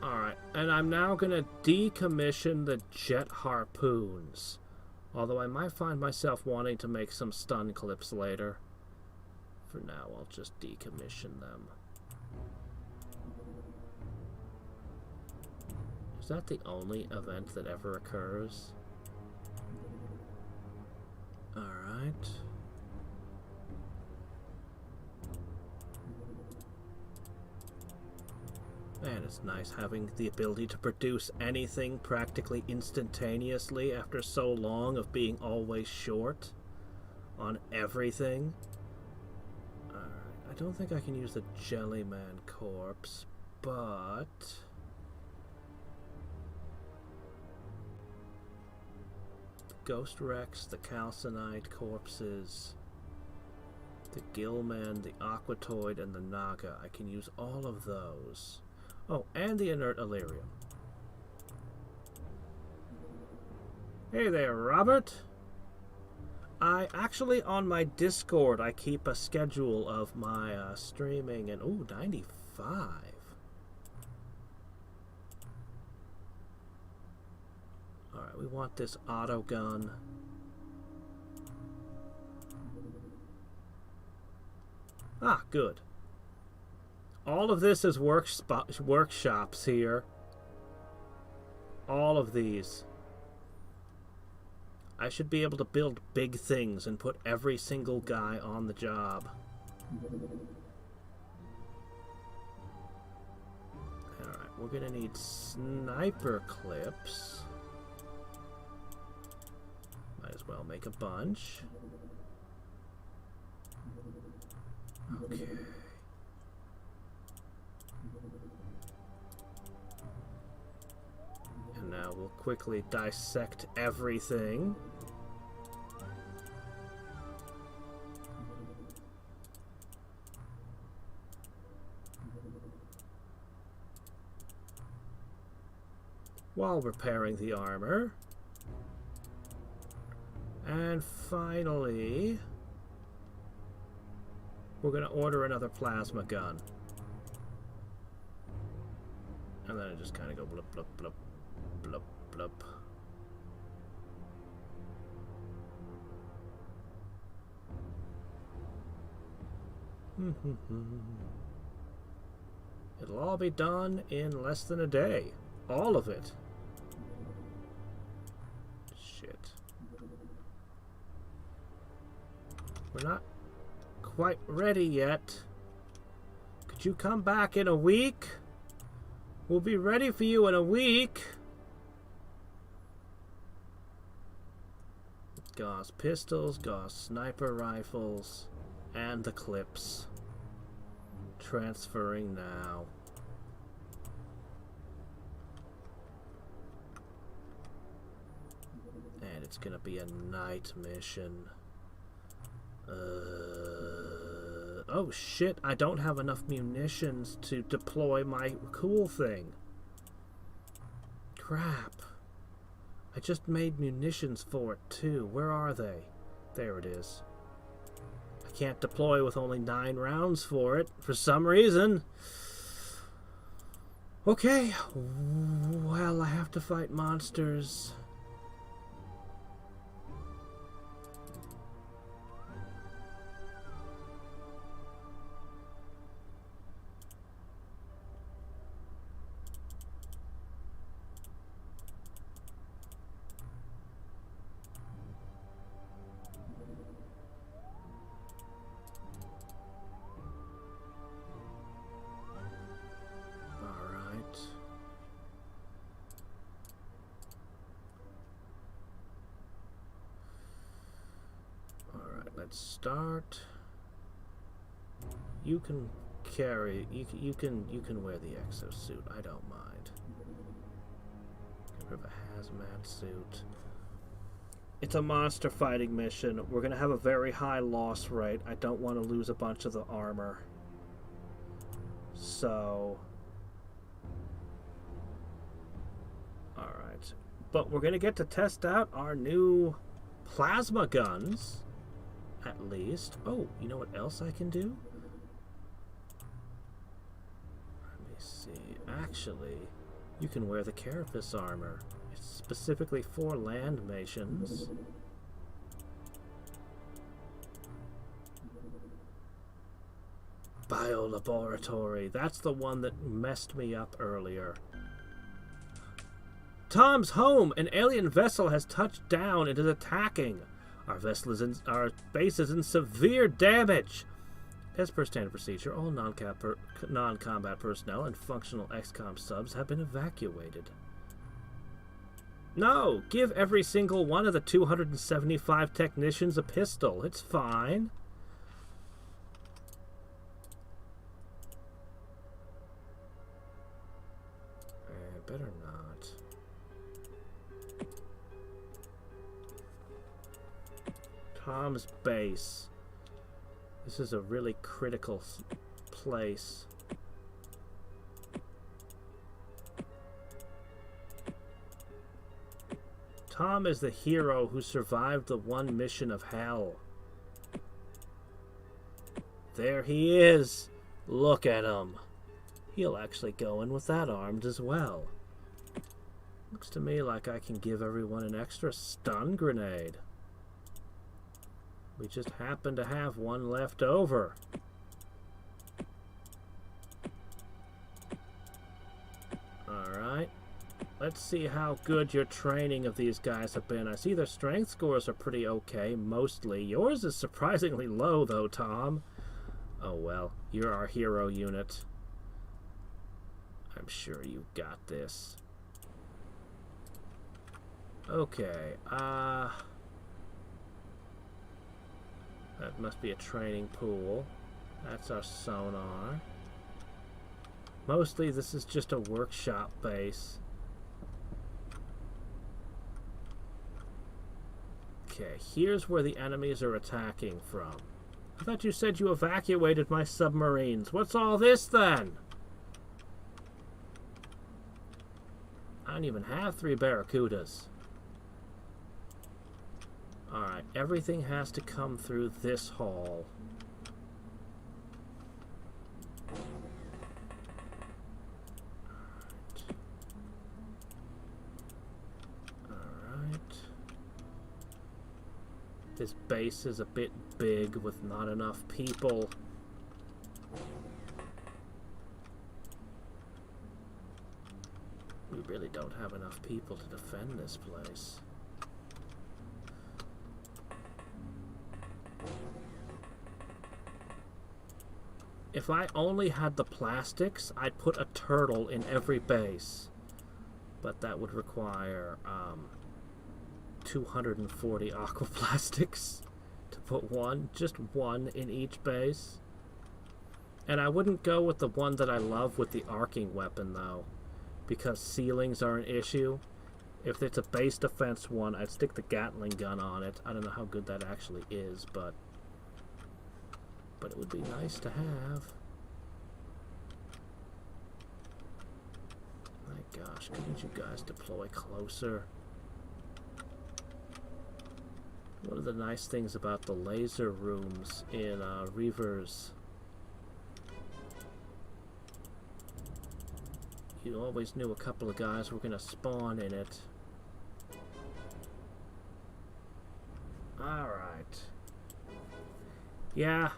Alright, and I'm now going to decommission the jet harpoons. Although I might find myself wanting to make some stun clips later. For now, I'll just decommission them. Is that the only event that ever occurs? Alright. And it's nice having the ability to produce anything practically instantaneously after so long of being always short on everything. Alright, I don't think I can use the Jellyman corpse, but the Ghost Rex, the Calcinite corpses, the Gillman, the Aquatoid, and the Naga, I can use all of those. Oh, and the inert Illyrium. Hey there, Robert. I actually, on my Discord, I keep a schedule of my streaming, and ooh, 95. Alright, we want this auto gun. Ah, good. All of this is workshops here. All of these. I should be able to build big things and put every single guy on the job. Alright, we're gonna need sniper clips. Might as well make a bunch. Okay. And now we'll quickly dissect everything. While repairing the armor. And finally, we're going to order another plasma gun. And then I just kind of go blip, blip, blip, blip, blip. It'll all be done in less than a day. All of it. Shit. We're not quite ready yet. Could you come back in a week? We'll be ready for you in a week. Gauze pistols, gauze sniper rifles, and the clips. Transferring now. And it's gonna be a night mission. Oh shit, I don't have enough munitions to deploy my cool thing. Crap. I just made munitions for it too. Where are they? There it is. I can't deploy with only 9 rounds for it, for some reason. Okay, well, I have to fight monsters. Let's start. You can carry. You can wear the exosuit. I don't mind. Get rid of a hazmat suit. It's a monster fighting mission. We're gonna have a very high loss rate. I don't want to lose a bunch of the armor. So. All right, but we're gonna get to test out our new plasma guns. At least. Oh, you know what else I can do? Let me see. Actually, you can wear the carapace armor. It's specifically for land missions. Biolaboratory. That's the one that messed me up earlier. Tom's home! An alien vessel has touched down and is attacking. Our base is in severe damage. As per standard procedure, all non-combat personnel and functional Xcom subs have been evacuated. No! Give every single one of the 275 technicians a pistol. It's fine. Better not. Tom's base. This is a really critical place. Tom is the hero who survived the one mission of hell. There he is. Look at him. He'll actually go in with that armed as well. Looks to me like I can give everyone an extra stun grenade. We just happen to have one left over. Alright. Let's see how good your training of these guys have been. I see their strength scores are pretty okay, mostly. Yours is surprisingly low, though, Tom. Oh, well. You're our hero unit. I'm sure you got this. Okay, that must be a training pool. That's our sonar. Mostly this is just a workshop base. Okay, here's where the enemies are attacking from. I thought you said you evacuated my submarines. What's all this then? I don't even have 3 Barracudas. Alright, everything has to come through this hall. Alright. This base is a bit big with not enough people. We really don't have enough people to defend this place. If I only had the plastics, I'd put a turtle in every base. But that would require 240 aquaplastics to put one, just one in each base. And I wouldn't go with the one that I love with the arcing weapon, though, because ceilings are an issue. If it's a base defense one, I'd stick the Gatling gun on it. I don't know how good that actually is, but it would be nice to have. My gosh, couldn't you guys deploy closer? One of the nice things about the laser rooms in Reavers, you always knew a couple of guys were going to spawn in it. Alright. Yeah.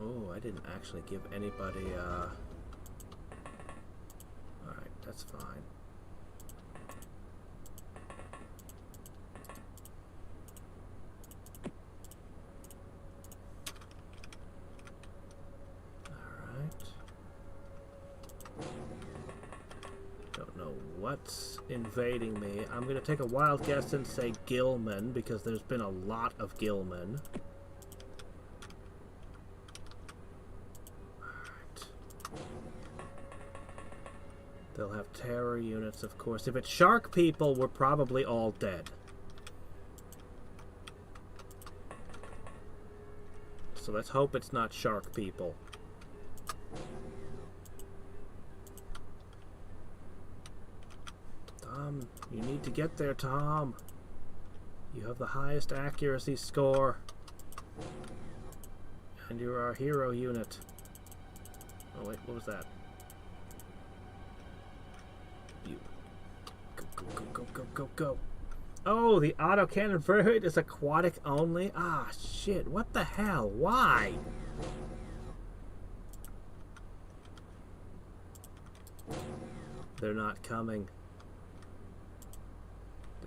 Oh, I didn't actually give anybody, Alright, that's fine. Alright. Don't know what's invading me. I'm gonna take a wild guess and say Gilman, because there's been a lot of Gilman. They'll have terror units, of course. If it's shark people, we're probably all dead. So let's hope it's not shark people. Tom, you need to get there, Tom. You have the highest accuracy score. And you're our hero unit. Oh wait, what was that? You. Go, go, go, go, go, go, go. Oh, the autocannon frigate is aquatic only? Ah, shit. What the hell? Why? They're not coming.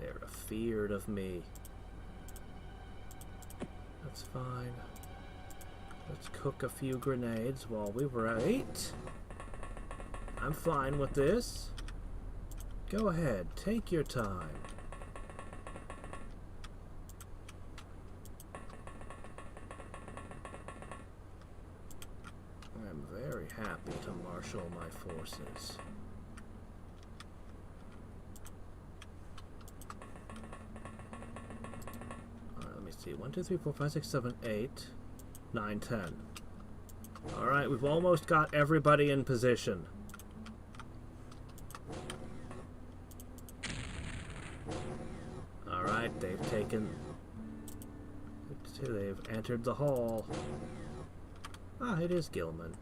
They're afeared of me. That's fine. Let's cook a few grenades while we wait. I'm fine with this. Go ahead, take your time. I'm very happy to marshal my forces. Alright, let me see. 1, 2, 3, 4, 5, 6, 7, 8, 9, 10. Alright, we've almost got everybody in position. Alright, they've taken... They've entered the hall. Ah, it is Gilman.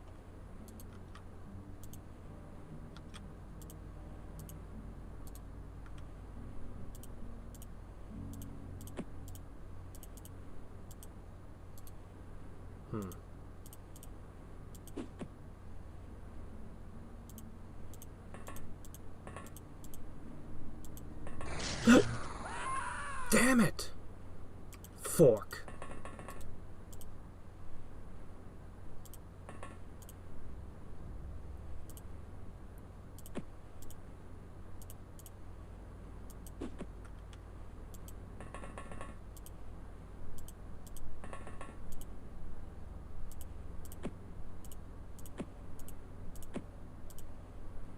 Damn it! Fork.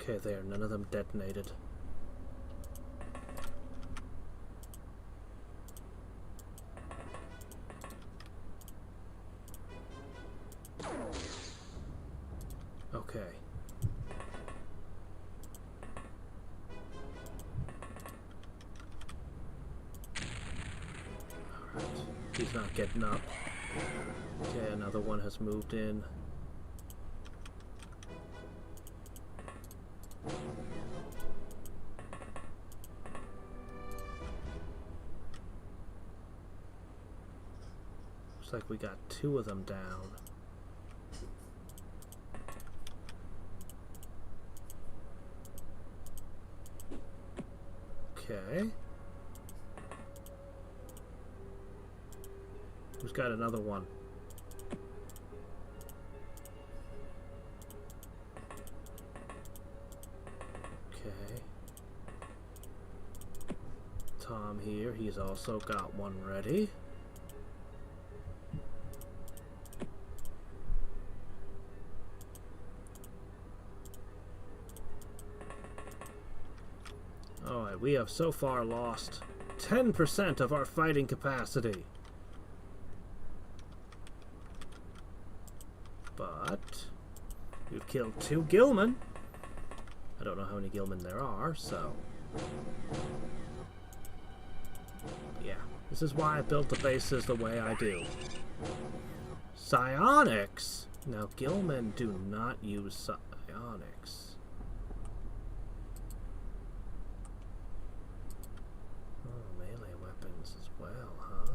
Okay, there, none of them detonated. Okay. Alright, he's not getting up. Okay, another one has moved in. Looks like we got 2 of them down. Okay. Who's got another one? Okay. Tom here, he's also got one ready. Alright, we have so far lost 10% of our fighting capacity. But We've killed 2 Gilman. I don't know how many Gilman there are, so... yeah, this is why I built the bases the way I do. Psionics? Now, Gilman do not use psionics. Oh, melee weapons as well, huh?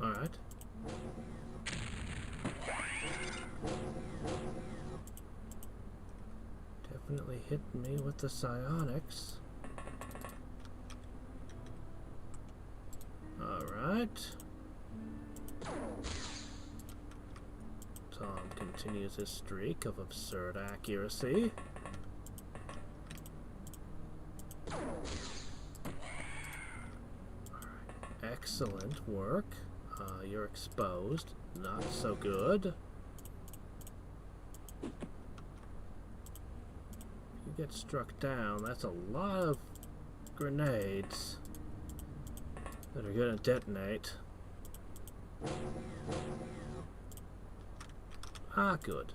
Alright. Definitely hit me with the psionics. Alright. Tom continues his streak of absurd accuracy. Alright. Excellent work. You're exposed. Not so good. If you get struck down, that's a lot of grenades that are going to detonate. Ah, good.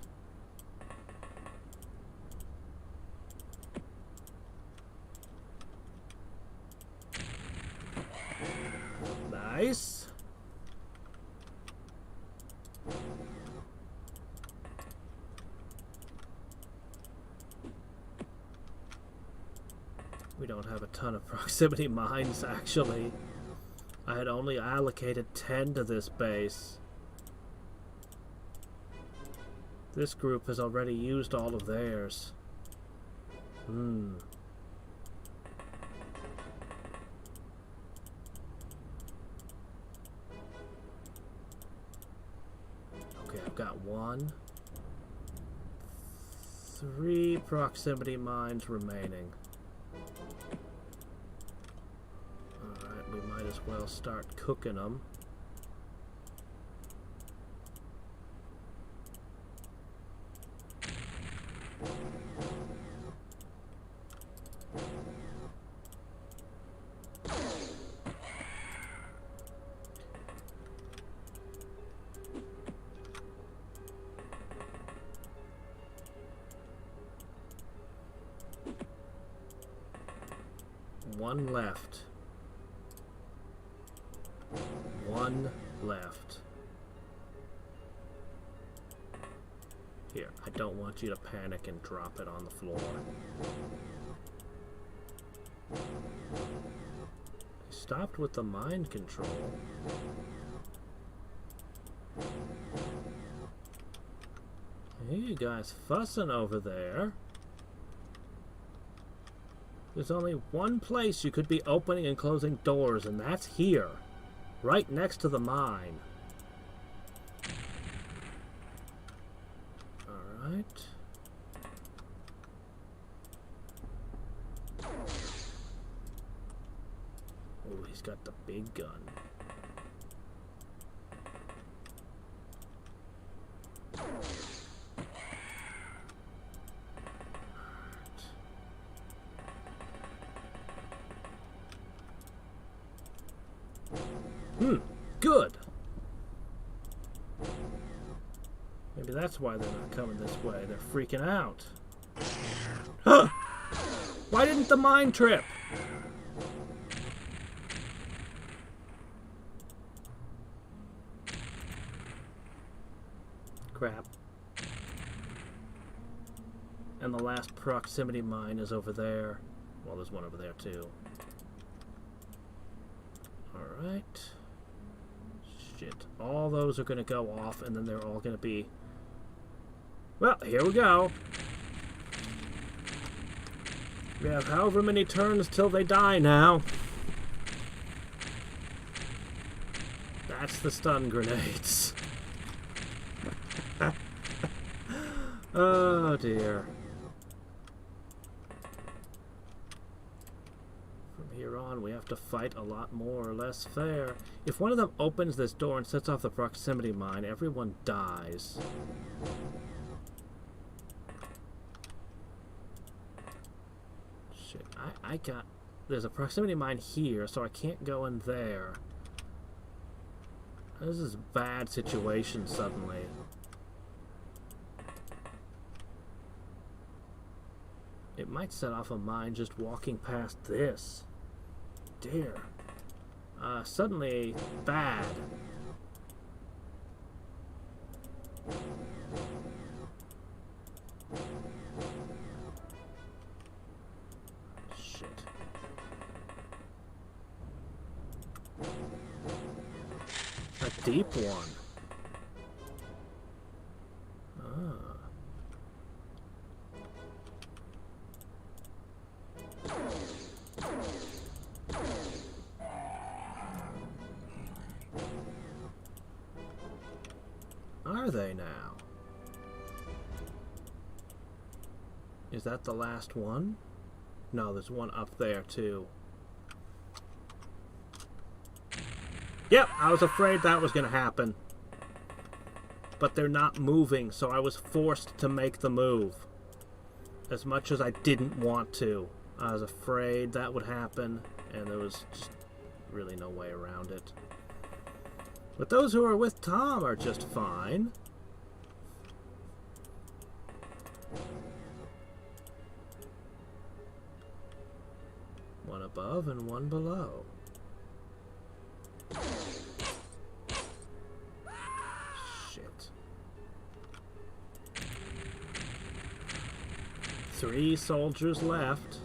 Nice. We don't have a ton of proximity mines, actually. I had only allocated 10 to this base. This group has already used all of theirs. Okay, I've got 1. 3 proximity mines remaining. Alright, we might as well start cooking them. One left. 1 left. Here, I don't want you to panic and drop it on the floor. I stopped with the mind control. Hey, you guys fussing over there. There's only one place you could be opening and closing doors, and that's here. Right next to the mine. Alright. Oh, he's got the big gun. Good. Maybe that's why they're not coming this way. They're freaking out. Huh! Why didn't the mine trip? Crap. And the last proximity mine is over there. Well, there's one over there too. Alright. Shit. All those are going to go off, and then they're all going to be... Well, here we go. We have however many turns till they die now. That's the stun grenades. Oh dear. From here on, we have to fight a lot more or less fair. If one of them opens this door and sets off the proximity mine, everyone dies. Shit, I got... There's a proximity mine here, so I can't go in there. This is a bad situation suddenly. It might set off a mine just walking past this. Dear. Suddenly bad. Shit. A deep one. Are they now? Is that the last one? No, there's one up there too. Yep, I was afraid that was going to happen. But they're not moving, so I was forced to make the move. As much as I didn't want to. I was afraid that would happen, and there was just really no way around it. But those who are with Tom are just fine. One above and one below. Shit. 3 soldiers left.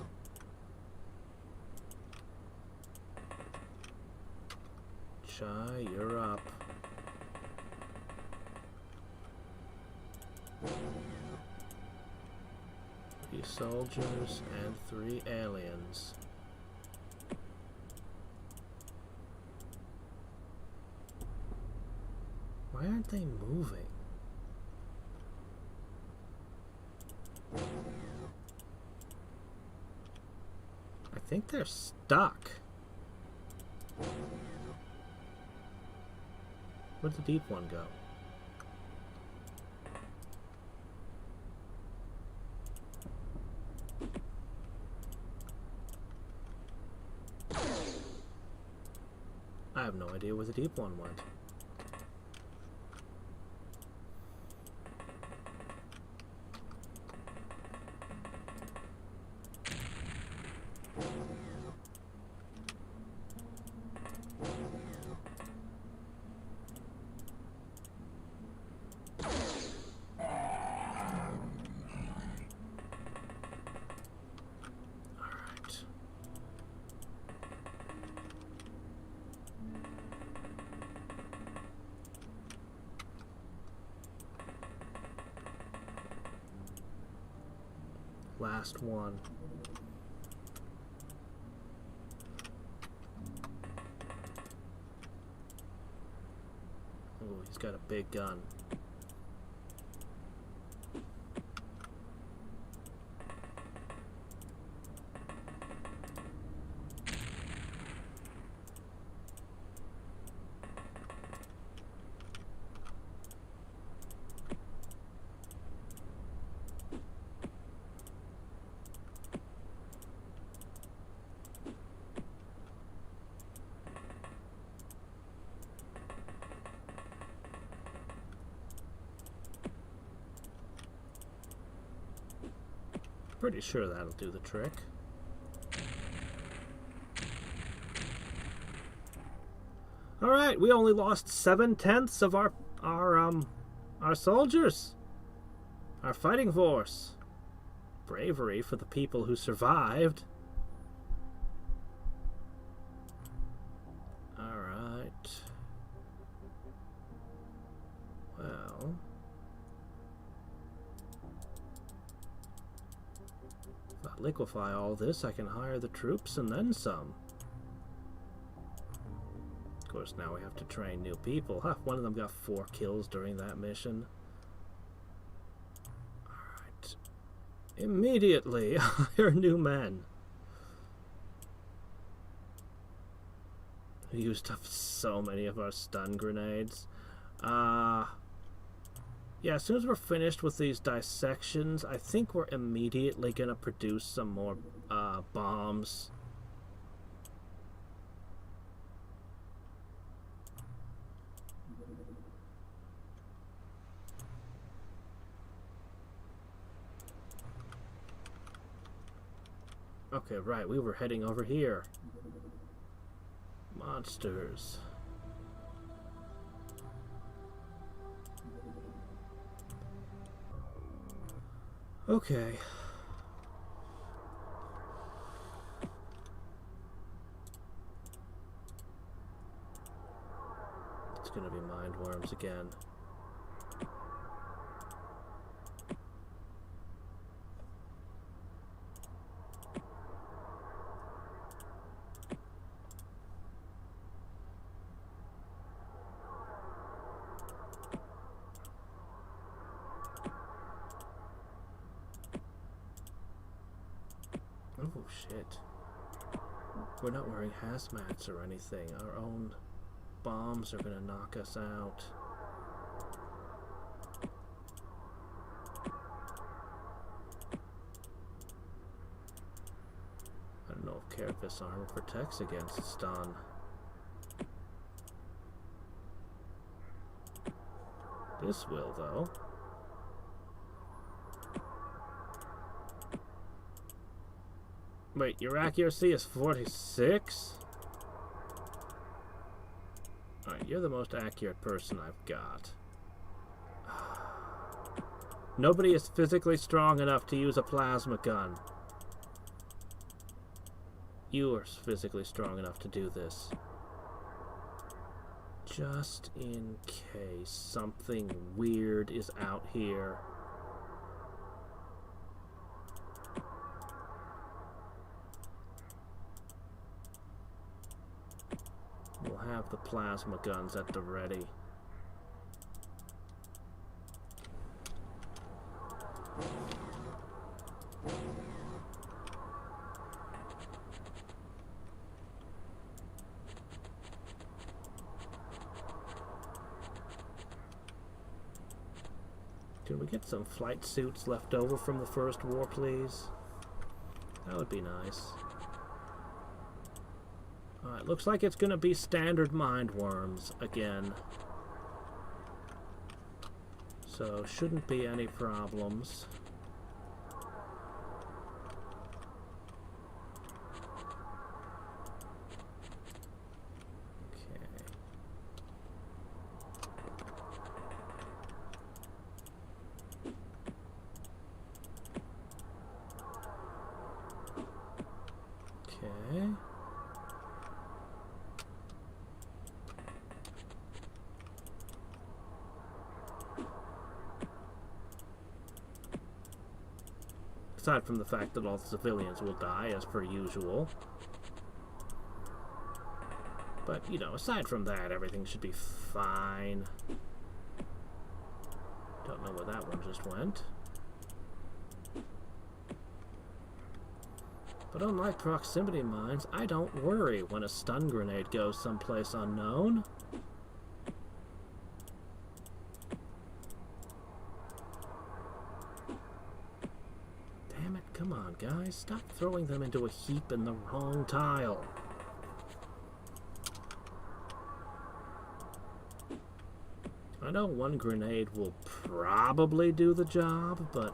Chai, you're up. Three soldiers and 3 aliens. Why aren't they moving? I think they're stuck. Where'd the deep one go? I have no idea where the deep one went. Last one. Oh, he's got a big gun. Pretty sure that'll do the trick. All right, we only lost 7/10 of our soldiers, our fighting force. Bravery for the people who survived. All right. Well. If I liquefy all this, I can hire the troops and then some. Of course, now we have to train new people. Huh, one of them got 4 kills during that mission. Alright. Immediately hire new men. We used up so many of our stun grenades. Yeah, as soon as we're finished with these dissections, I think we're immediately gonna produce some more bombs. Okay, right, we were heading over here. Monsters. Okay. It's gonna be mind worms again. Oh shit. We're not wearing hazmats or anything. Our own bombs are gonna knock us out. I don't know if Carapace armor protects against stun. This will, though. Wait, your accuracy is 46? Alright, you're the most accurate person I've got. Nobody is physically strong enough to use a plasma gun. You are physically strong enough to do this. Just in case something weird is out here. We'll have the plasma guns at the ready. Can we get some flight suits left over from the first war, please? That would be nice. Alright, looks like it's gonna be standard mind worms again. So, shouldn't be any problems. Okay. Aside from the fact that all the civilians will die, as per usual. But, you know, aside from that, everything should be fine. Don't know where that one just went. But unlike proximity mines, I don't worry when a stun grenade goes someplace unknown. Damn it, come on, guys. Stop throwing them into a heap in the wrong tile. I know one grenade will probably do the job, but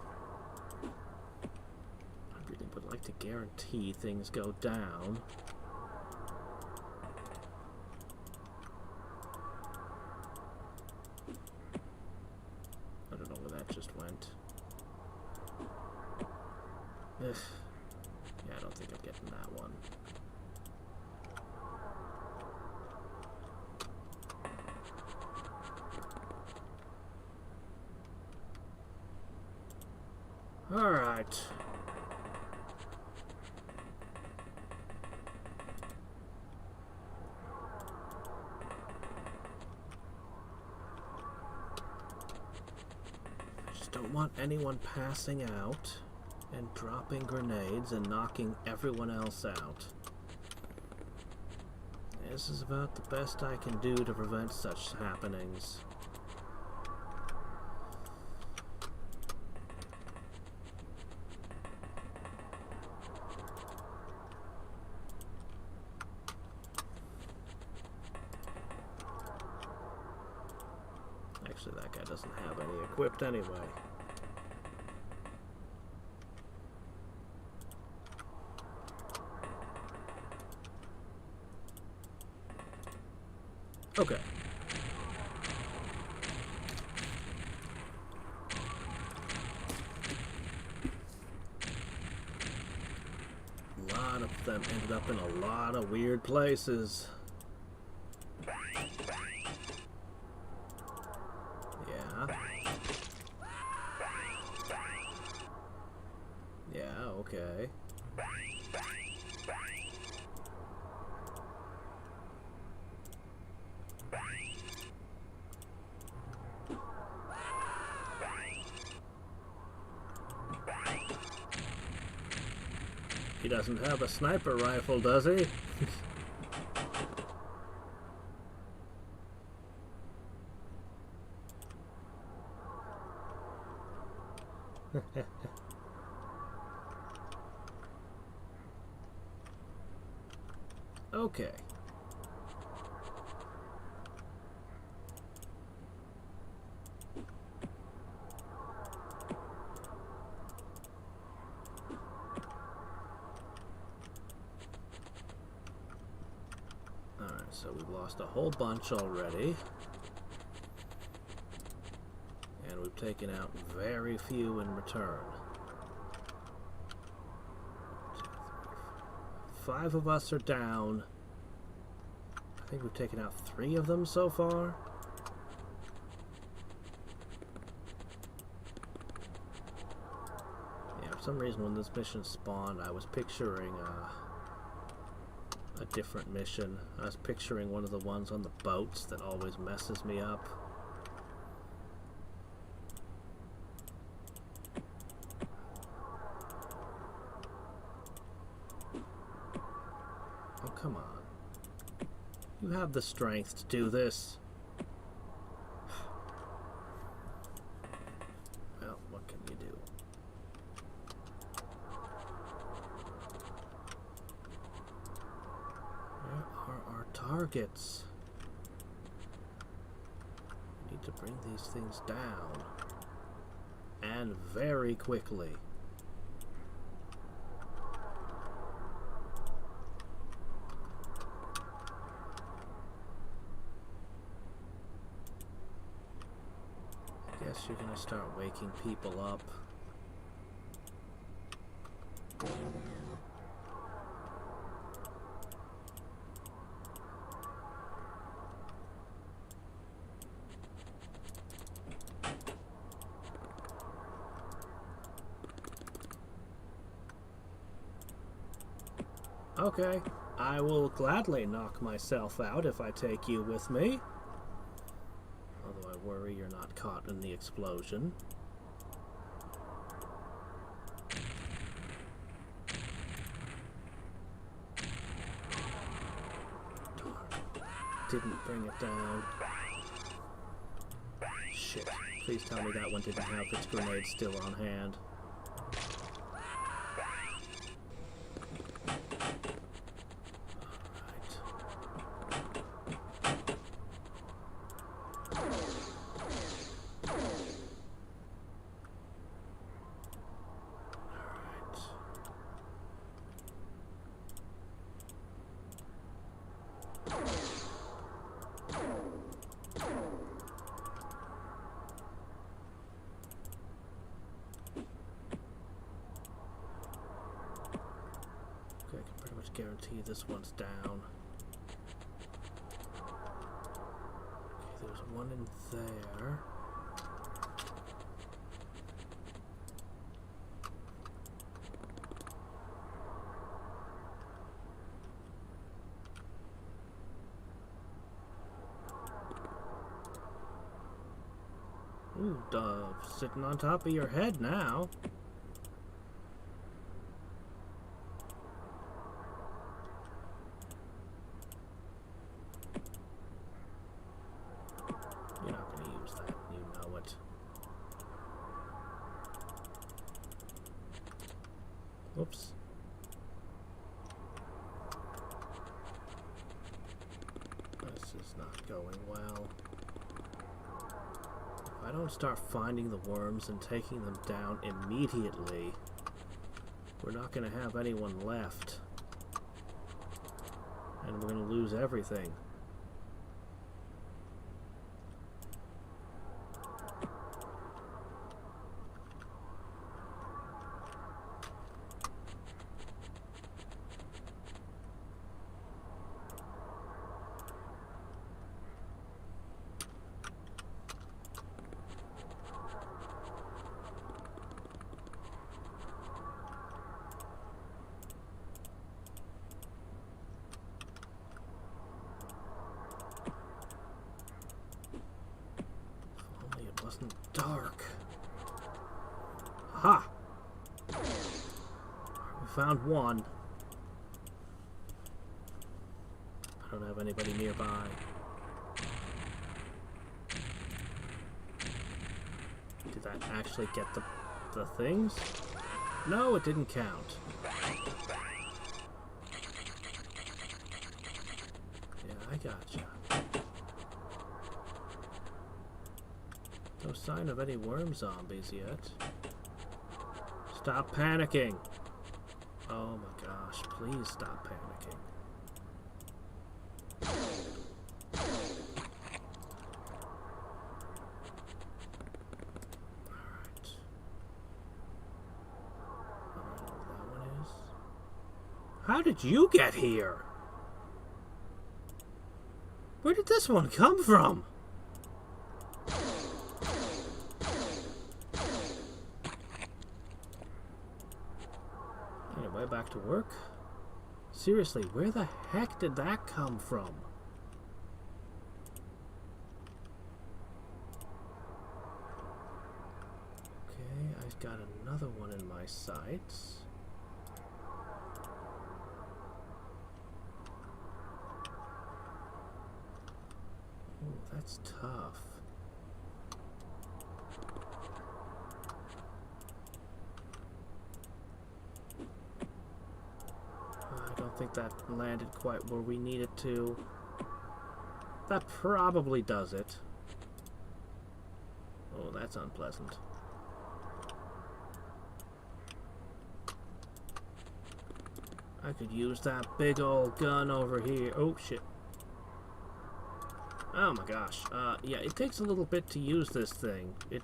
I really would like to guarantee things go down. I don't know where that just went. Ugh. Yeah, I don't think I'm getting that one. All right. don't want anyone passing out and dropping grenades and knocking everyone else out. This is about the best I can do to prevent such happenings. Actually, that guy doesn't have any equipped anyway. Okay. A lot of them ended up in a lot of weird places. Yeah. Yeah, okay. He doesn't have a sniper rifle, does he? Okay. So we've lost a whole bunch already. And we've taken out very few in return. 5 of us are down. I think we've taken out 3 of them so far. Yeah, for some reason when this mission spawned, I was picturing a different mission. I was picturing one of the ones on the boats that always messes me up. Oh, come on. You have the strength to do this. Well, what can you do? Targets. We need to bring these things down. And very quickly. I guess you're gonna start waking people up. Okay, I will gladly knock myself out if I take you with me. Although I worry you're not caught in the explosion. Darn. Didn't bring it down. Shit. Please tell me that one didn't have its grenade still on hand. Guarantee this one's down. Okay, there's one in there. Ooh, sitting on top of your head now. You're not going to use that, you know it. Oops. This is not going well. If I don't start finding the worms and taking them down immediately, we're not going to have anyone left. And we're going to lose everything. Wasn't dark. Ha! We found one. I don't have anybody nearby. Did that actually get the things? No, it didn't count. Yeah, I gotcha. No sign of any worm zombies yet. Stop panicking! Oh my gosh, please stop panicking. Alright. I don't know what that one is. How did you get here? Where did this one come from? Back to work? Seriously, where the heck did that come from? Okay, I've got another one in my sights. Oh, that's tough. I don't think that landed quite where we need it to. That probably does it. Oh, that's unpleasant. I could use that big old gun over here. Oh, shit. Oh my gosh. Yeah, it takes a little bit to use this thing. It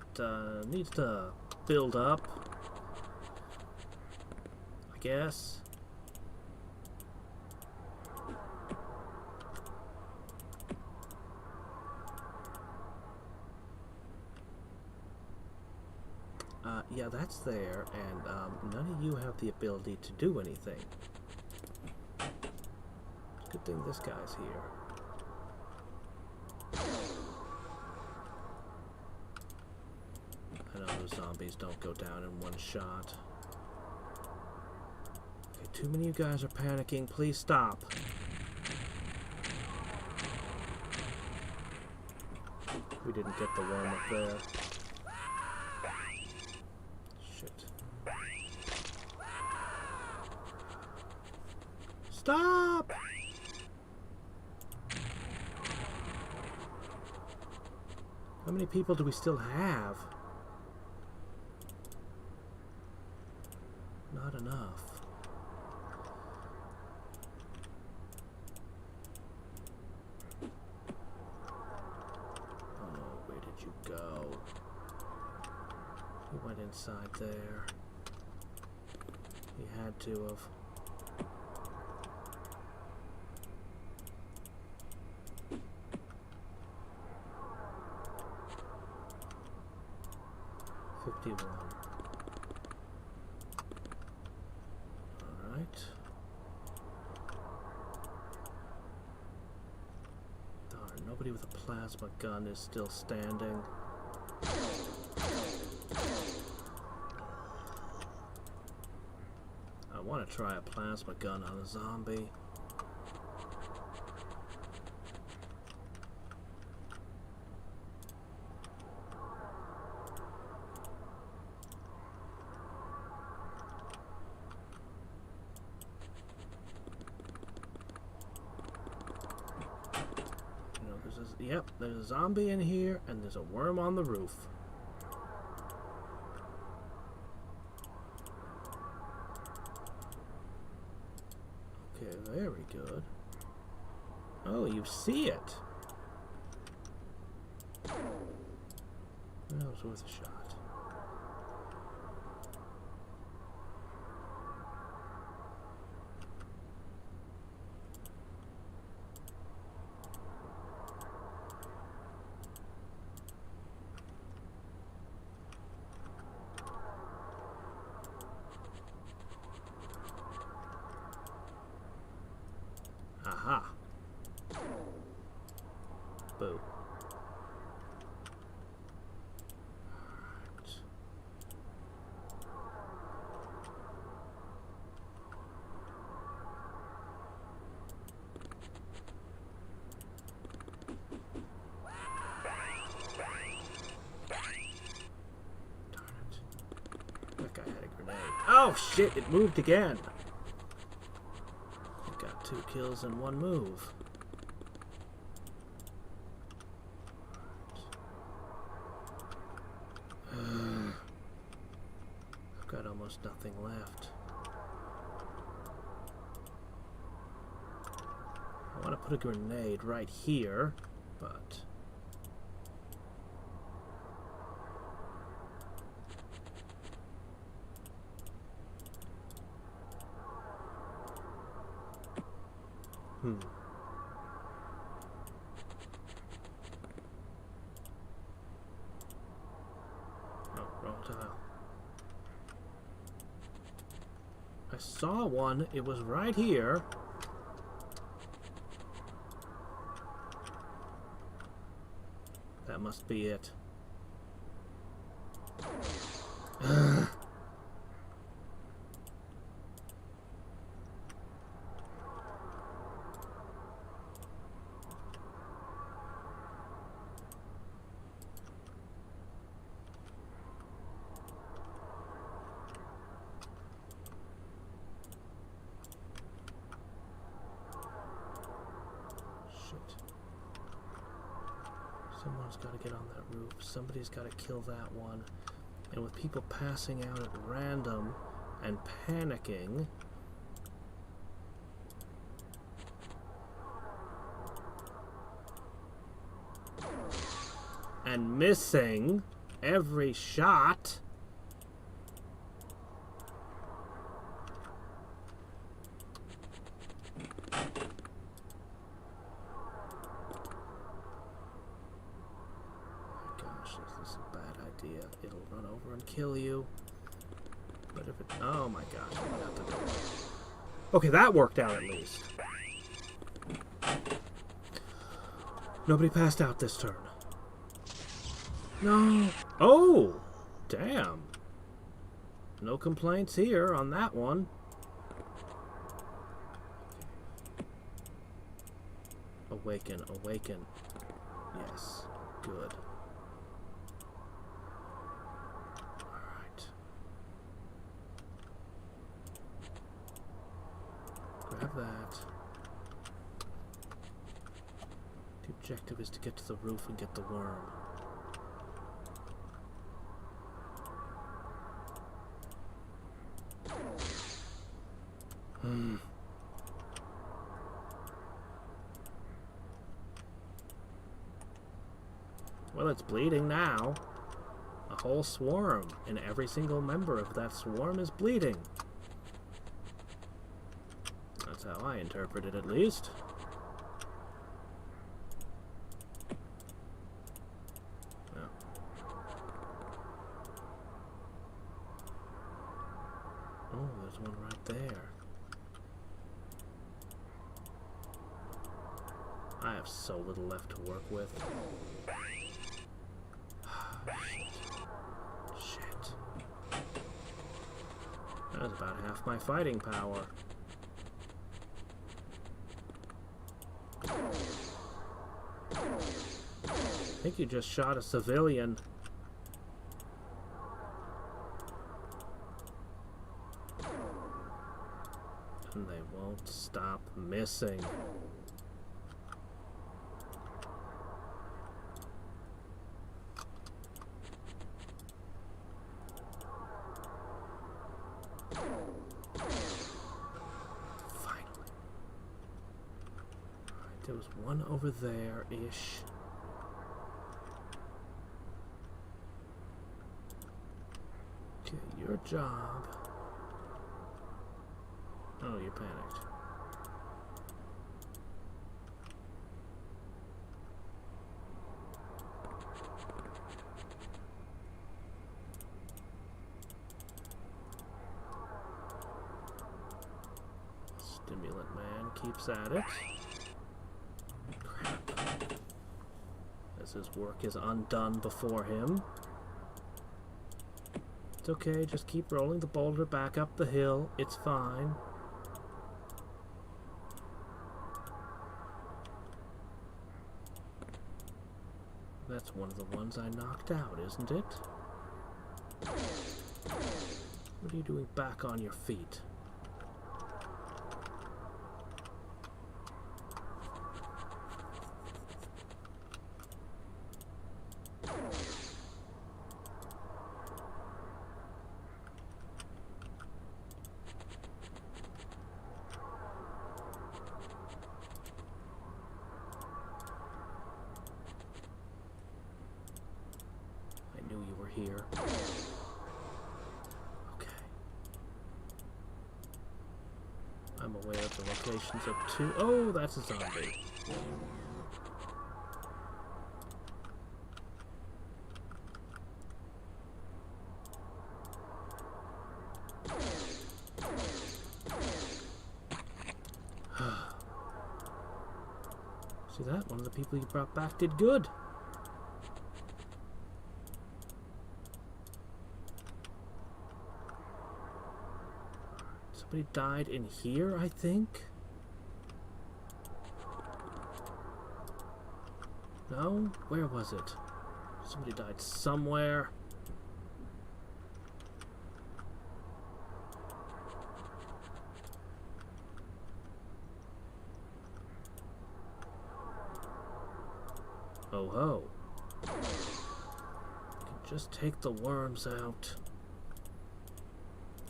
needs to build up, I guess. Yeah, that's there, and none of you have the ability to do anything. Good thing this guy's here. I know those zombies don't go down in one shot. Okay, too many of you guys are panicking. Please stop. We didn't get the worm up there. Stop! How many people do we still have? Not enough. Oh, where did you go? He went inside there. He had to have. Alright. Darn, nobody with a plasma gun is still standing. want to try a plasma gun on a zombie. Yep, there's a zombie in here, and there's a worm on the roof. Okay, very good. Oh, you see it. That was worth a shot. Aha. Boo. Alright. Darn it. That guy had a grenade. Oh shit, it moved again. Got 2 kills in 1 move. I've got almost nothing left. I want to put a grenade right here, but... Oh, wrong tile. I saw one. It was right here. That must be it. Someone's got to get on that roof. Somebody's got to kill that one. And with people passing out at random and panicking... and missing every shot... It'll run over and kill you. But if it... oh my gosh. I'm gonna have to do it. Okay, that worked out at least. Nobody passed out this turn. No. Oh! Damn. No complaints here on that one. Awaken, awaken. Yes. Good. Grab that. The objective is to get to the roof and get the worm. Well, it's bleeding now. A whole swarm, and every single member of that swarm is bleeding. That's how I interpret it, at least. No. Oh, there's one right there. I have so little left to work with. Shit. That's about half my fighting power. I think you just shot a civilian. And they won't stop missing. Finally. Alright, there was one over there-ish. Okay, your job. Oh, you panicked. Stimulant man keeps at it. Crap. As his work is undone before him. It's okay, just keep rolling the boulder back up the hill. It's fine. That's one of the ones I knocked out, isn't it? What are you doing back on your feet? Here. Okay. I'm aware of the locations of two. Oh, that's a zombie. See that? One of the people you brought back did good. Somebody died in here, I think? No? Where was it? Somebody died somewhere. Oh ho. You can just take the worms out.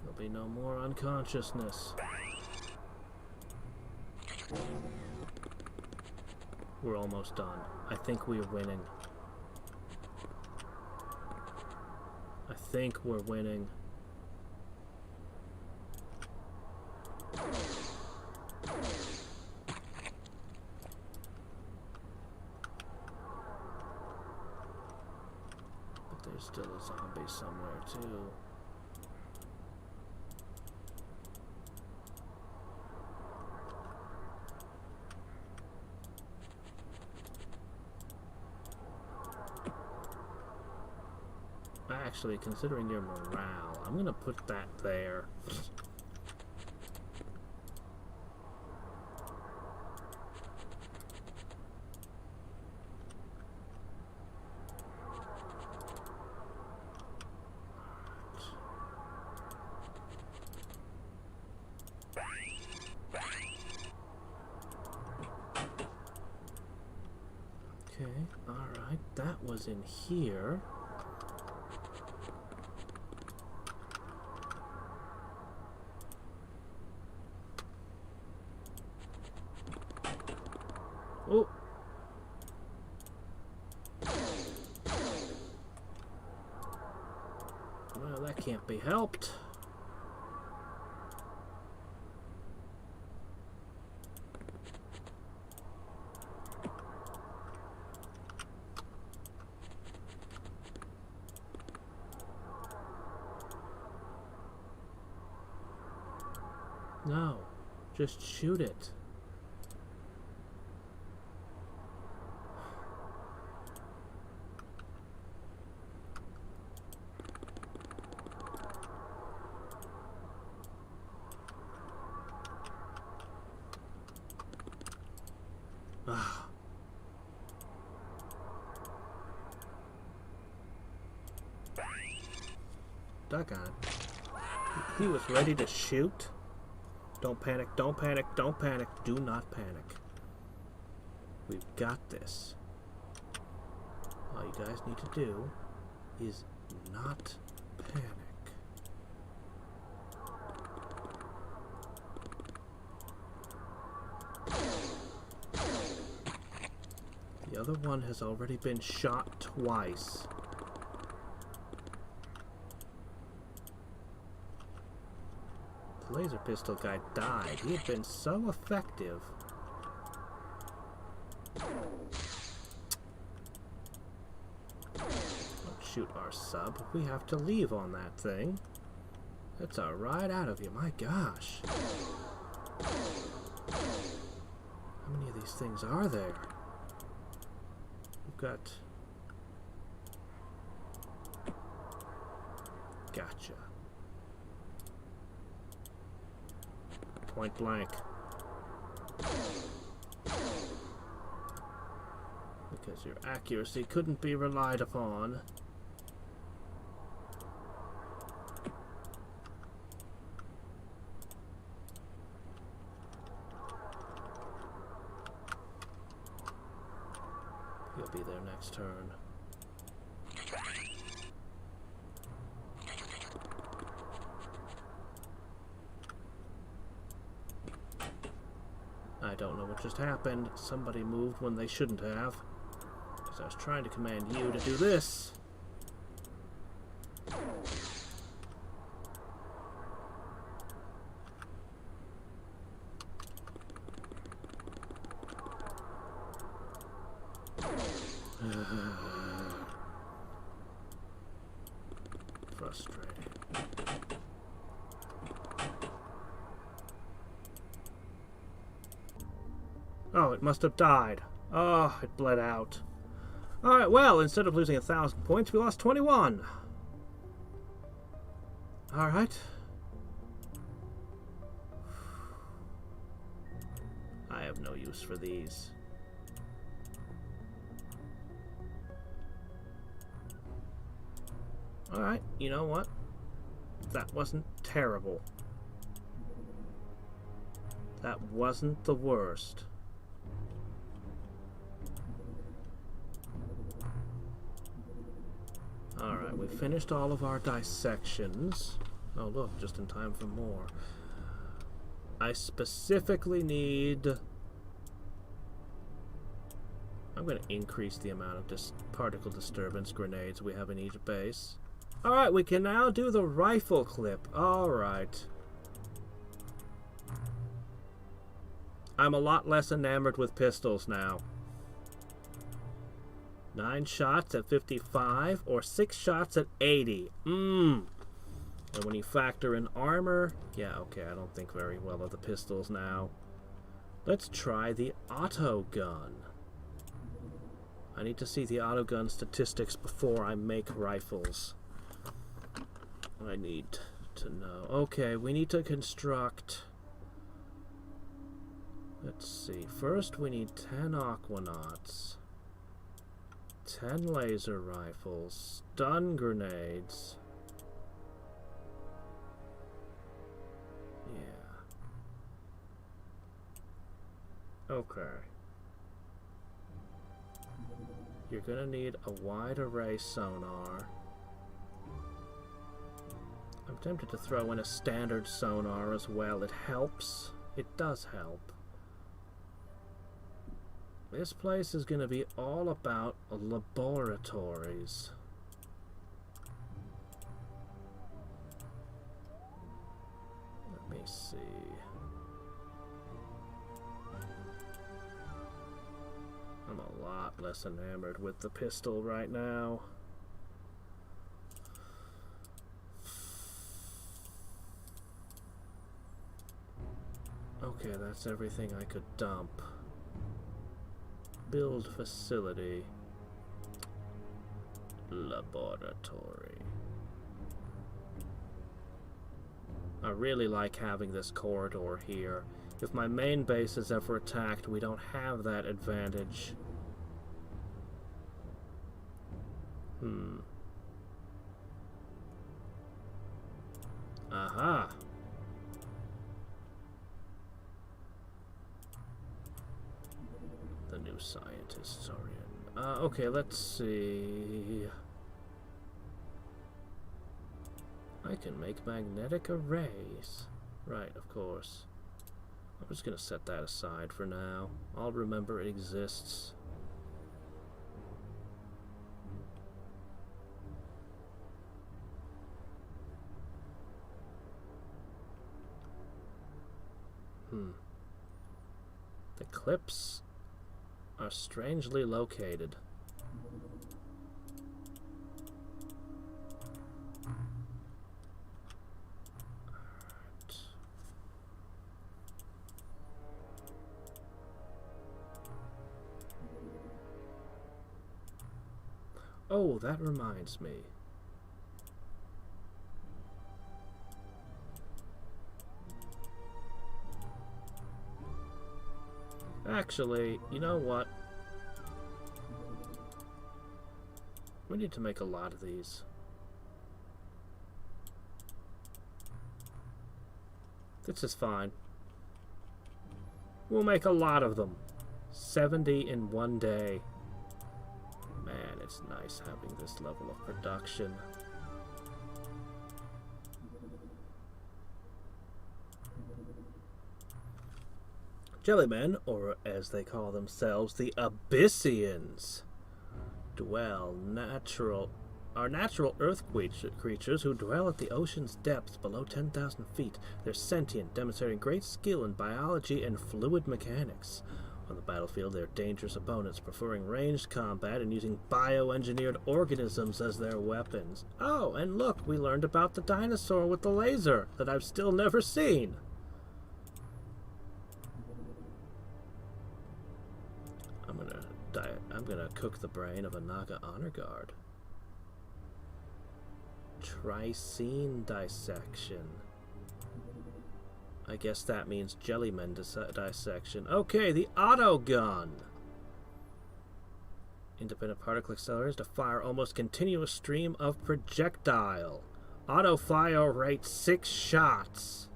There'll be no more unconsciousness. We're almost done. I think we're winning. I think we're winning. But there's still a zombie somewhere too. Actually, considering your morale, I'm gonna put that there. Okay, alright, that was in here. Oh! Well, that can't be helped. No, just shoot it. Doggone. He was ready to shoot. Don't panic, don't panic, don't panic. Do not panic. We've got this. All you guys need to do is not panic. The other one has already been shot twice. The laser pistol guy died. He had been so effective. Don't shoot our sub. We have to leave on that thing. That's a ride out of you. My gosh. How many of these things are there? We've got... Gotcha. Point blank. Because your accuracy couldn't be relied upon. He'll be there next turn. I don't know what just happened. Somebody moved when they shouldn't have. Because I was trying to command you to do this. Frustrating. Oh, it must have died. Oh, it bled out. Alright, well, instead of losing 1,000 points, we lost 21. Alright. I have no use for these. Alright, you know what? That wasn't terrible. That wasn't the worst. Alright, we finished all of our dissections. Oh look, just in time for more. I specifically need... I'm going to increase the amount of particle disturbance grenades we have in each base. Alright, we can now do the rifle clip. Alright. I'm a lot less enamored with pistols now. 9 shots at 55 or 6 shots at 80. And when you factor in armor, yeah, okay, I don't think very well of the pistols now. Let's try the auto gun. I need to see the auto gun statistics before I make rifles. I need to know. Okay, we need to construct... Let's see. First, we need 10 aquanauts. 10 laser rifles, stun grenades. Yeah. Okay. You're gonna need a wide array sonar. I'm tempted to throw in a standard sonar as well. It helps. It does help. This place is going to be all about laboratories. Let me see. I'm a lot less enamored with the pistol right now. Okay, that's everything I could dump. Build facility. Laboratory. I really like having this corridor here. If my main base is ever attacked, we don't have that advantage. Aha. The new scientists are in. Okay, let's see. I can make magnetic arrays. Right, of course. I'm just gonna set that aside for now. I'll remember it exists. The clips are strangely located. Alright. Oh, that reminds me. Actually, you know what? We need to make a lot of these. This is fine. We'll make a lot of them. 70 in one day. Man, it's nice having this level of production. Jellymen, or as they call themselves, the Abyssians, are natural earth creatures who dwell at the ocean's depths below 10,000 feet. They're sentient, demonstrating great skill in biology and fluid mechanics. On the battlefield, they're dangerous opponents, preferring ranged combat and using bioengineered organisms as their weapons. Oh, and look, we learned about the dinosaur with the laser that I've still never seen. I'm gonna cook the brain of a Naga honor guard. Tricene dissection. I guess that means Jellyman dissection. Okay, the auto gun. Independent particle accelerators to fire almost continuous stream of projectile. Auto fire rate 6 shots.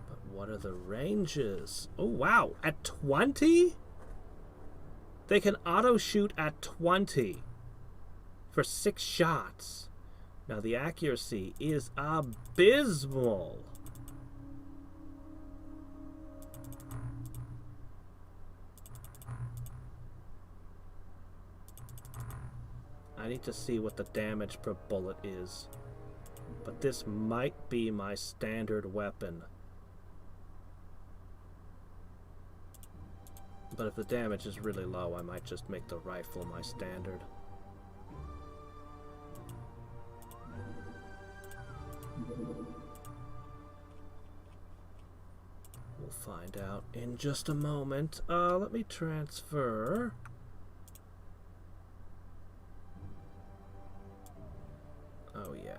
But what are the ranges? Oh wow, at 20? They can auto-shoot at 20 for 6 shots. Now, the accuracy is abysmal. I need to see what the damage per bullet is. But this might be my standard weapon. But if the damage is really low, I might just make the rifle my standard. We'll find out in just a moment. Let me transfer. Oh, yeah.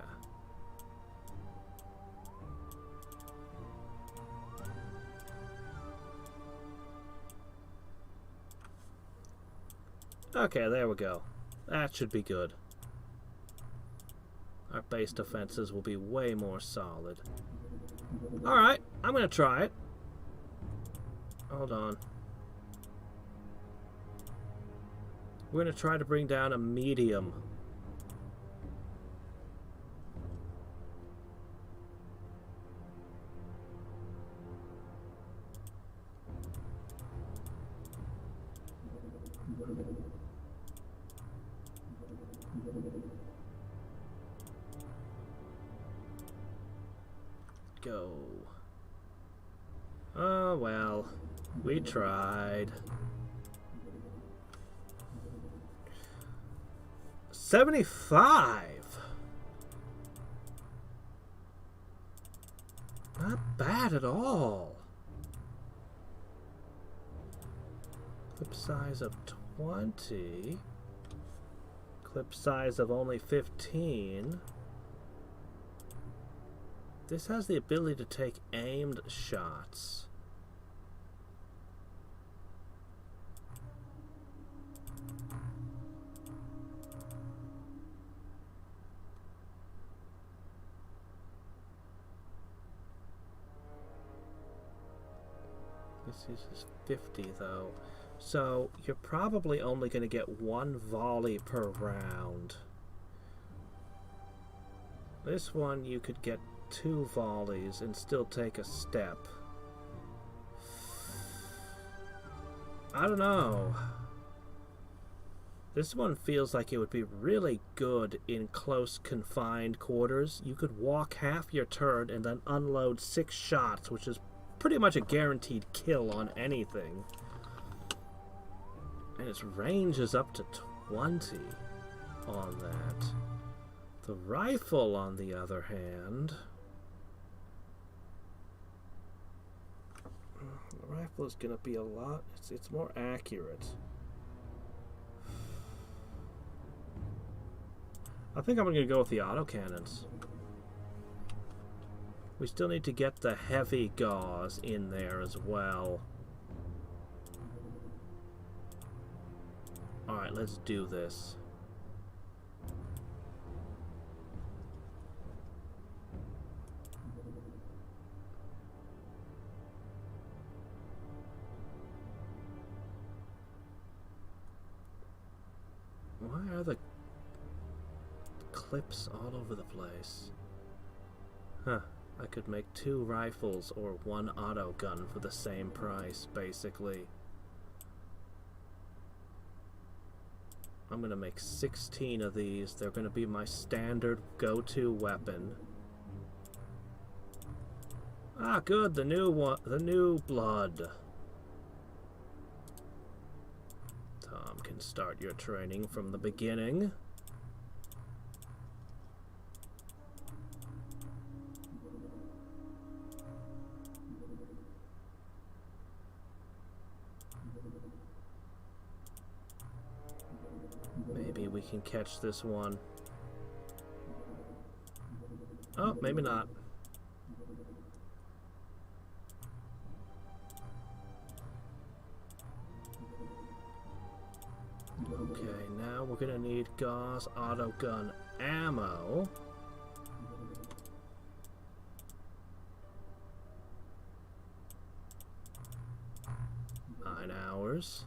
Okay, there we go. That should be good. Our base defenses will be way more solid. Alright, I'm gonna try it. Hold on. We're gonna try to bring down a medium. Go. Oh, well. We tried. 75! Not bad at all. Clip size of 20. Clip size of only 15. This has the ability to take aimed shots. This is 50 though. So you're probably only going to get one volley per round. This one you could get 2 volleys and still take a step. I don't know. This one feels like it would be really good in close confined quarters. You could walk half your turn and then unload 6 shots, which is pretty much a guaranteed kill on anything. And its range is up to 20 on that. The rifle, on the other hand... The rifle is going to be a lot... It's more accurate. I think I'm going to go with the autocannons. We still need to get the heavy gauze in there as well. Alright, let's do this. Why are the clips all over the place? Huh. I could make 2 rifles or 1 auto gun for the same price, basically. I'm gonna make 16 of these. They're gonna be my standard go-to weapon. Ah, good, the new one, the new blood. Tom can start your training from the beginning. Maybe we can catch this one. Oh, maybe not. Okay, now we're gonna need gauze auto gun ammo. 9 hours.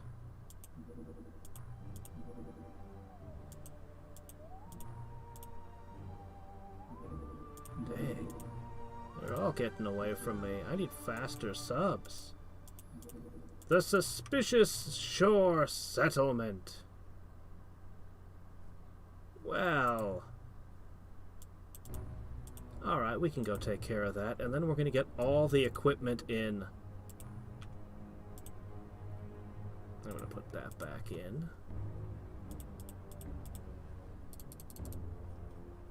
Dang. They're all getting away from me. I need faster subs. The suspicious shore settlement. Well. Alright, we can go take care of that. And then we're going to get all the equipment in. I'm going to put that back in.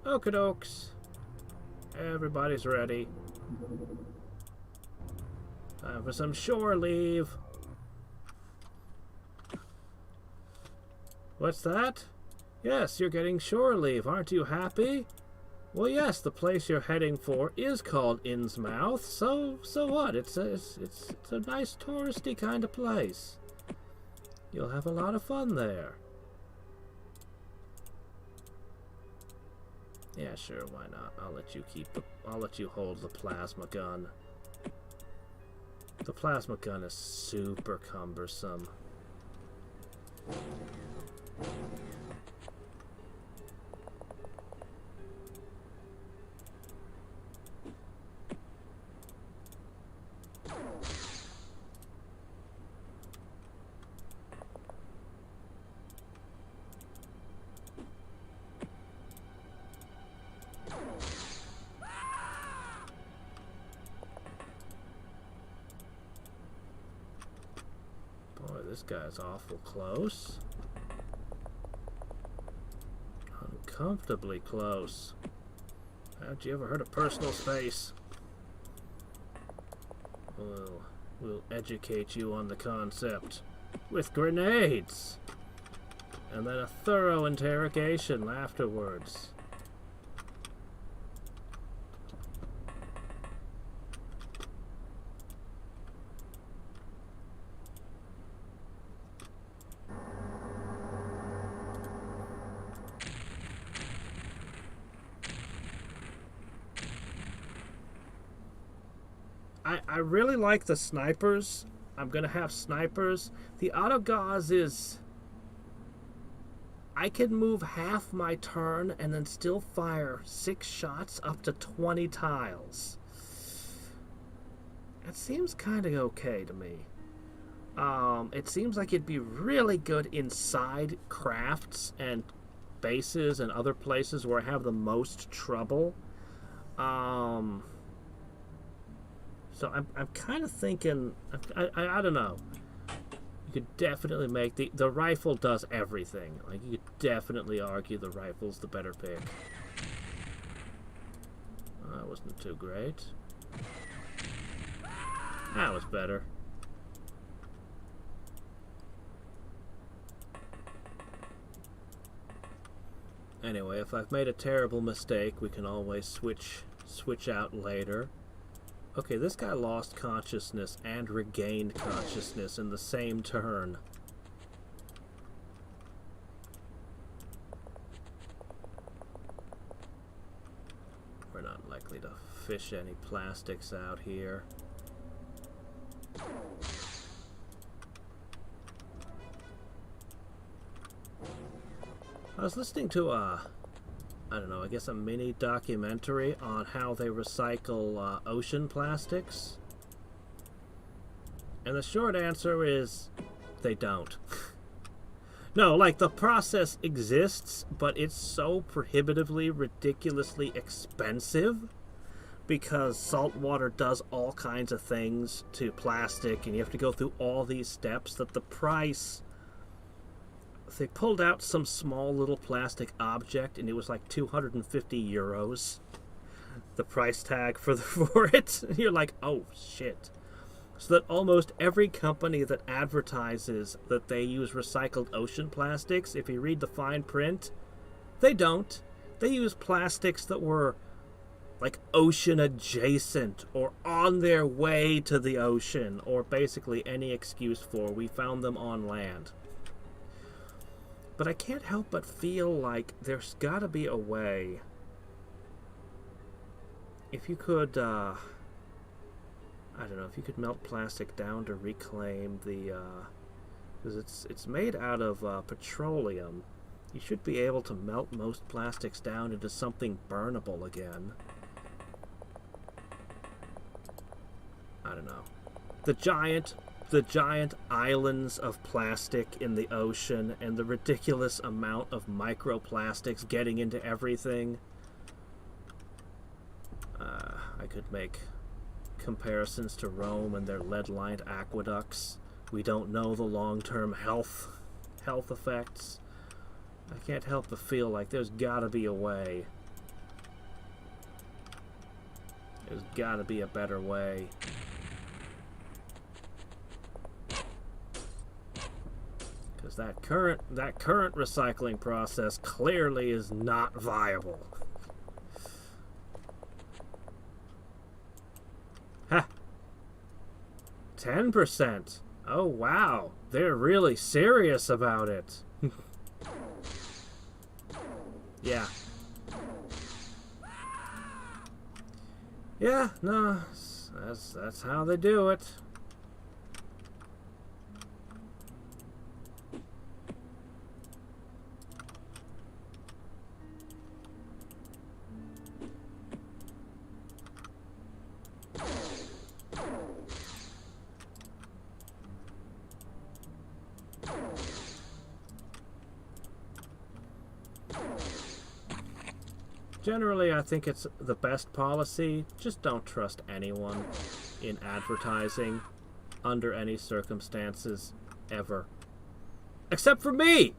Okie dokes. Everybody's ready. Time for some shore leave. What's that? Yes, you're getting shore leave. Aren't you happy? Well, yes, the place you're heading for is called Innsmouth. So what? It's a nice touristy kind of place. You'll have a lot of fun there. Yeah, sure, why not? I'll let you hold the plasma gun. The plasma gun is super cumbersome. This guy's awful close. Uncomfortably close. Haven't you ever heard of personal space? We'll educate you on the concept. With grenades! And then a thorough interrogation afterwards. I really like the snipers. I'm gonna have snipers. The auto gauze is... I can move half my turn and then still fire 6 shots up to 20 tiles. It seems kind of okay to me. It seems like it'd be really good inside crafts and bases and other places where I have the most trouble. So I'm kind of thinking, I don't know. You could definitely make the rifle does everything. Like, you could definitely argue the rifle's the better pick. That wasn't too great. That was better. Anyway, if I've made a terrible mistake, we can always switch out later. Okay, this guy lost consciousness and regained consciousness in the same turn. We're not likely to fish any plastics out here. I was listening to I don't know, I guess a mini documentary on how they recycle ocean plastics. And the short answer is they don't. No, like, the process exists, but it's so prohibitively, ridiculously expensive because salt water does all kinds of things to plastic, and you have to go through all these steps that the price... They pulled out some small little plastic object, and it was like 250 euros. The price tag for it. And you're like, oh, shit. So that almost every company that advertises that they use recycled ocean plastics, if you read the fine print, they don't. They use plastics that were like ocean adjacent or on their way to the ocean, or basically any excuse for we found them on land. But I can't help but feel like there's gotta be a way. If you could, I don't know, if you could melt plastic down to reclaim the, because it's made out of petroleum. You should be able to melt most plastics down into something burnable again. I don't know. The giant islands of plastic in the ocean and the ridiculous amount of microplastics getting into everything. I could make comparisons to Rome and their lead-lined aqueducts. We don't know the long-term health effects. I can't help but feel like there's gotta be a way. There's gotta be a better way. Because that current recycling process clearly is not viable. Ha! 10%. Oh wow, they're really serious about it. Yeah. Yeah, no, that's how they do it. Generally, I think it's the best policy. Just don't trust anyone in advertising under any circumstances, ever. Except for me!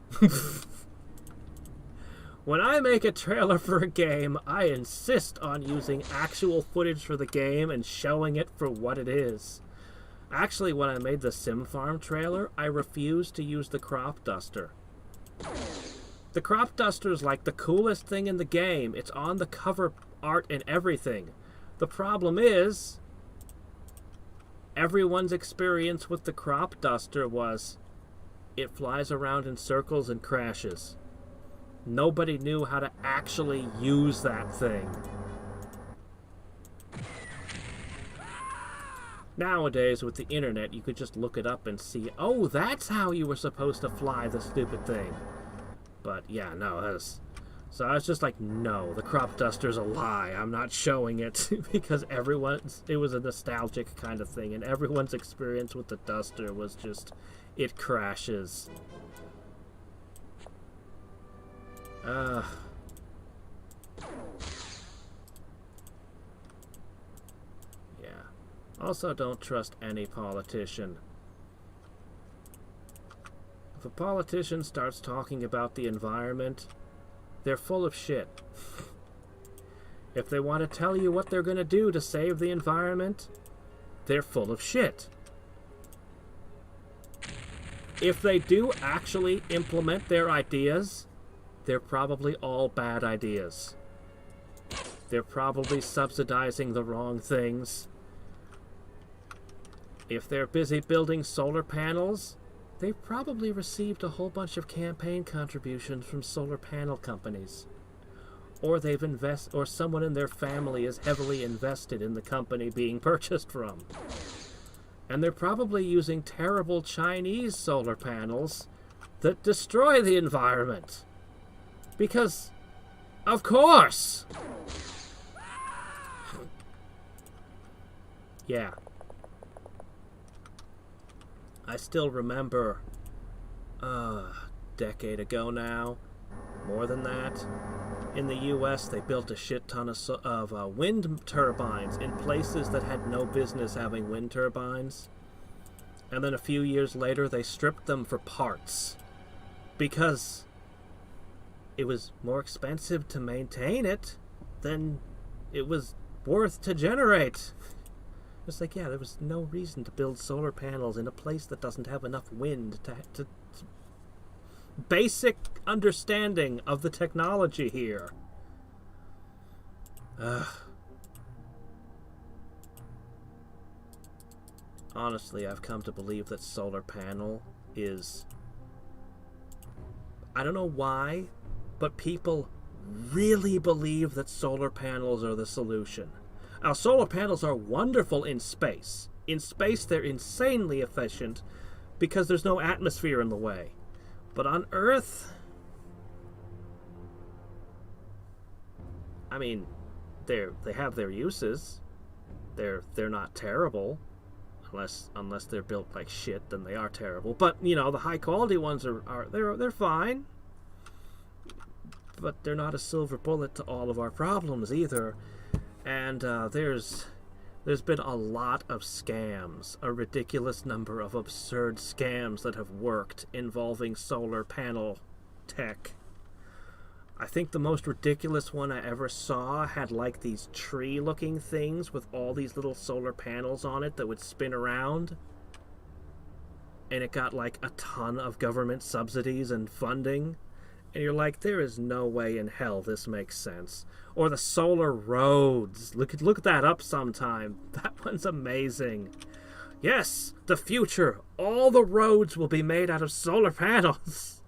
When I make a trailer for a game, I insist on using actual footage for the game and showing it for what it is. Actually, when I made the Sim Farm trailer, I refused to use the crop duster. The crop duster is like the coolest thing in the game. It's on the cover art and everything. The problem is, everyone's experience with the crop duster was it flies around in circles and crashes. Nobody knew how to actually use that thing. Nowadays, with the internet, you could just look it up and see, oh, that's how you were supposed to fly the stupid thing. But, yeah, no, that's... So I was just like, no, the crop duster's a lie. I'm not showing it because it was a nostalgic kind of thing, and everyone's experience with the duster was just, it crashes. Yeah. Also, don't trust any politician. If a politician starts talking about the environment, they're full of shit. If they want to tell you what they're going to do to save the environment, they're full of shit. If they do actually implement their ideas, they're probably all bad ideas. They're probably subsidizing the wrong things. If they're busy building solar panels, they've probably received a whole bunch of campaign contributions from solar panel companies. Or or someone in their family is heavily invested in the company being purchased from. And they're probably using terrible Chinese solar panels that destroy the environment. Because, of course! Yeah. I still remember, a decade ago now, more than that, in the US they built a shit ton of wind turbines in places that had no business having wind turbines. And then a few years later they stripped them for parts. Because it was more expensive to maintain it than it was worth to generate. It's like, yeah, there was no reason to build solar panels in a place that doesn't have enough wind to basic understanding of the technology here. Honestly, I've come to believe that solar panel is... I don't know why, but people really believe that solar panels are the solution. Now, solar panels are wonderful in space. In space, they're insanely efficient because there's no atmosphere in the way. But on Earth, I mean, they have their uses. They're not terrible, unless they're built like shit. Then they are terrible. But you know, the high quality ones they're fine. But they're not a silver bullet to all of our problems either. And there's been a lot of scams, a ridiculous number of absurd scams that have worked involving solar panel tech. I think the most ridiculous one I ever saw had like these tree-looking things with all these little solar panels on it that would spin around. And it got like a ton of government subsidies and funding. And you're like, there is no way in hell this makes sense. Or the solar roads. Look that up sometime. That one's amazing. Yes, the future. All the roads will be made out of solar panels.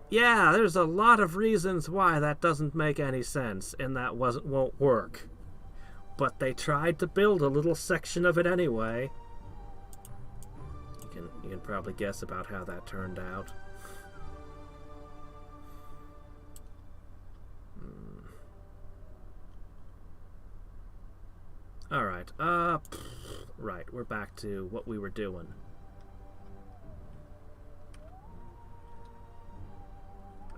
Yeah, there's a lot of reasons why that doesn't make any sense and that won't work. But they tried to build a little section of it anyway. You can probably guess about how that turned out. Alright, right, we're back to what we were doing.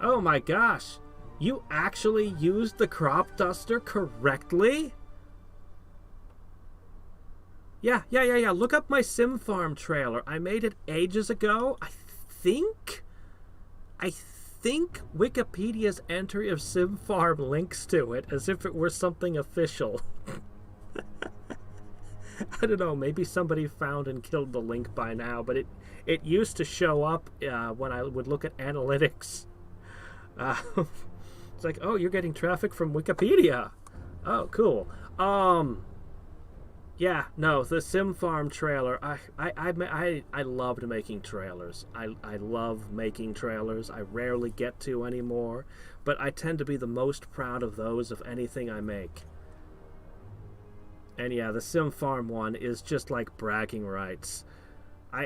Oh my gosh! You actually used the crop duster correctly? Yeah. Look up my Sim Farm trailer. I made it ages ago. I think Wikipedia's entry of Sim Farm links to it as if it were something official. I don't know, maybe somebody found and killed the link by now, but it used to show up when I would look at analytics. It's like, oh, you're getting traffic from Wikipedia. Oh, cool. Yeah, no, the Sim Farm trailer. I loved making trailers. I love making trailers. I rarely get to anymore, but I tend to be the most proud of those of anything I make. And yeah, the Sim Farm one is just like bragging rights.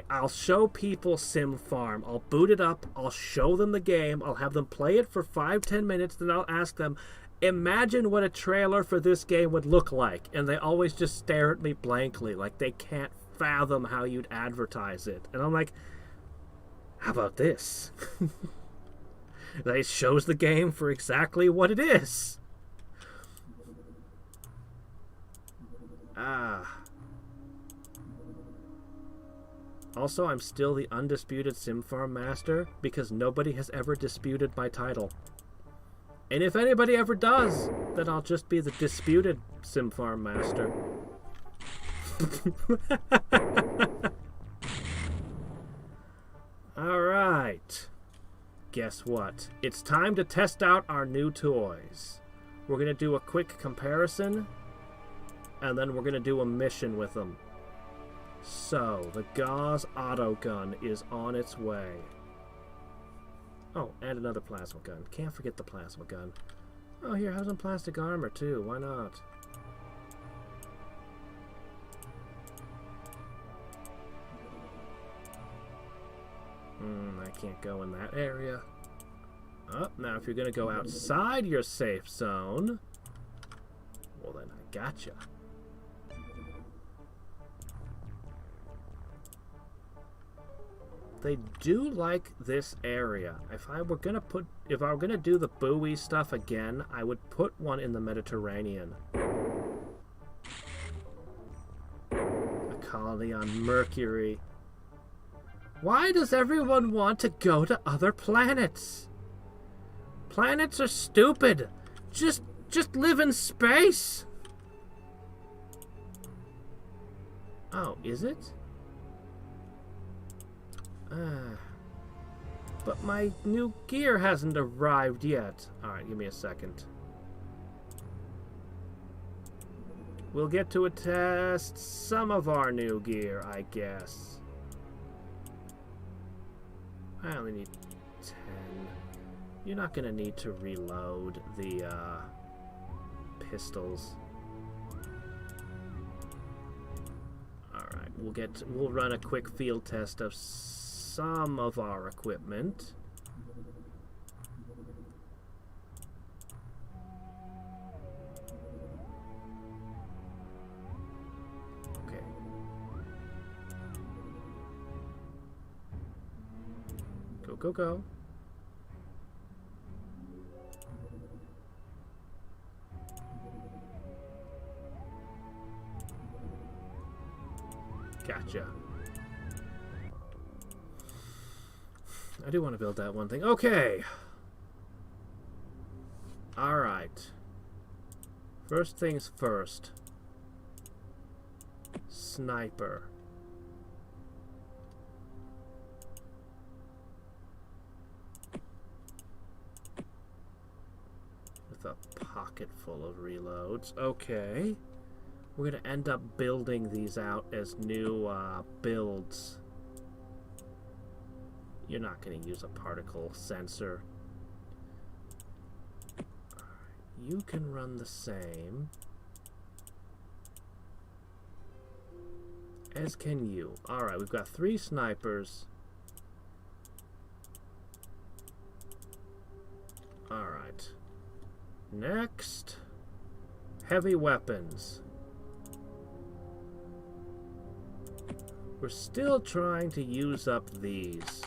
I'll show people Sim Farm. I'll boot it up. I'll show them the game. I'll have them play it for 5-10 minutes. Then I'll ask them, imagine what a trailer for this game would look like. And they always just stare at me blankly, like they can't fathom how you'd advertise it. And I'm like, how about this? It shows the game for exactly what it is. Also, I'm still the undisputed Sim Farm master because nobody has ever disputed my title. And if anybody ever does, then I'll just be the disputed Sim Farm master. Alright. Guess what? It's time to test out our new toys. We're going to do a quick comparison, and then we're going to do a mission with them. So, the Gauze auto gun is on its way. Oh, and another plasma gun. Can't forget the plasma gun. Oh, here, have some plastic armor, too. Why not? I can't go in that area. Oh, now if you're going to go outside your safe zone, well, then I gotcha. They do like this area. If I were gonna do the buoy stuff again, I would put one in the Mediterranean. A colony on Mercury. Why does everyone want to go to other planets? Planets are stupid. Just live in space. Oh, is it? But my new gear hasn't arrived yet. Alright, give me a second. We'll get to test some of our new gear, I guess. I only need 10. You're not gonna need to reload the pistols. Alright, we'll run a quick field test of some of our equipment. Okay. Go, go, go. Gotcha. I do want to build that one thing. Okay. Alright. First things first. Sniper. With a pocket full of reloads. Okay. We're going to end up building these out as new builds. You're not going to use a particle sensor. You can run the same. As can you. Alright, we've got 3 snipers. Alright. Next. Heavy weapons. We're still trying to use up these.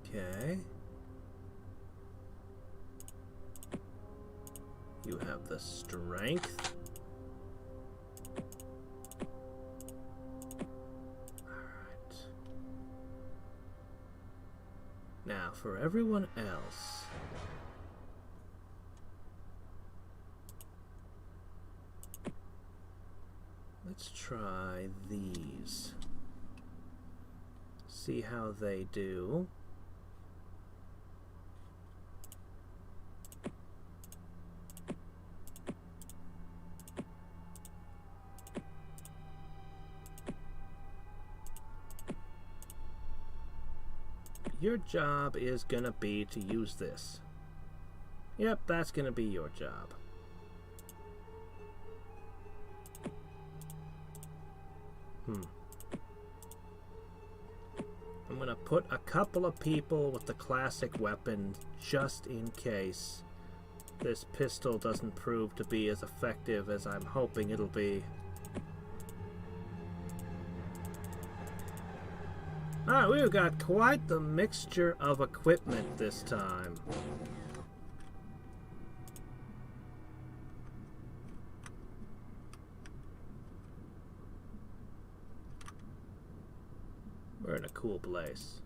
Okay. You have the strength. Alright. Now, for everyone else. Let's try these. See how they do. your job is gonna be to use this. Yep, that's gonna be your job. I'm gonna put a couple of people with the classic weapon just in case this pistol doesn't prove to be as effective as I'm hoping it'll be. Alright, we've got quite the mixture of equipment this time. We're in a cool place.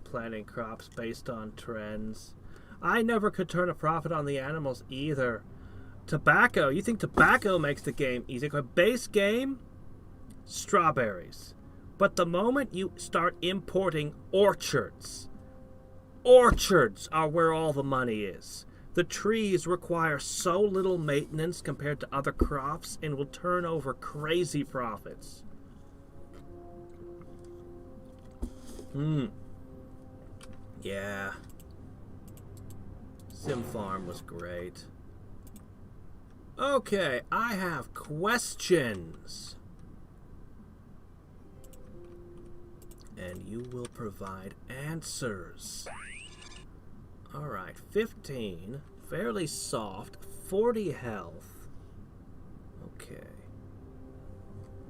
Planting crops based on trends. I never could turn a profit on the animals either. Tobacco. You think tobacco makes the game easy? A base game? Strawberries. But the moment you start importing orchards, orchards are where all the money is. The trees require so little maintenance compared to other crops and will turn over crazy profits. Yeah. Sim Farm was great. Okay, I have questions. And you will provide answers. Alright, 15. Fairly soft. 40 health. Okay.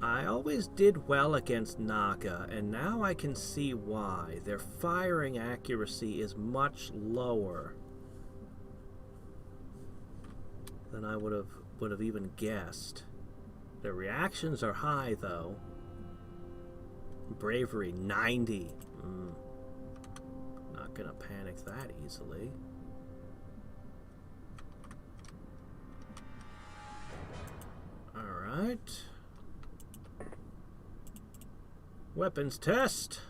I always did well against Naga, and now I can see why. Their firing accuracy is much lower than I would have even guessed. Their reactions are high, though. Bravery, 90. Not gonna panic that easily. Alright. Weapons test.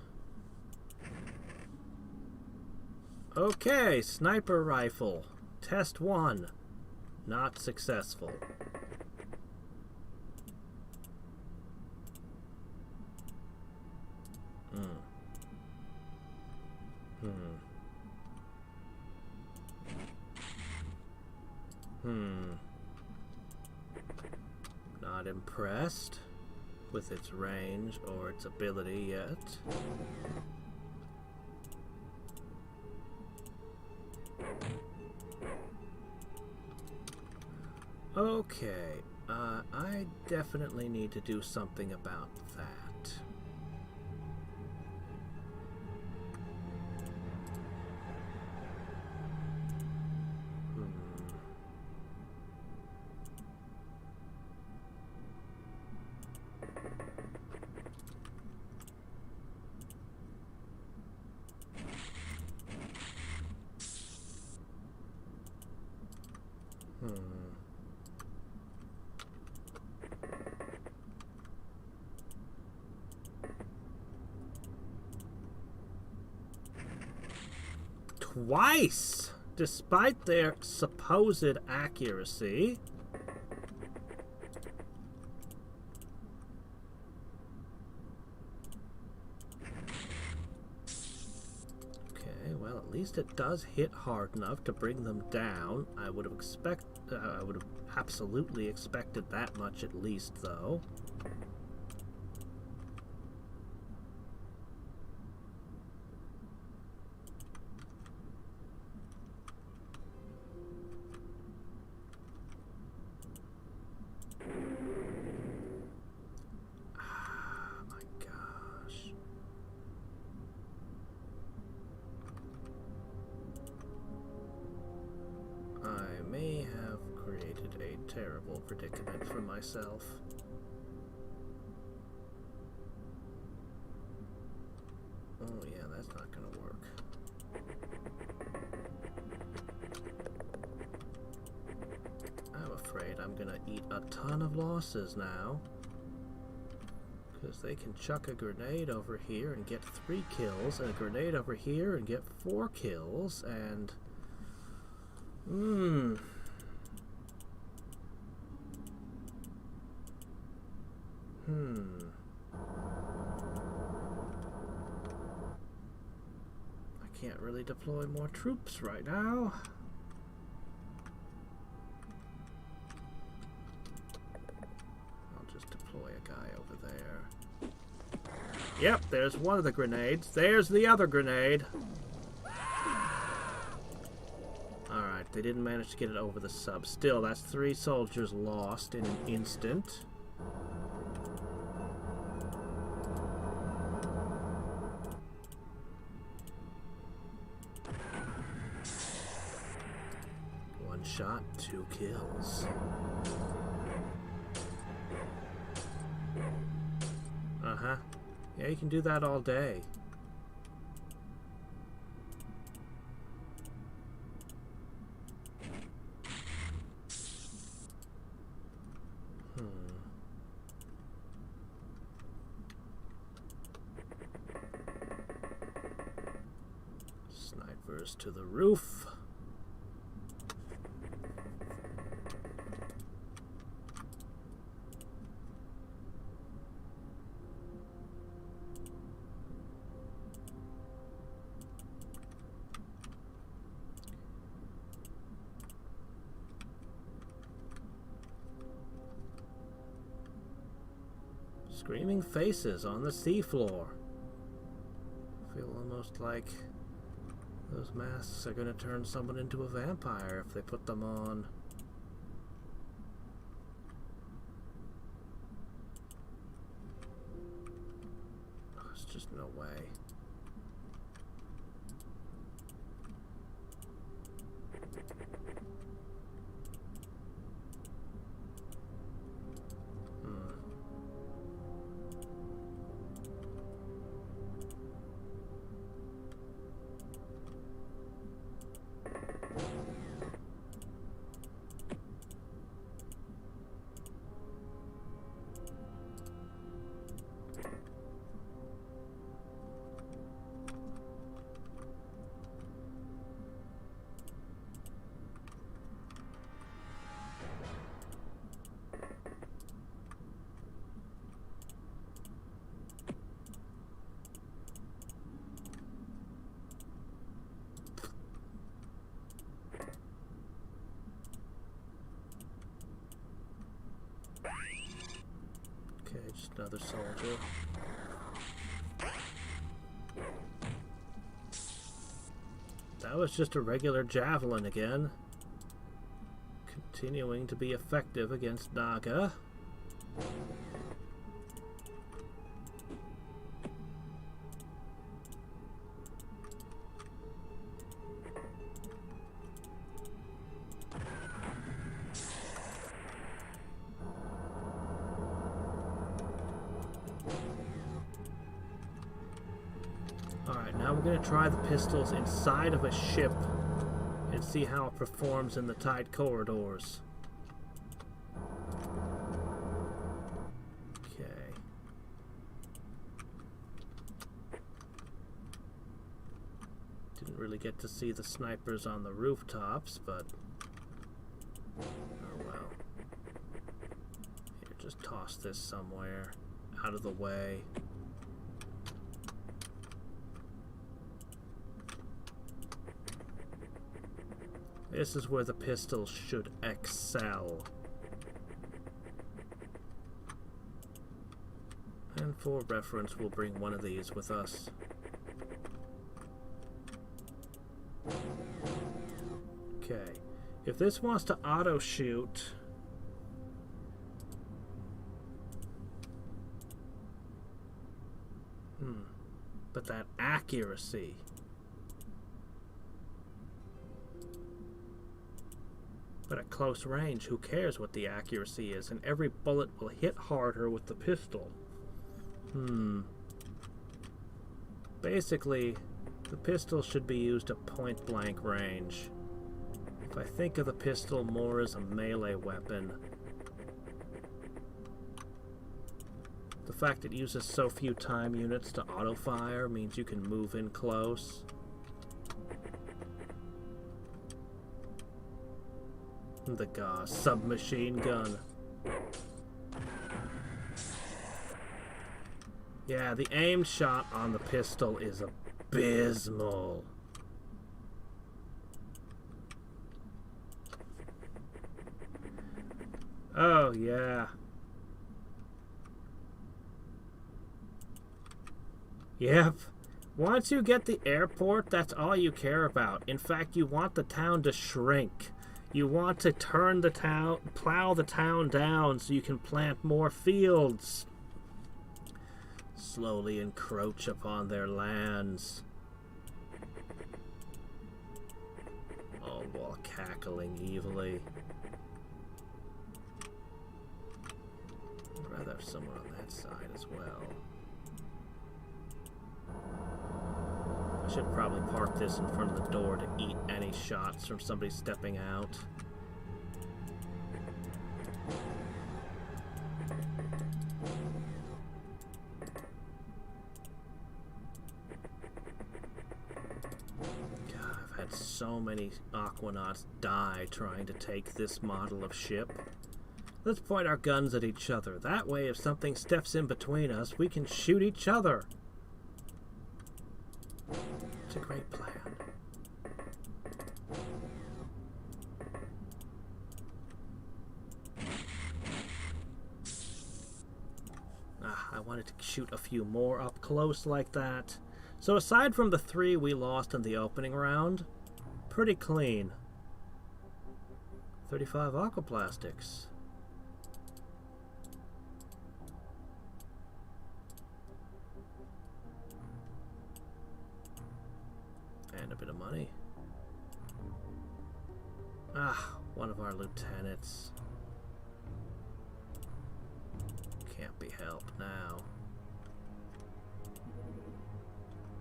Okay, sniper rifle. Test 1. Not successful. Not impressed with its range or its ability yet. Okay, I definitely need to do something about that. Twice, despite their supposed accuracy. Okay, well, at least it does hit hard enough to bring them down. I would have absolutely expected that much at least, though. Terrible predicament for myself. Oh yeah, that's not gonna work. I'm afraid I'm gonna eat a ton of losses now, because they can chuck a grenade over here and get 3 kills, and a grenade over here and get 4 kills, and can't really deploy more troops right now. I'll just deploy a guy over there. Yep, there's one of the grenades. There's the other grenade. Alright, they didn't manage to get it over the sub. Still, that's 3 soldiers lost in an instant. One shot, 2 kills. Uh-huh. Yeah, you can do that all day. Snipers to the roof. Screaming faces on the seafloor. Feel almost like those masks are going to turn someone into a vampire if they put them on. Oh, there's just no way. Okay, just another soldier. That was just a regular javelin again. Continuing to be effective against Naga. Alright, now we're going to try the pistols inside of a ship and see how it performs in the tight corridors. Okay. Didn't really get to see the snipers on the rooftops, but oh well. Here, just toss this somewhere out of the way. This is where the pistols should excel. And for reference, we'll bring one of these with us. Okay. If this wants to auto-shoot... But that accuracy... But at close range, who cares what the accuracy is? And every bullet will hit harder with the pistol. Basically, the pistol should be used at point-blank range. If I think of the pistol more as a melee weapon, the fact it uses so few time units to auto-fire means you can move in close. The submachine gun. Yeah, the aim shot on the pistol is abysmal. Oh, yeah. Yep. Once you get the airport, that's all you care about. In fact, you want the town to shrink. You want to turn the town, plow the town down so you can plant more fields. Slowly encroach upon their lands. All while cackling evilly. I'd rather have someone on that side as well. I should probably park this in front of the door to eat any shots from somebody stepping out. God, I've had so many Aquanauts die trying to take this model of ship. Let's point our guns at each other. That way, if something steps in between us, we can shoot each other. It's a great plan. I wanted to shoot a few more up close like that. So aside from the 3 we lost in the opening round, pretty clean. 35 aquaplastics. And a bit of money. One of our lieutenants. Can't be helped now.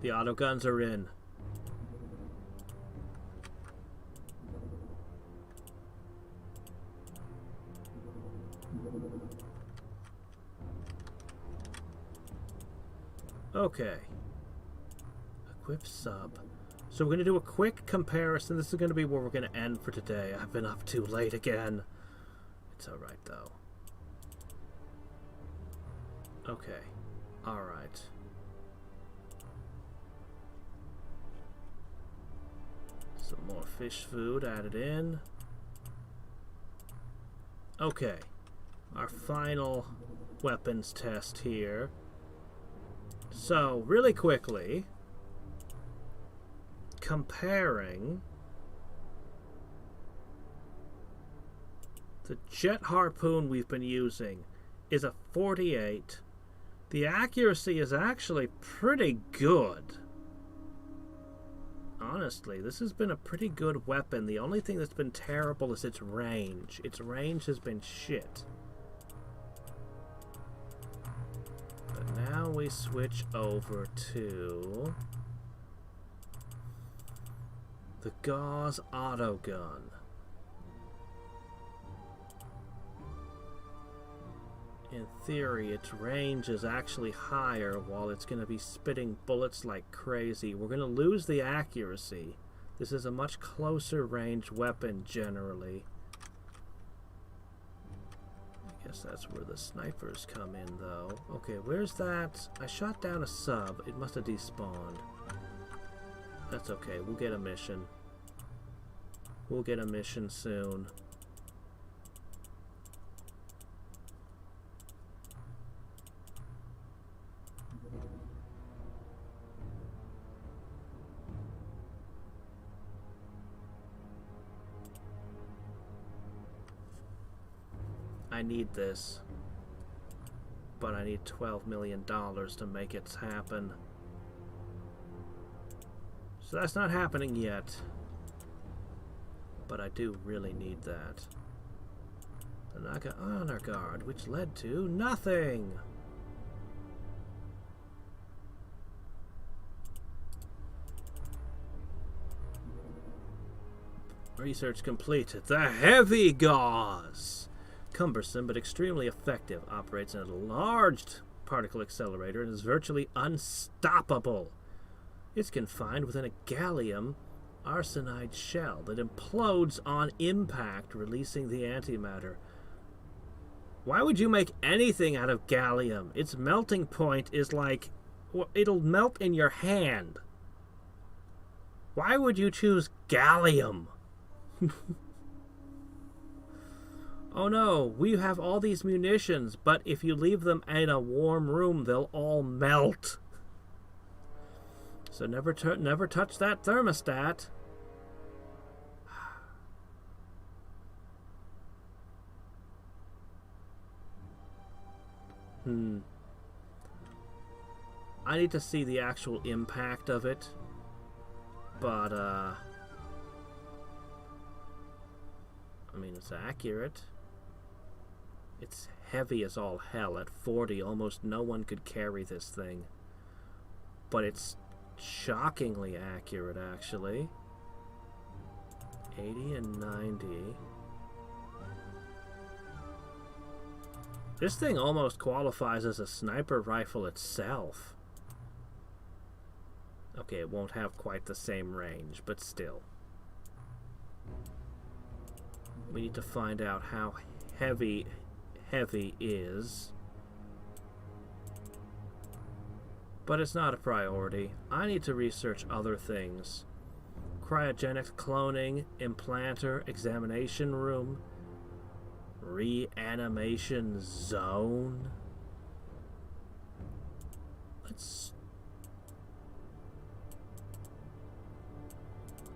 The autoguns are in. Okay. Equip sub. So we're going to do a quick comparison. This is going to be where we're going to end for today. I've been up too late again. It's alright, though. Okay. Alright. Some more fish food added in. Okay. Our final weapons test here. So, really quickly, comparing the jet harpoon we've been using is a 48. The accuracy is actually pretty good. Honestly, this has been a pretty good weapon. The only thing that's been terrible is its range. Its range has been shit. But now we switch over to the Gauze autogun. In theory, its range is actually higher while it's going to be spitting bullets like crazy. We're going to lose the accuracy. This is a much closer range weapon generally. I guess that's where the snipers come in though. Okay, where's that? I shot down a sub. It must have despawned. That's okay. We'll get a mission. We'll get a mission soon. I need this, but I need $12 million to make it happen. So that's not happening yet, but I do really need that. The Naga Honor Guard, which led to nothing. Research completed. The Heavy Gauze. Cumbersome but extremely effective. Operates in a large particle accelerator and is virtually unstoppable. It's confined within a gallium arsenide shell that implodes on impact, releasing the antimatter. Why would you make anything out of gallium? Its melting point is like, well, it'll melt in your hand. Why would you choose gallium? Oh no, we have all these munitions, but if you leave them in a warm room, they'll all melt. So never touch that thermostat. I need to see the actual impact of it. But, I mean, it's accurate. It's heavy as all hell. At 40, almost no one could carry this thing. But it's shockingly accurate, actually. 80 and 90. This thing almost qualifies as a sniper rifle itself. Okay, it won't have quite the same range, but still. We need to find out how heavy is. But it's not a priority. I need to research other things. Cryogenics, cloning, implanter, examination room, reanimation zone.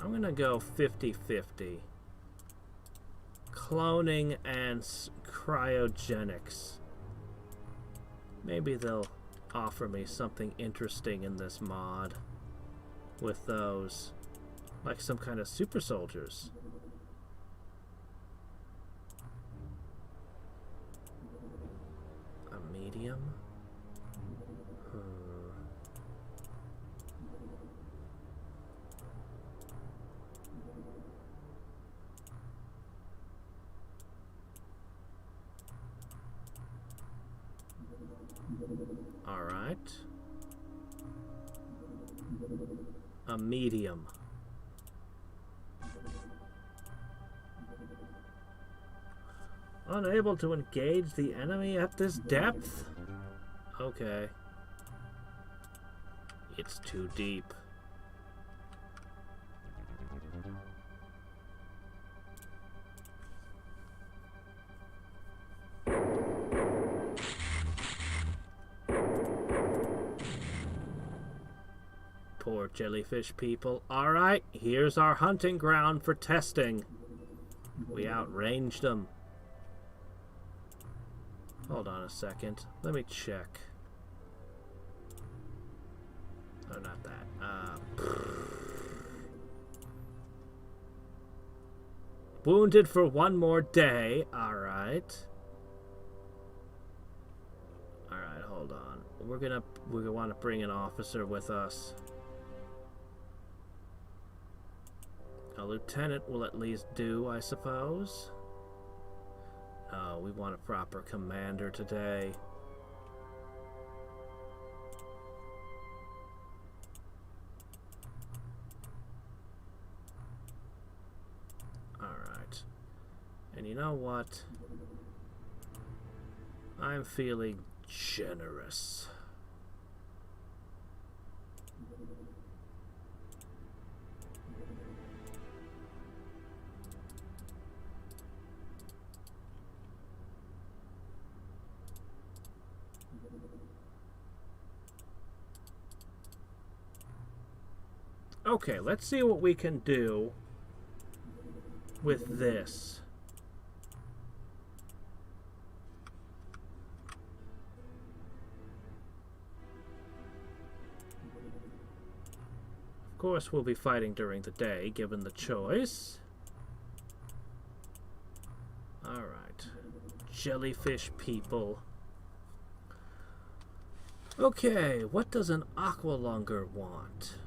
I'm gonna go 50-50. Cloning and cryogenics. Maybe they'll offer me something interesting in this mod with those. Like some kind of super soldiers. A medium? Alright. A medium. Unable to engage the enemy at this depth? Okay. It's too deep. Poor jellyfish people. Alright, here's our hunting ground for testing. We outranged them. Hold on a second. Let me check. Oh, not that. Wounded for one more day. Alright. Alright, hold on. We're gonna want to bring an officer with us. A lieutenant will at least do, I suppose. Oh, we want a proper commander today. Alright. And you know what? I'm feeling generous. Okay, let's see what we can do with this. Of course, we'll be fighting during the day, given the choice. Alright. Jellyfish people. Okay, what does an aqualonger want?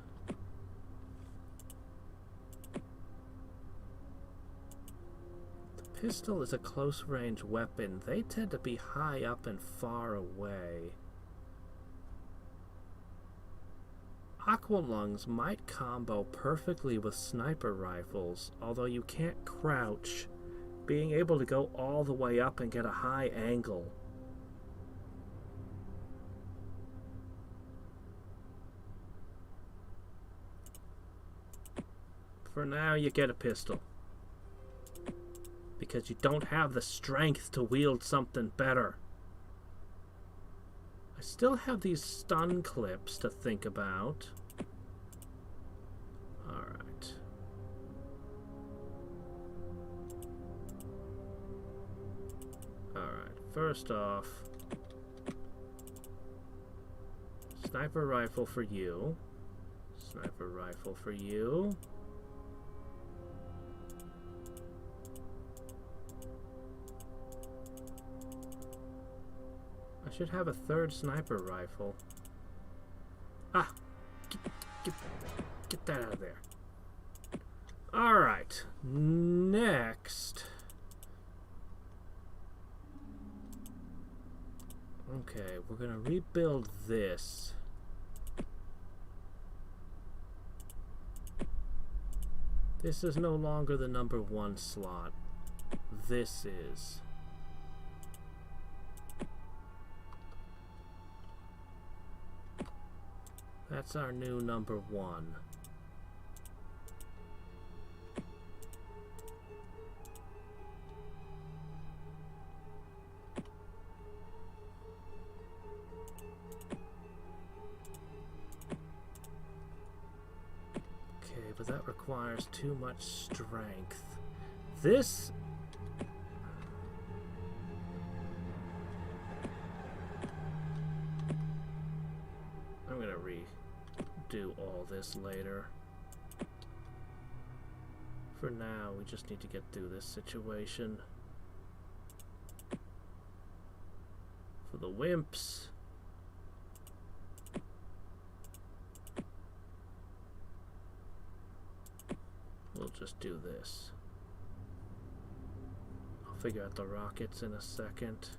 Pistol is a close-range weapon. They tend to be high up and far away. Aqualungs might combo perfectly with sniper rifles, although you can't crouch, being able to go all the way up and get a high angle. For now, you get a pistol. because you don't have the strength to wield something better. I still have these stun clips to think about. Alright. Alright, first off, sniper rifle for you. Sniper rifle for you. I should have a third sniper rifle. Ah! Get that out of there. Alright. Next. Okay, we're gonna rebuild this. This is no longer the number 1 slot. This is. That's our new number 1. Okay, but that requires too much strength. This... I'm gonna redo all this later. For now, we just need to get through this situation. For the wimps... we'll just do this. I'll figure out the rockets in a second.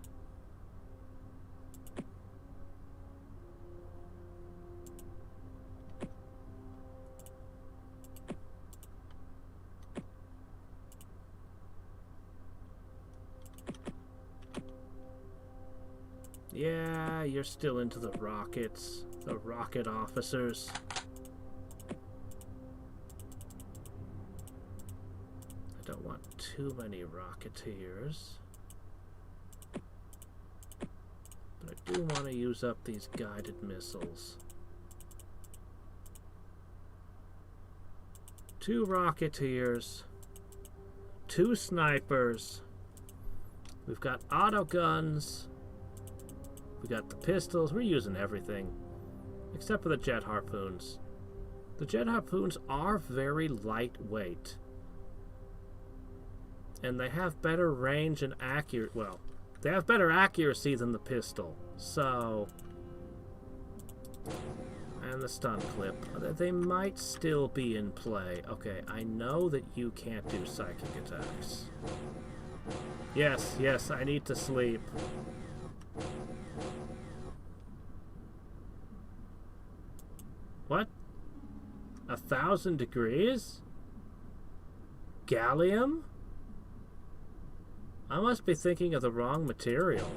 Yeah, you're still into the rockets. The rocket officers. I don't want too many rocketeers. But I do want to use up these guided missiles. 2 rocketeers. 2 snipers. We've got auto guns. We got the pistols. We're using everything. Except for the jet harpoons. The jet harpoons are very lightweight. And they have better range and accuracy. Well, they have better accuracy than the pistol. So... and the stun clip. They might still be in play. Okay, I know that you can't do psychic attacks. Yes, yes, I need to sleep. What? 1,000 degrees? Gallium? I must be thinking of the wrong material.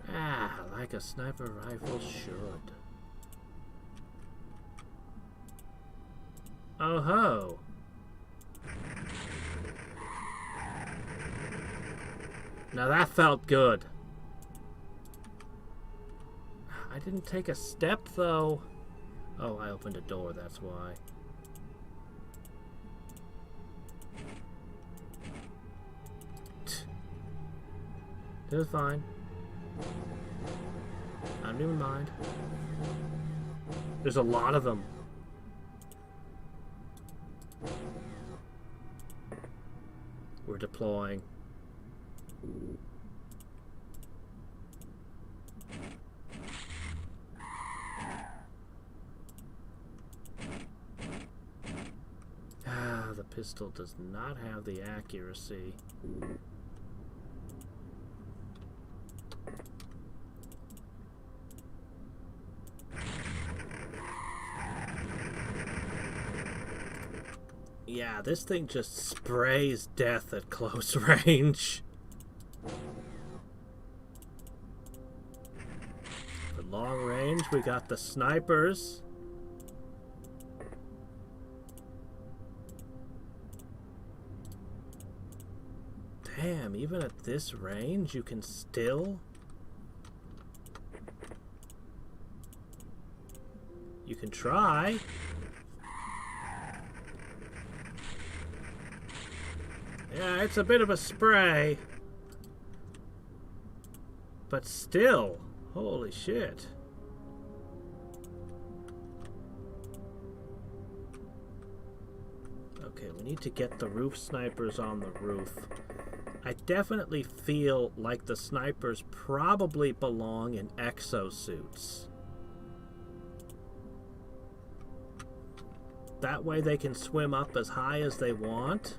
Ah, like a sniper rifle should. Oh ho! Now that felt good. I didn't take a step though. Oh, I opened a door, that's why. It was fine. I don't even mind. There's a lot of them. We're deploying. Ah, the pistol does not have the accuracy. Yeah, this thing just sprays death at close range. For long range, we got the snipers. Damn, even at this range, you can still... You can try. Yeah, it's a bit of a spray. But still, holy shit. Okay, we need to get the roof snipers on the roof. I definitely feel like the snipers probably belong in exosuits. That way they can swim up as high as they want.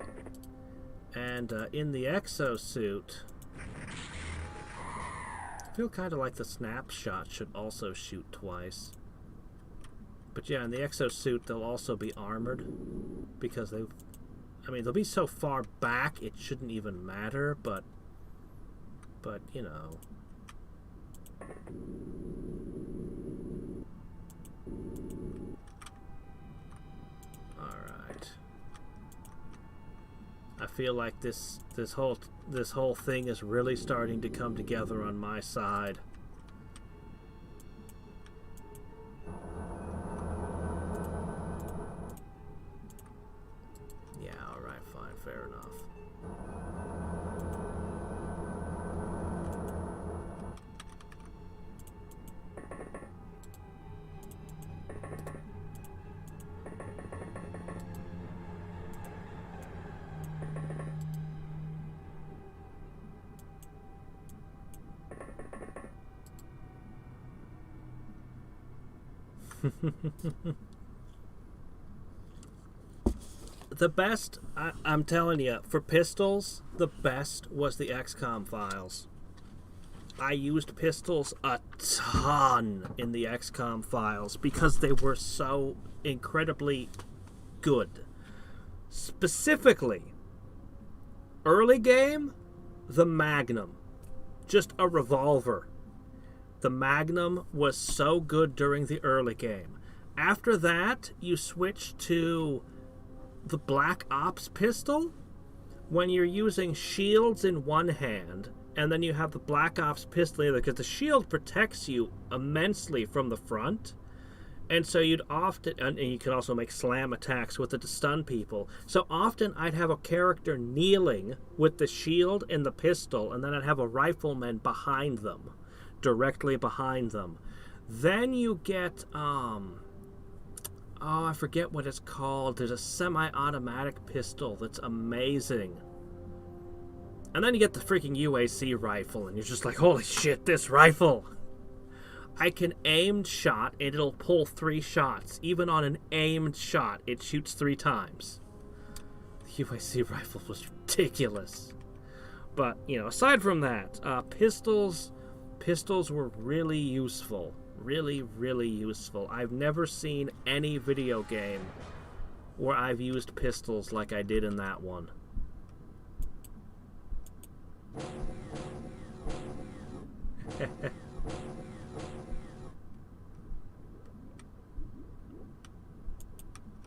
And in the exosuit, I feel kind of like the snapshot should also shoot twice. But yeah, in the exosuit, they'll also be armored. Because they've... I mean, they'll be so far back, it shouldn't even matter, but you know... Alright. I feel like this whole thing is really starting to come together on my side. Yeah, alright, fine, fair enough. The best, I'm telling you, for pistols, the best was the XCOM files. I used pistols a ton in the XCOM files because they were so incredibly good. Specifically, early game, the Magnum. Just a revolver. The Magnum was so good during the early game. After that, you switch to the Black Ops pistol when you're using shields in one hand, and then you have the Black Ops pistol in the other, because the shield protects you immensely from the front. And so you'd often, and you can also make slam attacks with it to stun people. So often I'd have a character kneeling with the shield and the pistol, and then I'd have a rifleman behind them. Directly behind them. Then you get I forget what it's called. There's a semi-automatic pistol that's amazing. And then you get the freaking UAC rifle, and you're just like, holy shit, this rifle! I can aimed shot, and it'll pull 3 shots. Even on an aimed shot, it shoots 3 times. The UAC rifle was ridiculous. But, you know, aside from that, pistols were really useful. Really, really useful. I've never seen any video game where I've used pistols like I did in that one.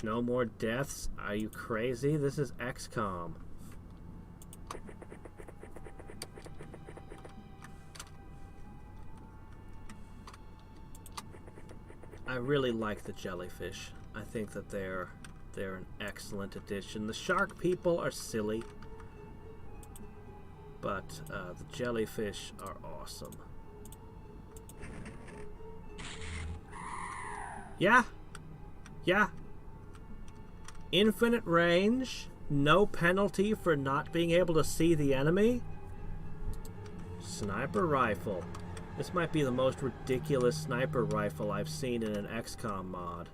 No more deaths? Are you crazy? This is XCOM. I really like the jellyfish. I think that they're an excellent addition. The shark people are silly, but the jellyfish are awesome. Yeah. Infinite range, no penalty for not being able to see the enemy. Sniper rifle. This might be the most ridiculous sniper rifle I've seen in an XCOM mod.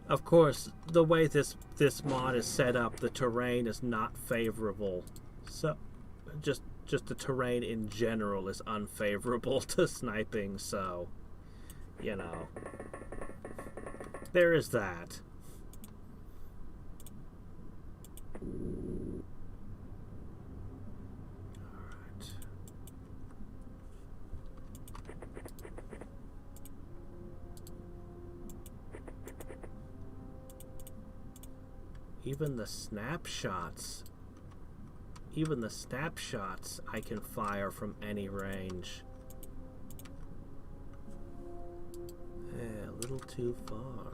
Of course, the way this mod is set up, the terrain is not favorable. So, just the terrain in general is unfavorable to sniping, so, you know. There is that. Even the snapshots I can fire from any range. Yeah, a little too far.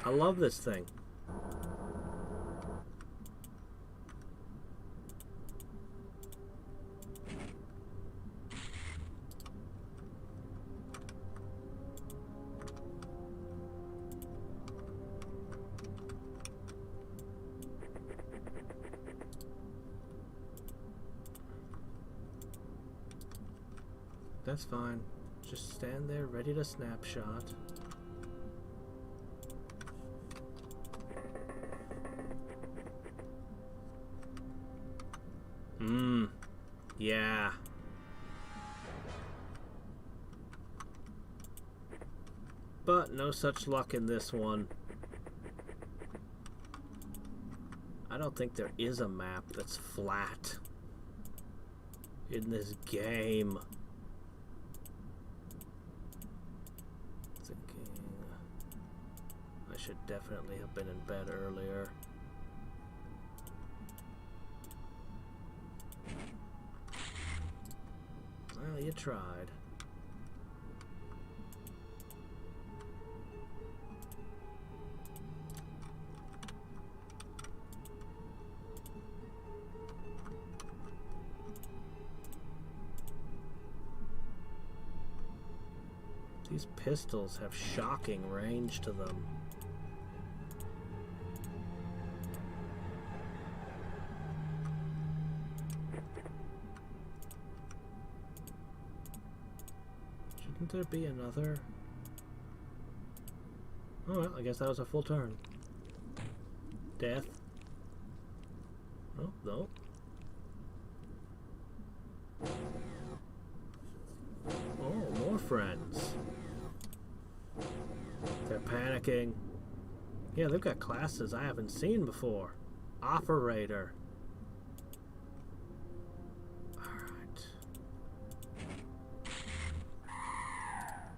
I love this thing. That's fine. Just stand there ready to snapshot. Yeah. But no such luck in this one. I don't think there is a map that's flat in this game. Thinking I should definitely have been in bed earlier. Well, you tried. These pistols have shocking range to them. Shouldn't there be another? Oh well, I guess that was a full turn. Death. Oh, no. Oh, more friends. They're panicking. Yeah, they've got classes I haven't seen before. Operator. Alright.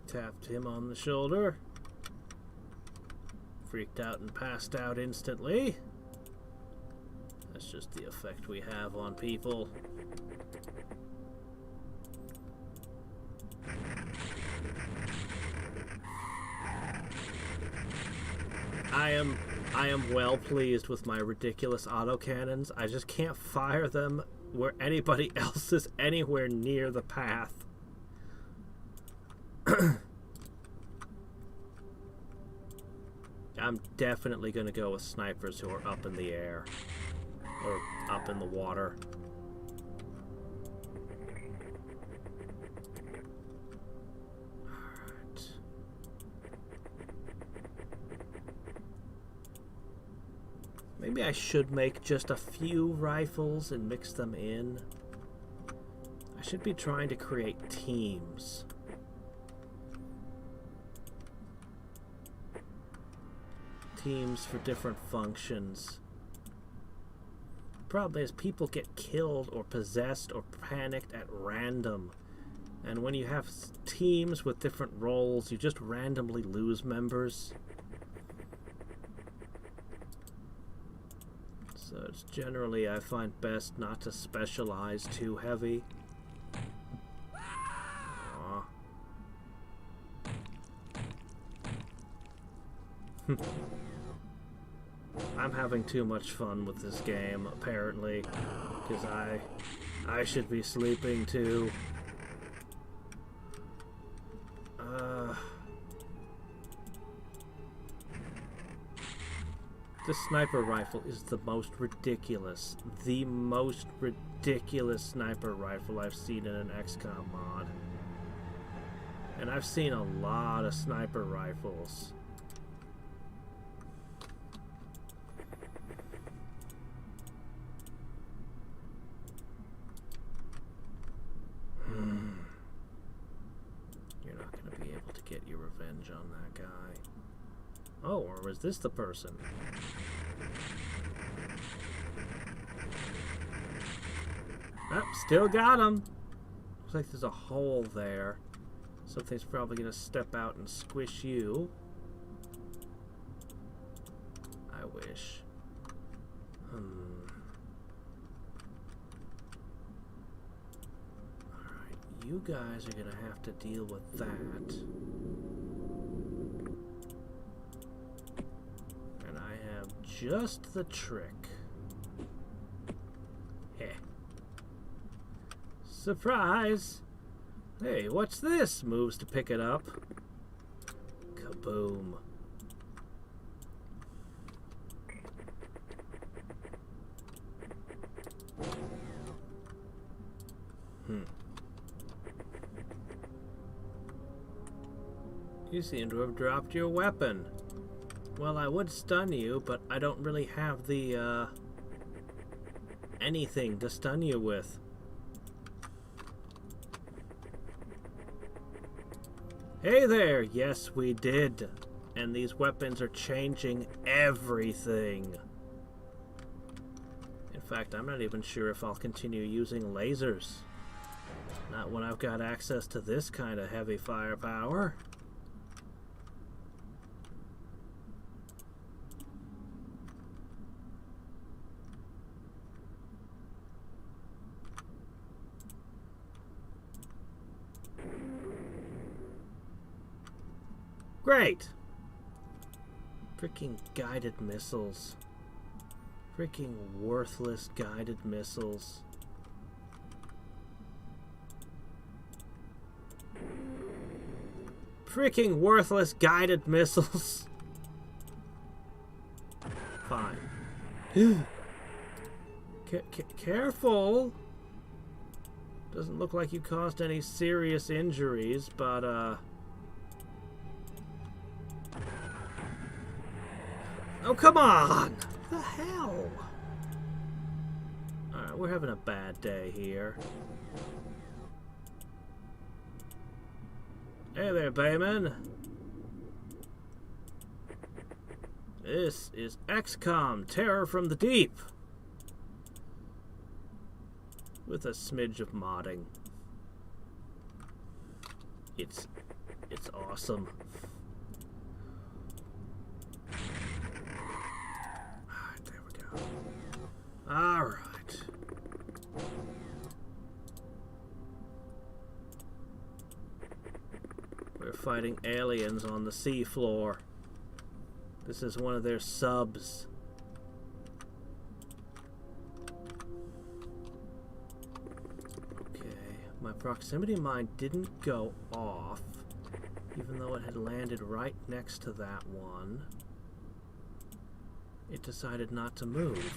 Tapped him on the shoulder. Freaked out and passed out instantly. That's just the effect we have on people. I am well pleased with my ridiculous autocannons. I just can't fire them where anybody else is anywhere near the path. I'm definitely going to go with snipers who are up in the air. Or up in the water. Maybe I should make just a few rifles and mix them in. I should be trying to create teams. Teams for different functions. The problem is people get killed or possessed or panicked at random. And when you have teams with different roles, you just randomly lose members. So it's generally, I find best not to specialize too heavy. Aww. I'm having too much fun with this game, apparently, because I should be sleeping too. This sniper rifle is the most ridiculous sniper rifle I've seen in an Xcom mod. And I've seen a lot of sniper rifles. You're not going to be able to get your revenge on that guy. Oh, or was this the person? Oh, still got him. Looks like there's a hole there. Something's probably gonna step out and squish you. I wish. Alright, you guys are gonna have to deal with that. And I have just the trick. Heh. Surprise! Hey, what's this? Moves to pick it up. Kaboom. You seem to have dropped your weapon. Well, I would stun you, but I don't really have the, anything to stun you with. Hey there! Yes, we did. And these weapons are changing everything. In fact, I'm not even sure if I'll continue using lasers. Not when I've got access to this kind of heavy firepower. Great! Freaking guided missiles. Freaking worthless guided missiles. Freaking worthless guided missiles. Fine. Careful! Doesn't look like you caused any serious injuries, but, oh, come on! What the hell? Alright, we're having a bad day here. Hey there, Bayman. This is Xcom, Terror from the Deep. With a smidge of modding. It's awesome. Alright, there we go. Alright. We're fighting aliens on the sea floor. This is one of their subs. Okay, my proximity mine didn't go off, even though it had landed right next to that one. It decided not to move.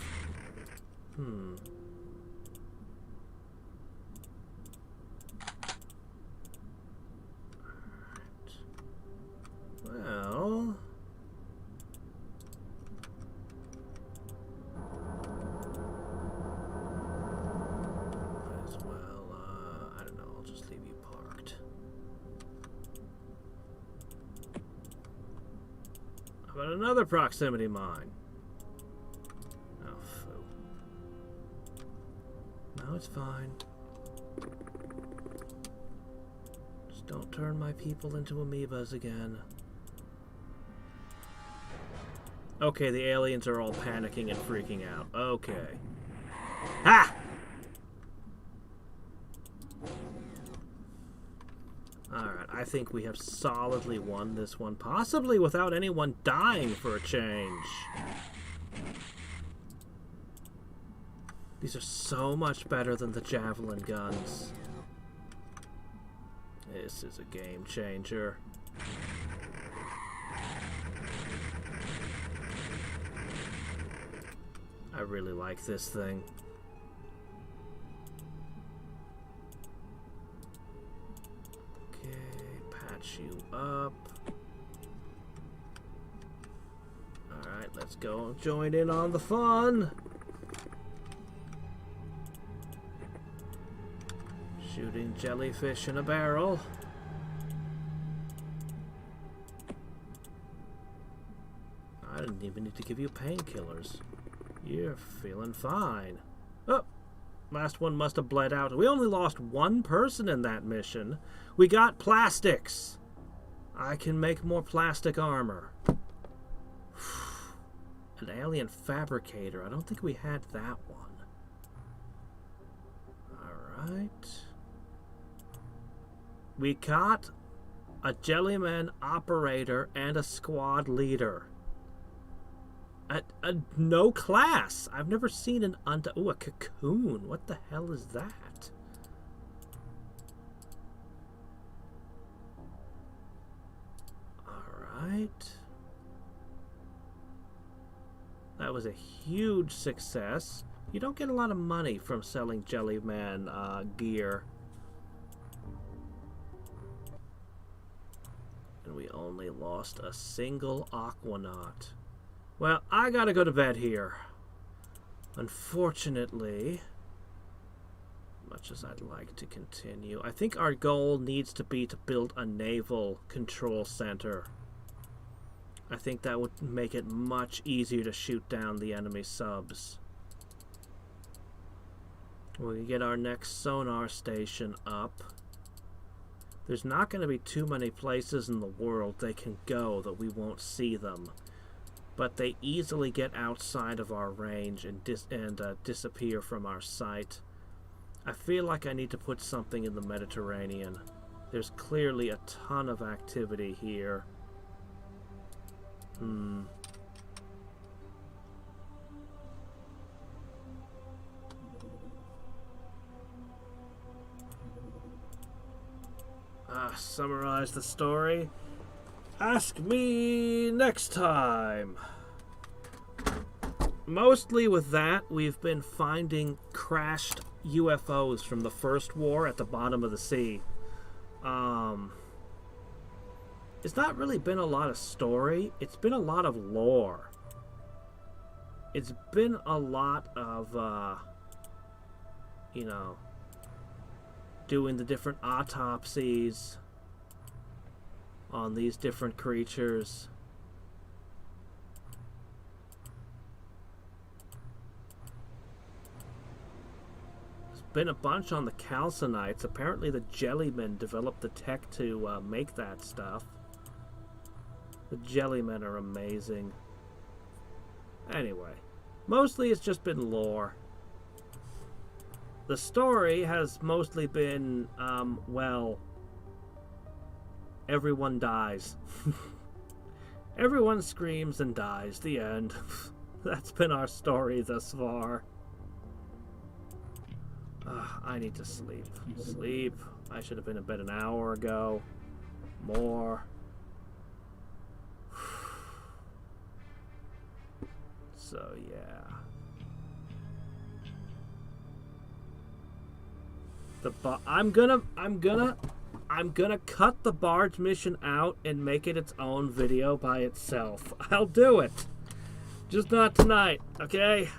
Well, might as well, I don't know, I'll just leave you parked. How about another proximity mine? Oh, phoo. No, it's fine. Just don't turn my people into amoebas again. Okay, the aliens are all panicking and freaking out. Okay. Ha! Alright, I think we have solidly won this one. Possibly without anyone dying for a change. These are so much better than the javelin guns. This is a game changer. I really like this thing. Okay, patch you up. Alright, let's go join in on the fun. Shooting jellyfish in a barrel. I didn't even need to give you painkillers. You're feeling fine. Oh! Last one must have bled out. We only lost one person in that mission. We got plastics. I can make more plastic armor. An alien fabricator. I don't think we had that one. Alright. We got a Jellyman operator and a squad leader. No class. I've never seen an ooh, a cocoon. What the hell is that? Alright. That was a huge success. You don't get a lot of money from selling Jellyman gear. And we only lost a single Aquanaut. Well, I gotta go to bed here. Unfortunately, much as I'd like to continue, I think our goal needs to be to build a naval control center. I think that would make it much easier to shoot down the enemy subs. We'll get our next sonar station up. There's not going to be too many places in the world they can go that we won't see them. But they easily get outside of our range and disappear from our sight. I feel like I need to put something in the Mediterranean. There's clearly a ton of activity here. Summarize the story. Ask me next time. Mostly with that, we've been finding crashed UFOs from the first war at the bottom of the sea. It's not really been a lot of story. It's been a lot of lore. It's been a lot of, you know, doing the different autopsies on these different creatures. There's been a bunch on the calcinites. Apparently the Jellymen developed the tech to make that stuff. The Jellymen are amazing. Anyway, mostly it's just been lore. The story has mostly been, well, everyone dies. Everyone screams and dies. The end. That's been our story thus far. I need to sleep. Sleep. I should have been in bed an hour ago. More. So, yeah. I'm gonna cut the barge mission out and make it its own video by itself. I'll do it. Just not tonight, okay?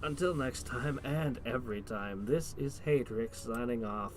Until next time and every time, this is Hadriex signing off.